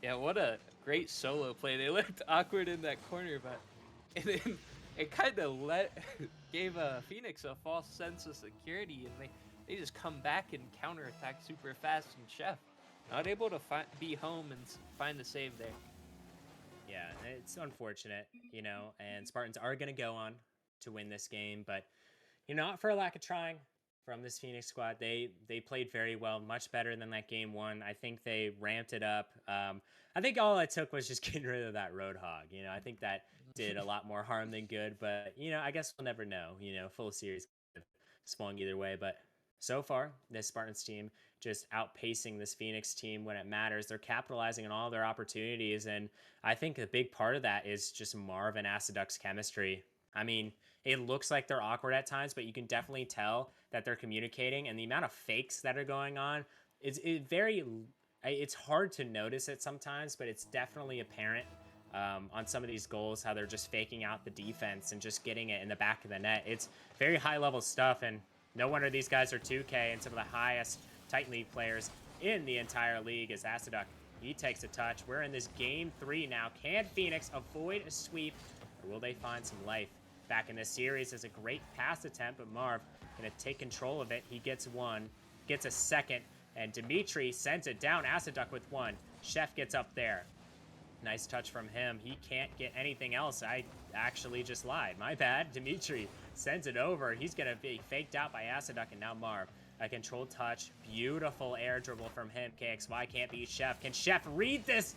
Yeah, what a great solo play. They looked awkward in that corner, but and then it kind of gave Phoenix a false sense of security, and they just come back and counterattack super fast. And Chef not able to be home and find the save there. Yeah, it's unfortunate, you know, and Spartans are going to go on to win this game, but not for a lack of trying from this Phoenix squad. They played very well, much better than that game one. I think they ramped it up. I think all it took was just getting rid of that Roadhog. I think that did a lot more harm than good, but, I guess we'll never know. Full series could have swung either way, but so far, this Spartans team just outpacing this Phoenix team when it matters. They're capitalizing on all their opportunities, and I think a big part of that is just Marv and Aciduk's chemistry. I mean, it looks like they're awkward at times, but you can definitely tell that they're communicating, and the amount of fakes that are going on is it's hard to notice it sometimes, but it's definitely apparent on some of these goals, how they're just faking out the defense and just getting it in the back of the net. It's very high-level stuff, and no wonder these guys are 2K and some of the highest Titan League players in the entire league. As Aciduk, he takes a touch. We're in this game 3 now. Can Phoenix avoid a sweep, or will they find some life back in this series? Is a great pass attempt, but Marv gonna take control of it. He gets one, gets a second, and Dimitri sends it down. Aciduk with one. Chef gets up there. Nice touch from him. He can't get anything else. I actually just lied. My bad. Dimitri sends it over. He's going to be faked out by Aciduk, and now Marv. A controlled touch. Beautiful air dribble from him. KXY can't beat Chef. Can Chef read this?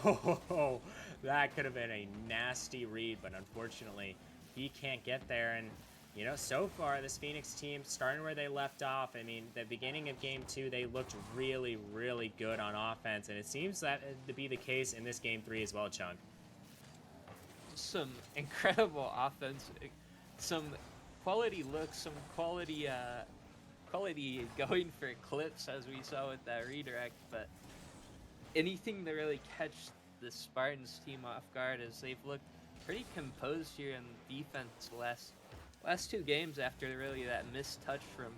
Oh, that could have been a nasty read, but unfortunately, he can't get there. And, so far, this Phoenix team, starting where they left off, I mean, the beginning of Game 2, they looked really, really good on offense, and it seems that to be the case in this Game 3 as well, Chung. Some incredible offense, some quality looks, some quality going for clips, as we saw with that redirect, but anything to really catch the Spartans team off guard, as they've looked pretty composed here in defense last 2 games after really that missed touch from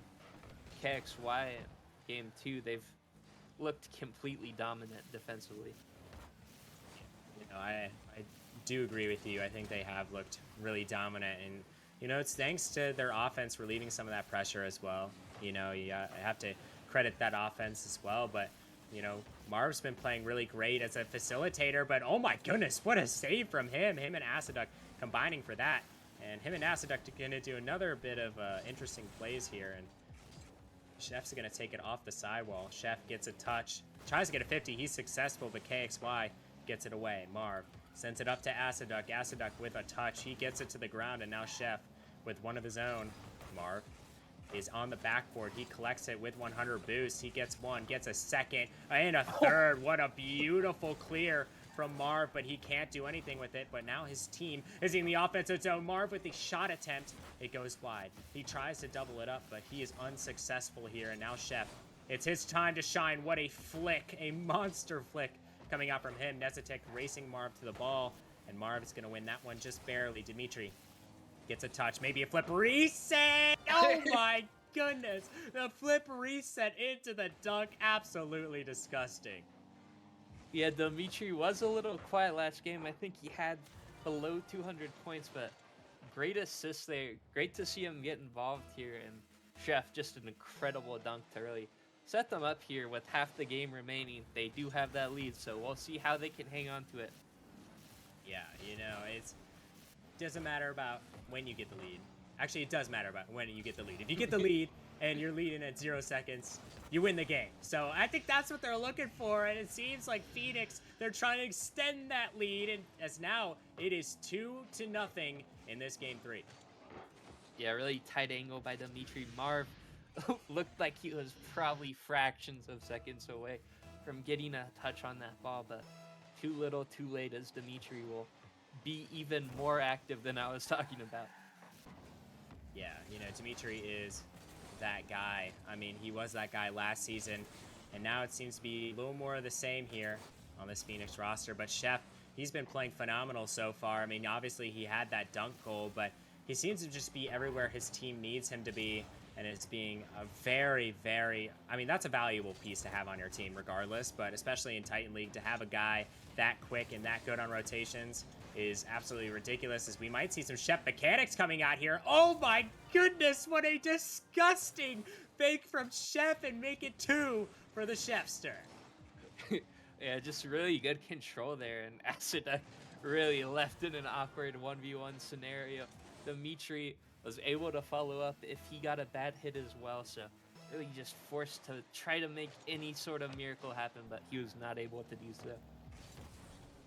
KXY in Game 2. They've looked completely dominant defensively. I do agree with you. I think they have looked really dominant, and it's thanks to their offense relieving some of that pressure as well. You have to credit that offense as well, but Marv's been playing really great as a facilitator, but oh my goodness, what a save from him and Aciduk combining for that. And him and Aciduk are going to do another bit of interesting plays here. And Chef's going to take it off the sidewall. Chef gets a touch. Tries to get a 50. He's successful, but KXY gets it away. Marv sends it up to Aciduk. Aciduk with a touch. He gets it to the ground, and now Chef with one of his own. Marv is on the backboard. He collects it with 100 boost. He gets one, gets a second, and a third. What a beautiful clear from Marv, but he can't do anything with it. But now his team is in the offensive zone. Marv with the shot attempt. It goes wide. He tries to double it up, but he is unsuccessful here. And now Chef It's his time to shine. What a flick, a monster flick coming out from him. Nezetik racing Marv to the ball, and Marv is going to win that one just barely. Dimitri gets a touch, maybe a flip reset. Oh my goodness. The flip reset into the dunk. Absolutely disgusting. Yeah, Dimitri was a little quiet last game. I think he had below 200 points, but great assist there. Great to see him get involved here. And Chef, just an incredible dunk to really set them up here with half the game remaining. They do have that lead, so we'll see how they can hang on to it. Yeah, it doesn't matter about when you get the lead. Actually, it does matter about when you get the lead. If you get the lead and you're leading at 0 seconds, you win the game. So I think that's what they're looking for, and it seems like Phoenix, they're trying to extend that lead, and as now it is 2-0 in this game 3. Yeah, really tight angle by Dimitri. Marv looked like he was probably fractions of seconds away from getting a touch on that ball, but too little, too late, as Dimitri will be even more active than I was talking about. Yeah, Dimitri is that guy. I mean, he was that guy last season, and now it seems to be a little more of the same here on this Phoenix roster. But Chef, he's been playing phenomenal so far. I mean, obviously he had that dunk goal, but he seems to just be everywhere his team needs him to be, and it's being a very, very, I mean, that's a valuable piece to have on your team regardless, but especially in Titan League, to have a guy that quick and that good on rotations is absolutely ridiculous, as we might see some Chef mechanics coming out here. Oh my goodness, what a disgusting fake from Chef, and make it 2 for the Chefster. Yeah, just really good control there, and Acid really left in an awkward 1v1 scenario. Dimitri was able to follow up if he got a bad hit as well, so really just forced to try to make any sort of miracle happen, but he was not able to do so.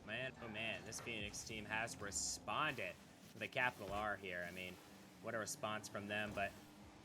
Man, oh man, this Phoenix team has responded with a capital R here. I mean, what a response from them, but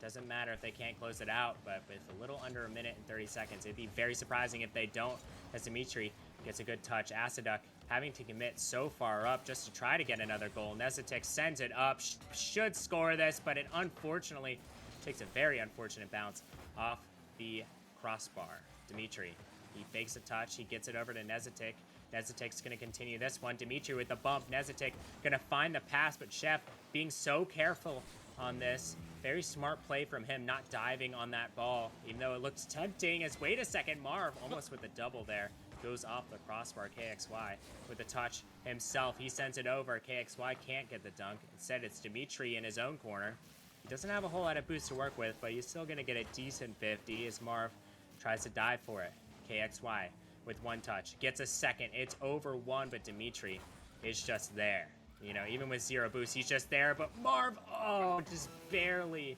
doesn't matter if they can't close it out. But with a little under a minute and 30 seconds, it'd be very surprising if they don't, as Dimitri gets a good touch. Aciduck having to commit so far up just to try to get another goal. Nezetik sends it up, should score this, but it unfortunately takes a very unfortunate bounce off the crossbar. Dimitri, he fakes a touch, he gets it over to Nezetik. Nezetik's going to continue this one. Dimitri with the bump. Nezetik going to find the pass, but Chef being so careful on this. Very smart play from him, not diving on that ball, even though it looks tempting. As, wait a second, Marv almost with the double there. Goes off the crossbar. KXY with the touch himself. He sends it over. KXY can't get the dunk. Instead, it's Dimitri in his own corner. He doesn't have a whole lot of boost to work with, but he's still going to get a decent 50 as Marv tries to dive for it. KXY with one touch, gets a second, it's over 1, but Dimitri is just there. Even with 0 boost, he's just there, but Marv, oh, just barely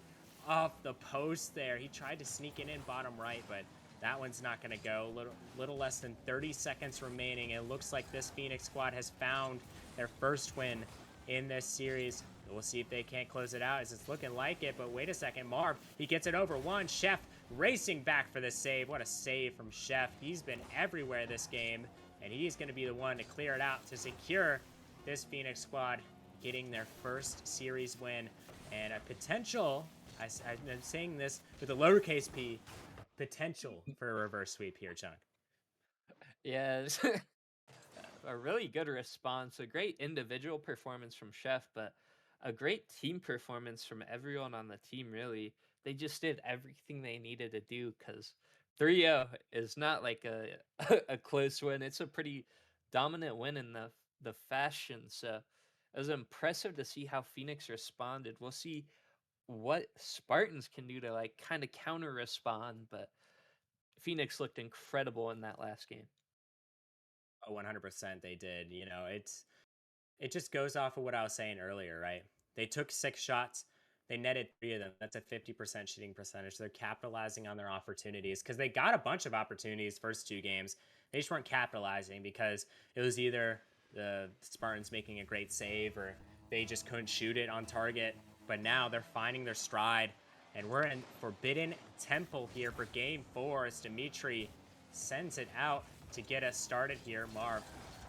off the post there. He tried to sneak it in bottom right, but that one's not gonna go. Little less than 30 seconds remaining. It looks like this Phoenix squad has found their first win in this series. We'll see if they can't close it out, as it's looking like it, but wait a second, Marv, he gets it over 1. Chef racing back for the save. What a save from Chef. He's been everywhere this game, and he's going to be the one to clear it out to secure this Phoenix squad getting their first series win, and a potential, I'm saying this with a lowercase p, potential for a reverse sweep here, Chunk. Yeah, a really good response, a great individual performance from Chef, but a great team performance from everyone on the team, really. They just did everything they needed to do, because 3-0 is not like a close win. It's a pretty dominant win in the fashion, so it was impressive to see how Phoenix responded. We'll see what Spartans can do to kind of counter respond, but Phoenix looked incredible in that last game. Oh, 100% they did. It just goes off of what I was saying earlier, right? They took 6 shots. They netted 3 of them. That's a 50% shooting percentage. They're capitalizing on their opportunities, because they got a bunch of opportunities first 2 games. They just weren't capitalizing because it was either the Spartans making a great save or they just couldn't shoot it on target. But now they're finding their stride, and we're in Forbidden Temple here for Game 4 as Dimitri sends it out to get us started here. Marv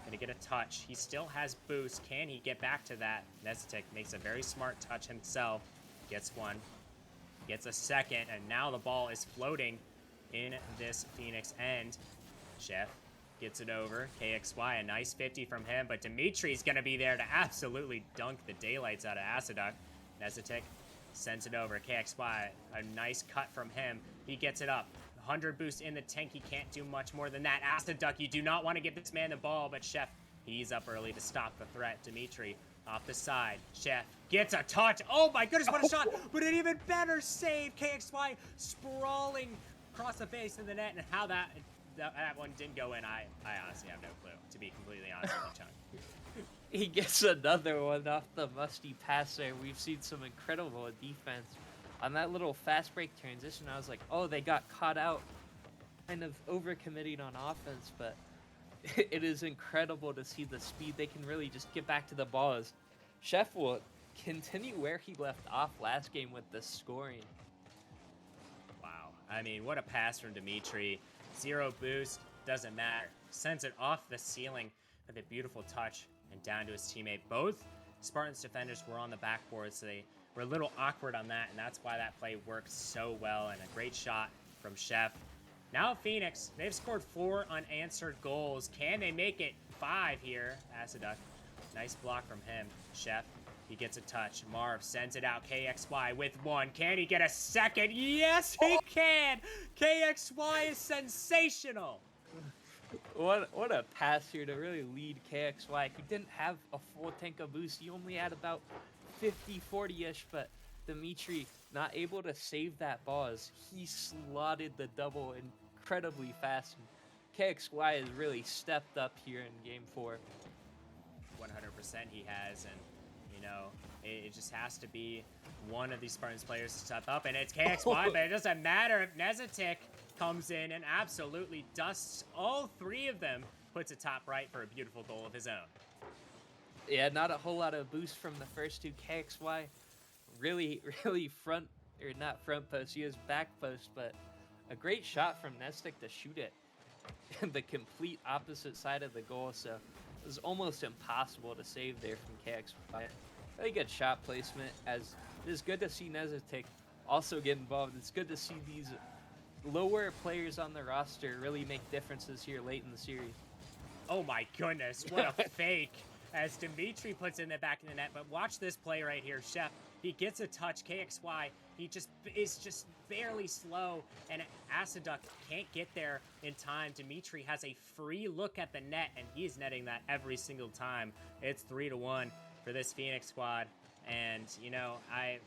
gonna get a touch. He still has boost. Can he get back to that? Nezetik makes a very smart touch himself. Gets one. Gets a second, and now the ball is floating in this Phoenix end. Chef gets it over. KXY, a nice 50 from him, but Dimitri's gonna be there to absolutely dunk the daylights out of Asaduk. Nezetik sends it over. KXY, a nice cut from him. He gets it up. 100 boost in the tank. He can't do much more than that. Asaduk, you do not want to give this man the ball, but Chef, he's up early to stop the threat. Dimitri off the side. Chef gets a touch. Oh my goodness, what a shot! But an even better save. KXY sprawling across the face of the net, and how that one didn't go in, I honestly have no clue, to be completely honest with you, Chunk. He gets another one off the musty pass there. We've seen some incredible defense on that little fast break transition. I was like, oh, they got caught out kind of overcommitting on offense, but it is incredible to see the speed. They can really just get back to the ball as Chef will continue where he left off last game with the scoring. Wow. I mean, what a pass from Dimitri. 0 boost, doesn't matter. Sends it off the ceiling with a beautiful touch and down to his teammate. Both Spartans defenders were on the backboard, so they were a little awkward on that, and that's why that play worked so well, and a great shot from Chef. Now Phoenix, they've scored 4 unanswered goals. Can they make it 5 here? Asaduk, nice block from him. Chef, he gets a touch. Marv sends it out. KXY with 1. Can he get a second? Yes, he can! KXY is sensational! What a pass here to really lead KXY. He didn't have a full tank of boost. He only had about 50, 40-ish, but Dimitri not able to save that ball as he slotted the double incredibly fast. And KXY has really stepped up here in Game 4. 100% he has, and you know, it just has to be one of these Spartans players to step up, and it's KXY, but it doesn't matter if Nezetik comes in and absolutely dusts all 3 of them, puts a top right for a beautiful goal of his own. Yeah, not a whole lot of boost from the first 2. KXY really front, or not front post, he was back post, but a great shot from Nestic to shoot it in the complete opposite side of the goal, so it was almost impossible to save there from KXY. Really good shot placement, as it is good to see Nezetik also get involved. It's good to see these lower players on the roster really make differences here late in the series. Oh my goodness, what a fake as Dimitri puts in the back of the net. But watch this play right here. Chef, he gets a touch. KXY, he is just barely slow, and Asaduk can't get there in time. Dimitri has a free look at the net, and he's netting that every single time. It's 3-1 for this Phoenix squad. And, you know,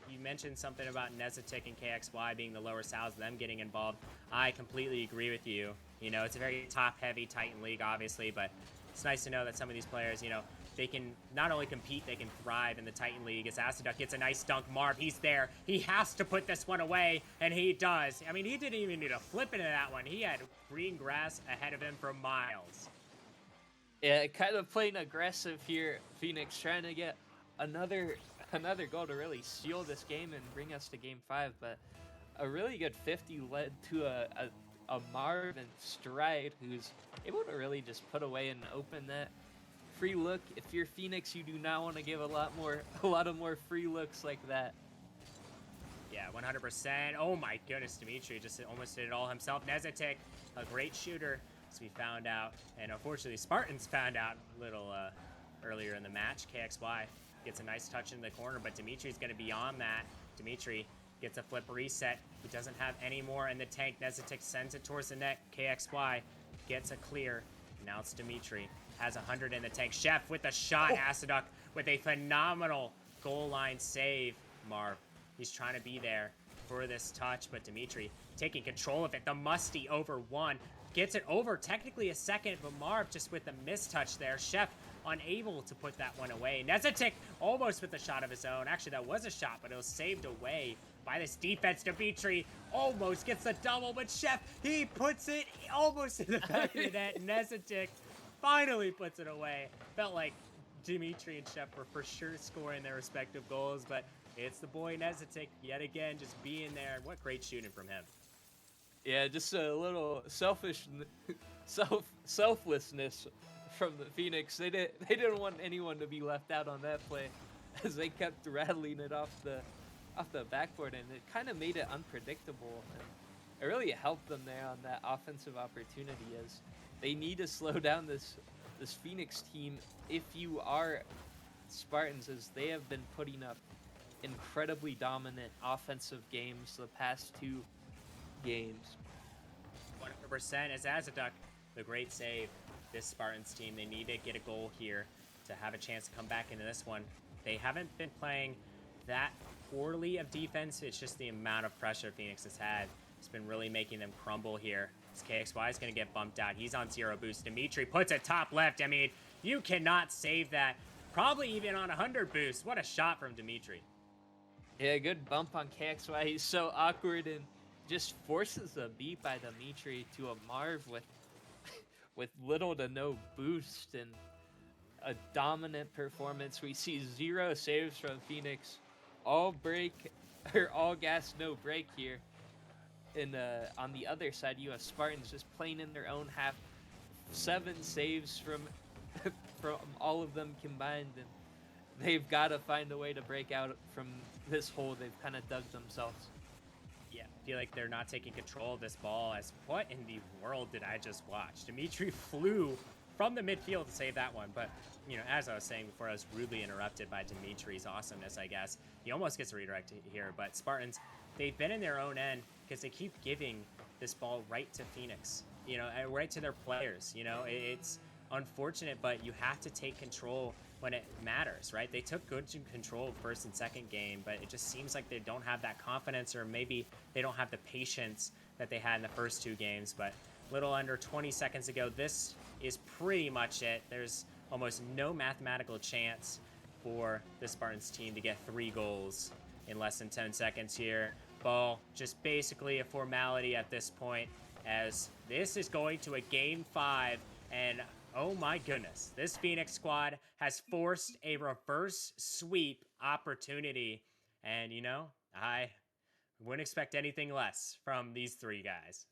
you mentioned something about Nezetik and KXY being the lower Sal's, them getting involved. I completely agree with you. You know, it's a very top-heavy Titan league, obviously, but it's nice to know that some of these players, you know, they can not only compete, they can thrive in the Titan league. As Asaduk gets a nice dunk, Marv, he's there. He has to put this one away, and he does. I mean, he didn't even need to flip into that one. He had green grass ahead of him for miles. Yeah, kind of playing aggressive here. Phoenix trying to get another goal to really seal this game and bring us to Game 5, but a really good 50 led to a Marvin Stride, who's able to really just put away an open net. Free look. If you're Phoenix, you do not want to give a lot of more free looks like that. Yeah, 100%. Oh my goodness, Dimitri just almost did it all himself. Nezetik, a great shooter, as we found out, and unfortunately Spartans found out a little earlier in the match. KXY gets a nice touch in the corner, but Dimitri's going to be on that. Dimitri gets a flip reset. He doesn't have any more in the tank. Nezetik sends it towards the net. KXY gets a clear. Now it's Dimitri. Has 100 in the tank. Chef with a shot. Asaduk with a phenomenal goal line save. Marv, he's trying to be there for this touch, but Dimitri taking control of it. The musty over 1. Gets it over technically a second, but Marv just with the mistouch there. Chef unable to put that one away. Nezetik almost with a shot of his own. Actually, that was a shot, but it was saved away by this defense. Dimitri almost gets the double, but Chef, he puts it almost in the back of the net. Nezetik finally puts it away. Felt like Dimitri and Chef were for sure scoring their respective goals, but it's the boy Nezetik yet again just being there. What great shooting from him. Yeah, just a little selflessness from the Phoenix. They didn't want anyone to be left out on that play, as they kept rattling it off the backboard, and it kind of made it unpredictable, it really helped them there on that offensive opportunity, as they need to slow down this Phoenix team if you are Spartans, as they have been putting up incredibly dominant offensive games the past 2 games. 100% as Azaduk, the great save. This Spartans team, they need to get a goal here to have a chance to come back into this one. They haven't been playing that poorly of defense. It's just the amount of pressure Phoenix has had. It's been really making them crumble here. This KXY is going to get bumped out. He's on 0 boost. Dimitri puts it top left. I mean, you cannot save that. Probably even on 100 boost. What a shot from Dimitri. Yeah, good bump on KXY. He's so awkward and just forces a beat by Dimitri to a Marv with with little to no boost and a dominant performance. We see 0 saves from Phoenix. All break, or all gas, no break here. And on the other side, you have Spartans just playing in their own half. 7 saves from from all of them combined, and they've got to find a way to break out from this hole they've kind of dug themselves. Yeah, I feel like they're not taking control of this ball. As what in the world did I just watch? Dimitri flew from the midfield to save that one, but you know, as I was saying before, I was rudely interrupted by Dimitri's awesomeness, I guess. He almost gets a redirect here, but Spartans, they've been in their own end because they keep giving this ball right to Phoenix, you know, right to their players. You know, it's unfortunate, but you have to take control when it matters, right? They took good control first and second game, but it just seems like they don't have that confidence, or maybe they don't have the patience that they had in the first 2 games. But little under 20 seconds ago, this is pretty much it. There's almost no mathematical chance for the Spartans team to get 3 goals in less than 10 seconds here. Ball just basically a formality at this point, as this is going to a game 5, and oh my goodness, this Phoenix squad has forced a reverse sweep opportunity, and you know, I wouldn't expect anything less from these 3 guys.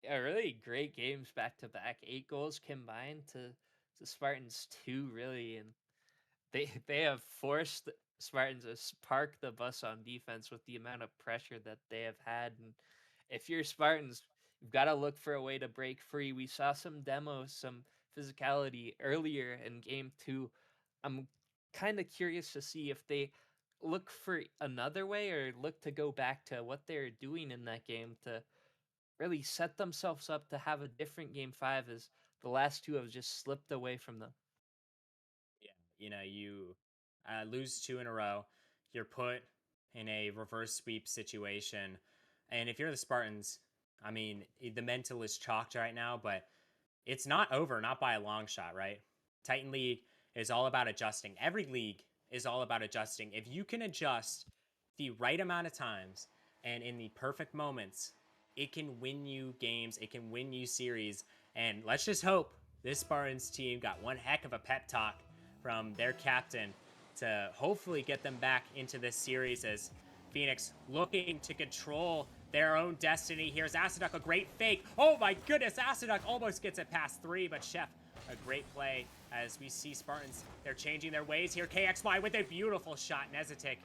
Yeah, really great games back to back. 8 goals combined to Spartans 2, really, and they have forced Spartans to park the bus on defense with the amount of pressure that they have had. And if you're Spartans, you've got to look for a way to break free. We saw some demos, some physicality earlier in game 2. I'm kind of curious to see if they look for another way or look to go back to what they're doing in that game to really set themselves up to have a different game 5, as the last 2 have just slipped away from them. Yeah, you know, you lose 2 in a row, you're put in a reverse sweep situation, and if you're the Spartans, I mean, the mental is chalked right now, but it's not over, not by a long shot, right? Titan League is all about adjusting. Every league is all about adjusting. If you can adjust the right amount of times and in the perfect moments, it can win you games, it can win you series, and let's just hope this Spartans team got one heck of a pep talk from their captain to hopefully get them back into this series, as Phoenix looking to control their own destiny. Here's Asaduk, a great fake. Oh my goodness, Asaduk almost gets it past 3, but Chef, a great play as we see Spartans. They're changing their ways here. KXY with a beautiful shot. Nezetik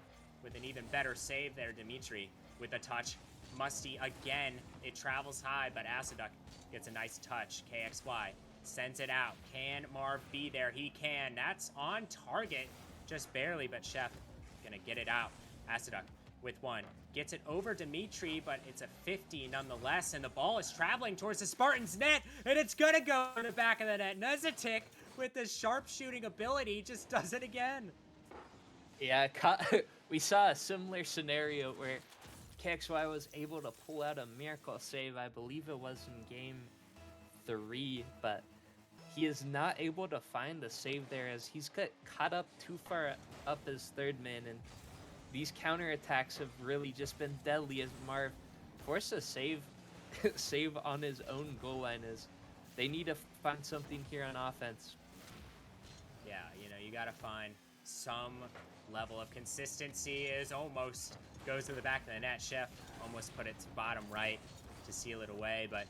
with an even better save there. Dimitri with a touch. Musty again. It travels high, but Asaduk gets a nice touch. KXY sends it out. Can Marv be there? He can. That's on target. Just barely, but Chef gonna get it out. Asaduk with 1. Gets it over Dimitri, but it's a 50 nonetheless, and the ball is traveling towards the Spartans' net, and it's gonna go in the back of the net. Nezetik, with the sharpshooting ability, just does it again. Yeah, we saw a similar scenario where KXY was able to pull out a miracle save. I believe it was in game 3, but he is not able to find the save there, as he's got caught up too far up his third man, and these counterattacks have really just been deadly, as Marv forced a save on his own goal line, as they need to find something here on offense. Yeah, you know, you got to find some level of consistency. Is almost goes to the back of the net. Chef almost put it to bottom right to seal it away, but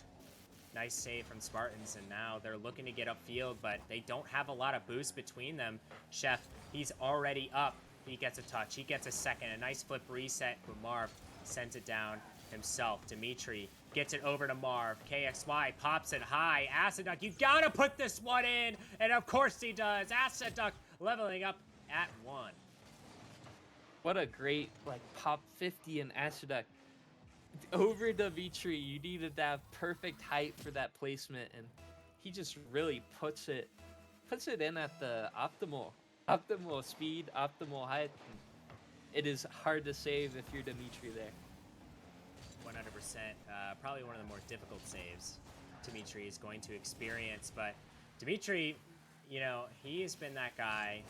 nice save from Spartans, and now they're looking to get upfield, but they don't have a lot of boost between them. Chef, he's already up. He gets a touch. He gets a second. A nice flip reset, but Marv sends it down himself. Dimitri gets it over to Marv. KXY pops it high. Aciduck, you gotta put this one in! And of course he does. Aciduck leveling up at 1. What a great, like, pop 50 in Aciduck. Over Dimitri, you needed that perfect height for that placement, and he just really puts it in at the optimal speed, optimal height. It is hard to save if you're Dimitri there. 100%. Probably one of the more difficult saves Dimitri is going to experience. But Dimitri, you know, he's been that guy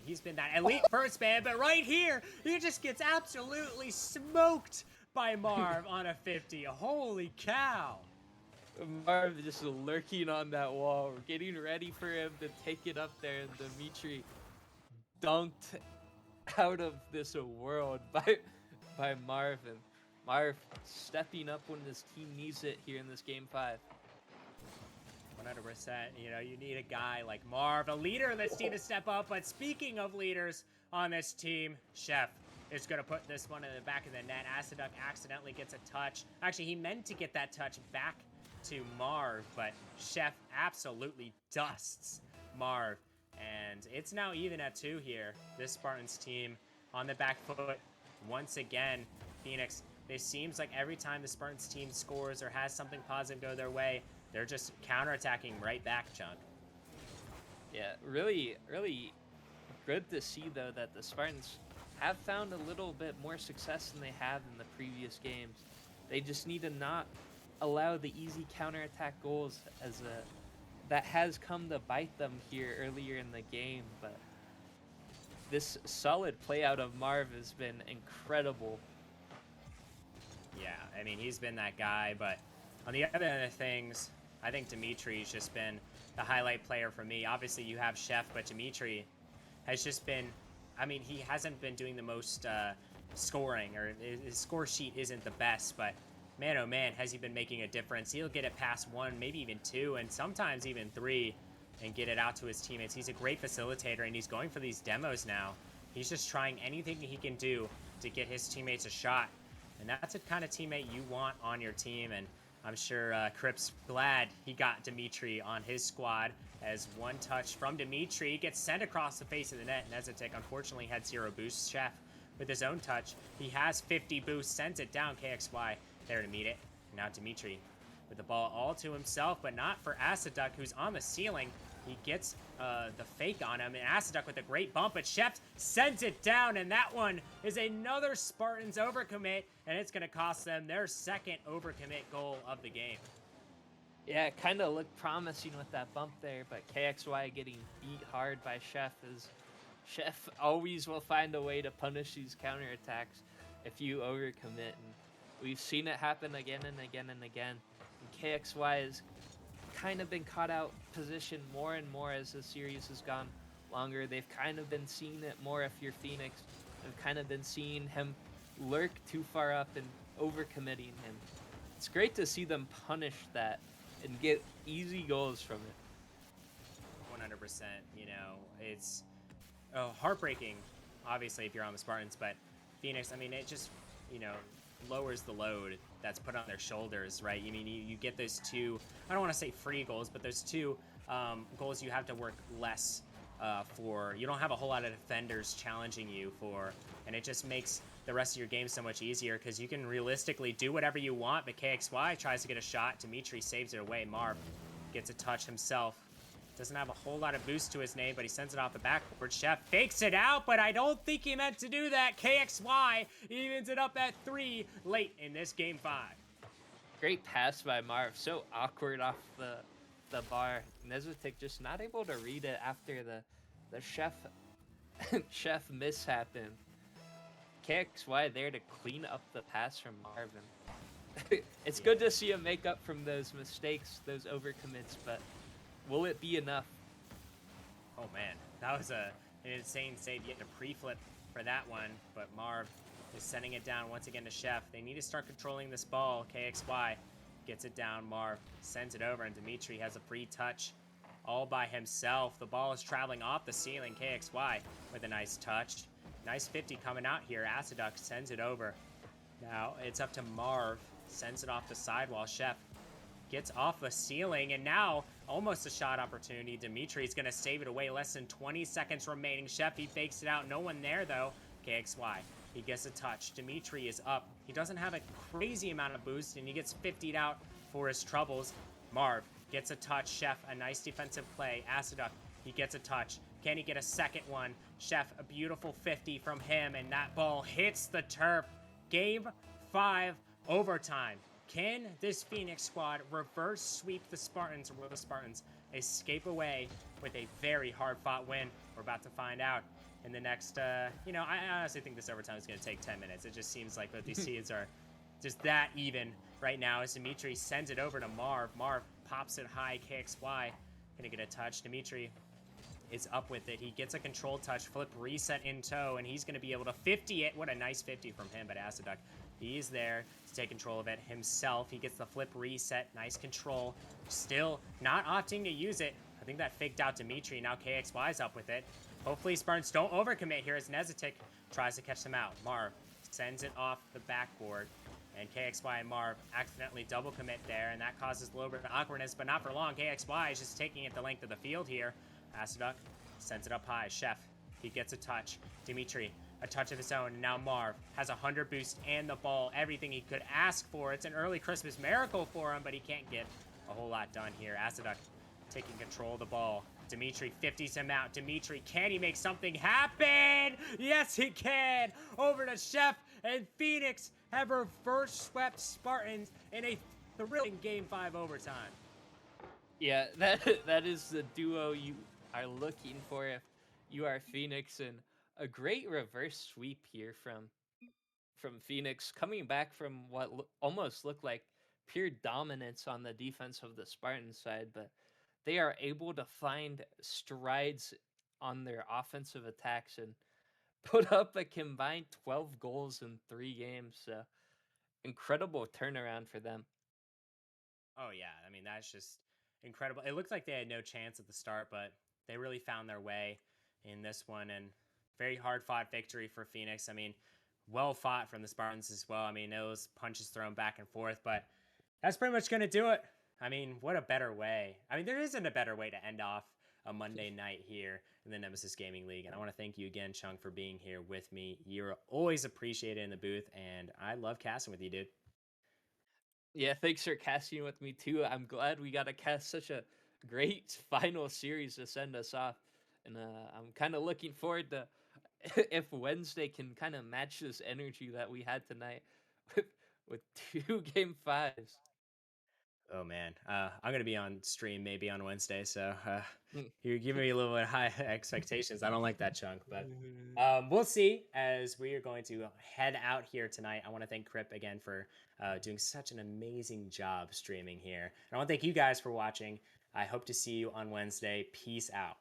he's been that elite first man. But right here, he just gets absolutely smoked by Marv on a 50. Holy cow. Marv just lurking on that wall. We're getting ready for him to take it up there. And Dimitri dunked out of this world by Marv. And Marv stepping up when his team needs it here in this game 5. 100%. You know, you need a guy like Marv, a leader in this team, to step up. But speaking of leaders on this team, Chef is going to put this one in the back of the net. Aciduck accidentally gets a touch. Actually, he meant to get that touch back to Marv, but Chef absolutely dusts Marv. And it's now even at 2 here. This Spartans team on the back foot once again. Phoenix, it seems like every time the Spartans team scores or has something positive go their way, they're just counterattacking right back, Chunk. Yeah, really, really good to see, though, that the Spartans have found a little bit more success than they have in the previous games. They just need to not allow the easy counterattack goals that has come to bite them here earlier in the game. But this solid play out of Marv has been incredible. Yeah, I mean, he's been that guy, but on the other end of things, I think Dimitri's just been the highlight player for me. Obviously, you have Chef, but Dimitri has just been, I mean, he hasn't been doing the most scoring, or his score sheet isn't the best, but man, oh man, has he been making a difference. He'll get it past 1, maybe even 2, and sometimes even 3, and get it out to his teammates. He's a great facilitator, and he's going for these demos now. He's just trying anything he can do to get his teammates a shot. And that's the kind of teammate you want on your team, and I'm sure Crip's glad he got Dimitri on his squad, as one touch from Dimitri gets sent across the face of the net. Nezetic unfortunately had 0 boosts. Chef with his own touch. He has 50 boosts, sends it down. KXY there to meet it. Now Dimitri with the ball all to himself, but not for Aciduck, who's on the ceiling. He gets the fake on him, and Aciduck with a great bump, but Shep sends it down, and that one is another Spartans overcommit, and it's going to cost them their second overcommit goal of the game. Yeah, it kind of looked promising with that bump there, but KXY getting beat hard by Chef is... Chef always will find a way to punish these counterattacks if you overcommit, and we've seen it happen again and again and again. And KXY has kind of been caught out position more and more as the series has gone longer. They've kind of been seeing it more if you're Phoenix. They've kind of been seeing him lurk too far up and overcommitting him. It's great to see them punish that and get easy goals from it. 100%. You know, it's heartbreaking, obviously, if you're on the Spartans, but Phoenix, I mean, it just, you know, lowers the load that's put on their shoulders, right? I mean, you get those 2, I don't want to say free goals, but those 2 goals you have to work less for. You don't have a whole lot of defenders challenging you for, and it just makes the rest of your game so much easier because you can realistically do whatever you want, but KXY tries to get a shot. Dimitri saves it away. Marv gets a touch himself. Doesn't have a whole lot of boost to his name, but he sends it off the backboard. Chef fakes it out, but I don't think he meant to do that. KXY evens it up at 3 late in this game 5. Great pass by Marv. So awkward off the bar. Nezetic just not able to read it after the Chef Chef mishap. KXY there to clean up the pass from Marvin. It's good to see him make up from those mistakes, those overcommits, but will it be enough? Oh man, that was an insane save. You had to pre-flip for that one, but Marv is sending it down once again to Chef. They need to start controlling this ball. KXY gets it down. Marv sends it over, and Dimitri has a free touch all by himself. The ball is traveling off the ceiling. KXY with a nice touch. Nice 50 coming out here. Aciduck sends it over. Now it's up to Marv. Sends it off the sidewall. Chef gets off the ceiling, and now almost a shot opportunity. Dimitri's going to save it away. Less than 20 seconds remaining. Chef, he fakes it out. No one there, though. KXY, he gets a touch. Dimitri is up. He doesn't have a crazy amount of boost, and he gets 50'd out for his troubles. Marv gets a touch. Chef, a nice defensive play. Aciduck, he gets a touch. Can he get a second one? Chef, a beautiful 50 from him, and that ball hits the turf. Game 5, overtime. Can this Phoenix squad reverse sweep the Spartans, or will the Spartans escape away with a very hard-fought win? We're about to find out in the next, I honestly think this overtime is going to take 10 minutes. It just seems like both these teams are just that even right now as Dimitri sends it over to Marv. Marv pops it high, KXY gonna get a touch. Dimitri is up with it. He gets a control touch, flip reset in tow, and he's gonna be able to 50 it. What a nice 50 from him, but Aciduck, he's there to take control of it himself. He gets the flip reset, nice control. Still not opting to use it. I think that faked out Dimitri. Now KXY's up with it. Hopefully Spartans don't overcommit here as Nezetic tries to catch them out. Marv sends it off the backboard, and KXY and Marv accidentally double commit there, and that causes a little bit of awkwardness, but not for long. KXY is just taking it the length of the field here. Aciduck sends it up high. Chef, he gets a touch. Dimitri, a touch of his own. And now Marv has 100 boost and the ball. Everything he could ask for. It's an early Christmas miracle for him, but he can't get a whole lot done here. Aciduck taking control of the ball. Dimitri 50s him out. Dimitri, can he make something happen? Yes, he can. Over to Chef, and Phoenix have reverse swept Spartans in a thrilling Game 5 overtime. Yeah, that is the duo you are looking for if you are Phoenix, and a great reverse sweep here from Phoenix, coming back from what almost looked like pure dominance on the defense of the Spartan side, but they are able to find strides on their offensive attacks and put up a combined 12 goals in 3 games. So incredible turnaround for them. Oh, yeah. I mean, that's just incredible. It looked like they had no chance at the start, but they really found their way in this one, and very hard-fought victory for Phoenix. I mean, well fought from the Spartans as well. I mean, those punches thrown back and forth, but that's pretty much going to do it. I mean, what a better way. I mean, there isn't a better way to end off a Monday night here in the Nemesis Gaming League. And I want to thank you again, Chung, for being here with me. You're always appreciated in the booth, and I love casting with you, dude. Yeah, thanks for casting with me too. I'm glad we got to cast such a great final series to send us off. And I'm kind of looking forward to if Wednesday can kind of match this energy that we had tonight with 2 game 5s. Oh, man. I'm going to be on stream maybe on Wednesday, so you're giving me a little bit high expectations. I don't like that, Chunk, but we'll see as we are going to head out here tonight. I want to thank Crip again for doing such an amazing job streaming here. And I want to thank you guys for watching. I hope to see you on Wednesday. Peace out.